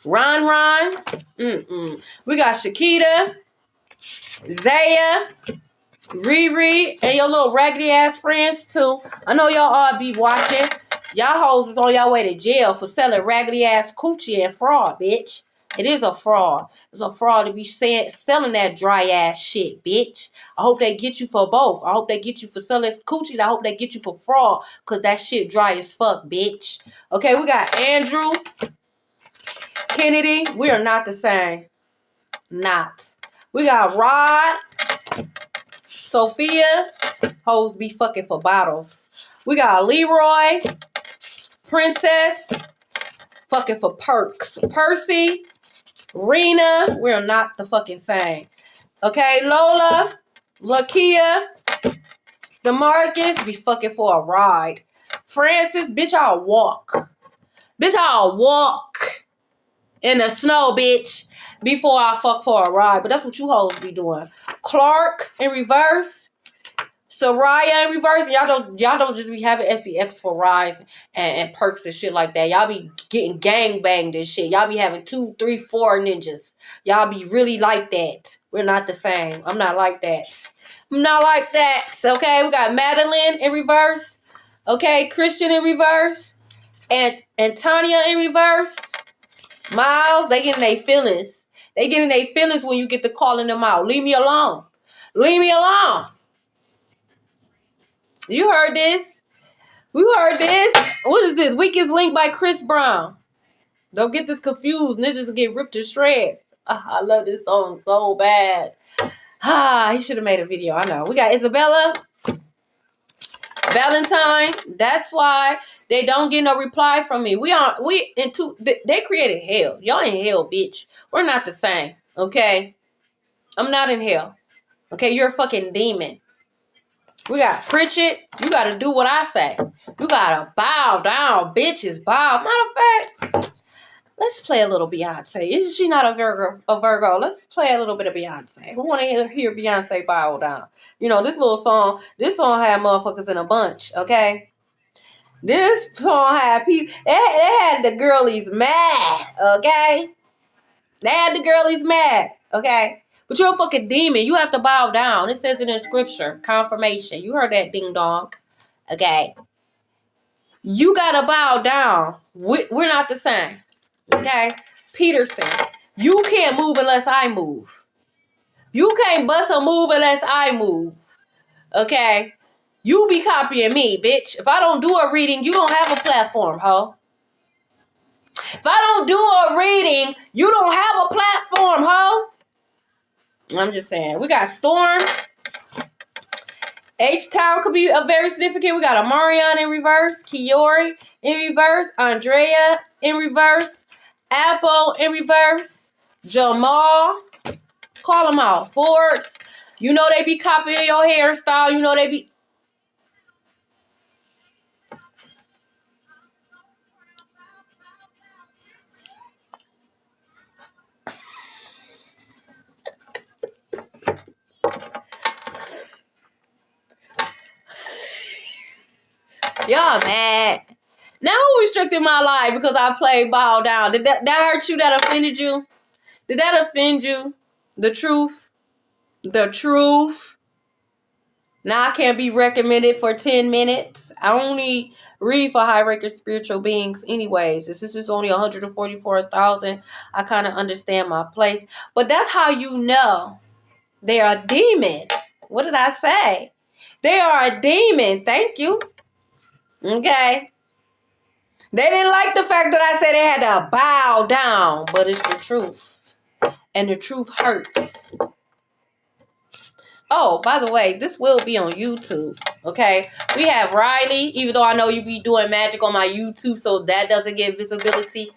Ron. We got Shakita, Zaya, Riri, and your little raggedy ass friends too. I know y'all all be watching. Y'all hoes is on y'all way to jail for selling raggedy ass coochie and fraud, bitch. It is a fraud. It's a fraud to be selling that dry ass shit, bitch. I hope they get you for both. I hope they get you for selling coochie. I hope they get you for fraud, because that shit dry as fuck, bitch. Okay, we got Andrew Kennedy. We are not the same. Not. We got Rod, Sophia. Hoes be fucking for bottles. We got Leroy, Princess, fucking for perks. Percy, Rena, we're not the fucking same. Okay, Lola, Lakia, DeMarcus, be fucking for a ride. Francis, bitch, I'll walk. Bitch, I'll walk in the snow, bitch, before I fuck for a ride. But that's what you hoes be doing. Clark in reverse. Soraya in reverse. Y'all don't just be having SEX for rides and perks and shit like that. Y'all be getting gang banged and shit. Y'all be having 2, 3, 4 ninjas. Y'all be really like that. We're not the same. I'm not like that. I'm not like that. Okay, we got Madeline in reverse. Okay, Christian in reverse. And Tanya in reverse. Miles, they getting their feelings. They getting their feelings when you get to calling them out. Leave me alone. Leave me alone. You heard this. We heard this. What is this? Weakest Link by Chris Brown. Don't get this confused. Ninjas get ripped to shreds. I love this song so bad. He should have made a video. I know. We got Isabella Valentine. That's why they don't get no reply from me. They created hell. Y'all in hell, bitch. We're not the same. Okay? I'm not in hell. Okay? You're a fucking demon. We got Pritchett. You gotta do what I say. You gotta bow down, bitches. Bow. Matter of fact, let's play a little Beyonce. Isn't she not a Virgo? Let's play a little bit of Beyonce. Who wanna hear Beyonce bow down? You know, this song had motherfuckers in a bunch, okay? This song had people, they had the girlies mad, okay? They had the girlies mad, okay? But you're a fucking demon. You have to bow down. It says it in scripture. Confirmation. You heard that, ding dong. Okay. You gotta bow down. We're not the same. Okay? Peterson. You can't move unless I move. You can't bust a move unless I move. Okay? You be copying me, bitch. If I don't do a reading, you don't have a platform, ho. If I don't do a reading, you don't have a platform, ho. I'm just saying. We got Storm. H-Town could be a very significant. We got Amarion in reverse. Kiori in reverse. Andrea in reverse. Apple in reverse. Jamal. Call them out. Forbes. You know they be copying your hairstyle. You know they be... Y'all mad. Now who restricted my life because I played Bow Down? Did that hurt you? That offended you? Did that offend you? The truth? The truth? Now I can't be recommended for 10 minutes. I only read for high-ranking spiritual beings anyways. This is just only 144,000. I kind of understand my place. But that's how you know they are a demon. What did I say? They are a demon. Thank you. Okay. They didn't like the fact that I said they had to bow down, but it's the truth. And the truth hurts. Oh, by the way, this will be on YouTube, okay? We have Riley, even though I know you be doing magic on my YouTube, so that doesn't get visibility.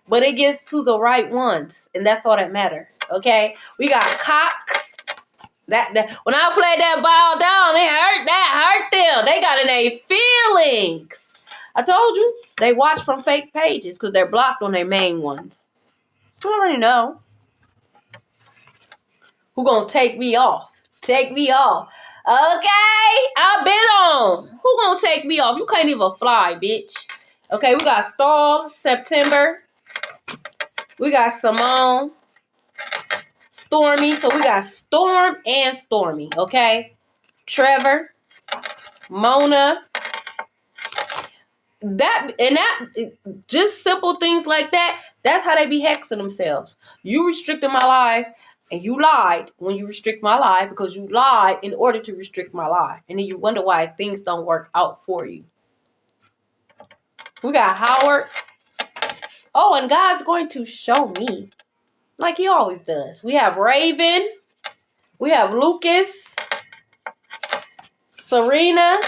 But it gets to the right ones, and that's all that matters, okay? We got Cox. That when I played that bow down, that hurt them. They got in their feelings. I told you, they watch from fake pages because they're blocked on their main ones. You already know. Who gonna take me off? Take me off. Okay, I've been on. Who gonna take me off? You can't even fly, bitch. Okay, we got Stall, September. We got Simone. Stormy. So we got Storm and Stormy, okay? Trevor. Mona. Just simple things like that That's how they be hexing themselves. You restricted my life, and you lied when you restrict my life, because you lied in order to restrict my life. And then you wonder why things don't work out for you. We got Howard. Oh, and God's going to show me, like he always does. We have Raven. We have Lucas, Serena,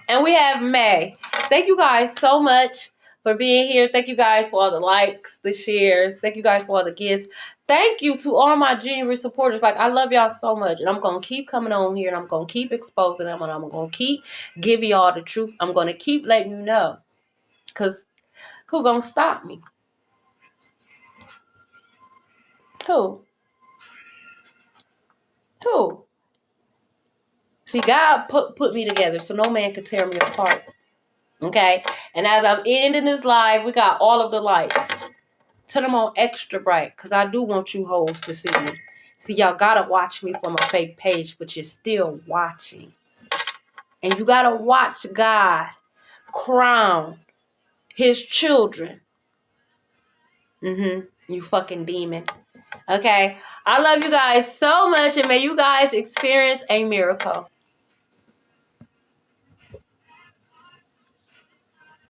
and we have May. Thank you guys so much for being here. Thank you guys for all the likes, the shares. Thank you guys for all the gifts. Thank you to all my genuine supporters. Like, I love y'all so much. And I'm going to keep coming on here, and I'm going to keep exposing them, and I'm going to keep giving y'all the truth. I'm going to keep letting you know. Because who going to stop me? Who? Who? See, God put me together, so no man can tear me apart. Okay? And as I'm ending this live, we got all of the lights. Turn them on extra bright, because I do want you hoes to see me. See, y'all got to watch me from a fake page, but you're still watching. And you got to watch God crown his children. You fucking demon. Okay? I love you guys so much, and may you guys experience a miracle.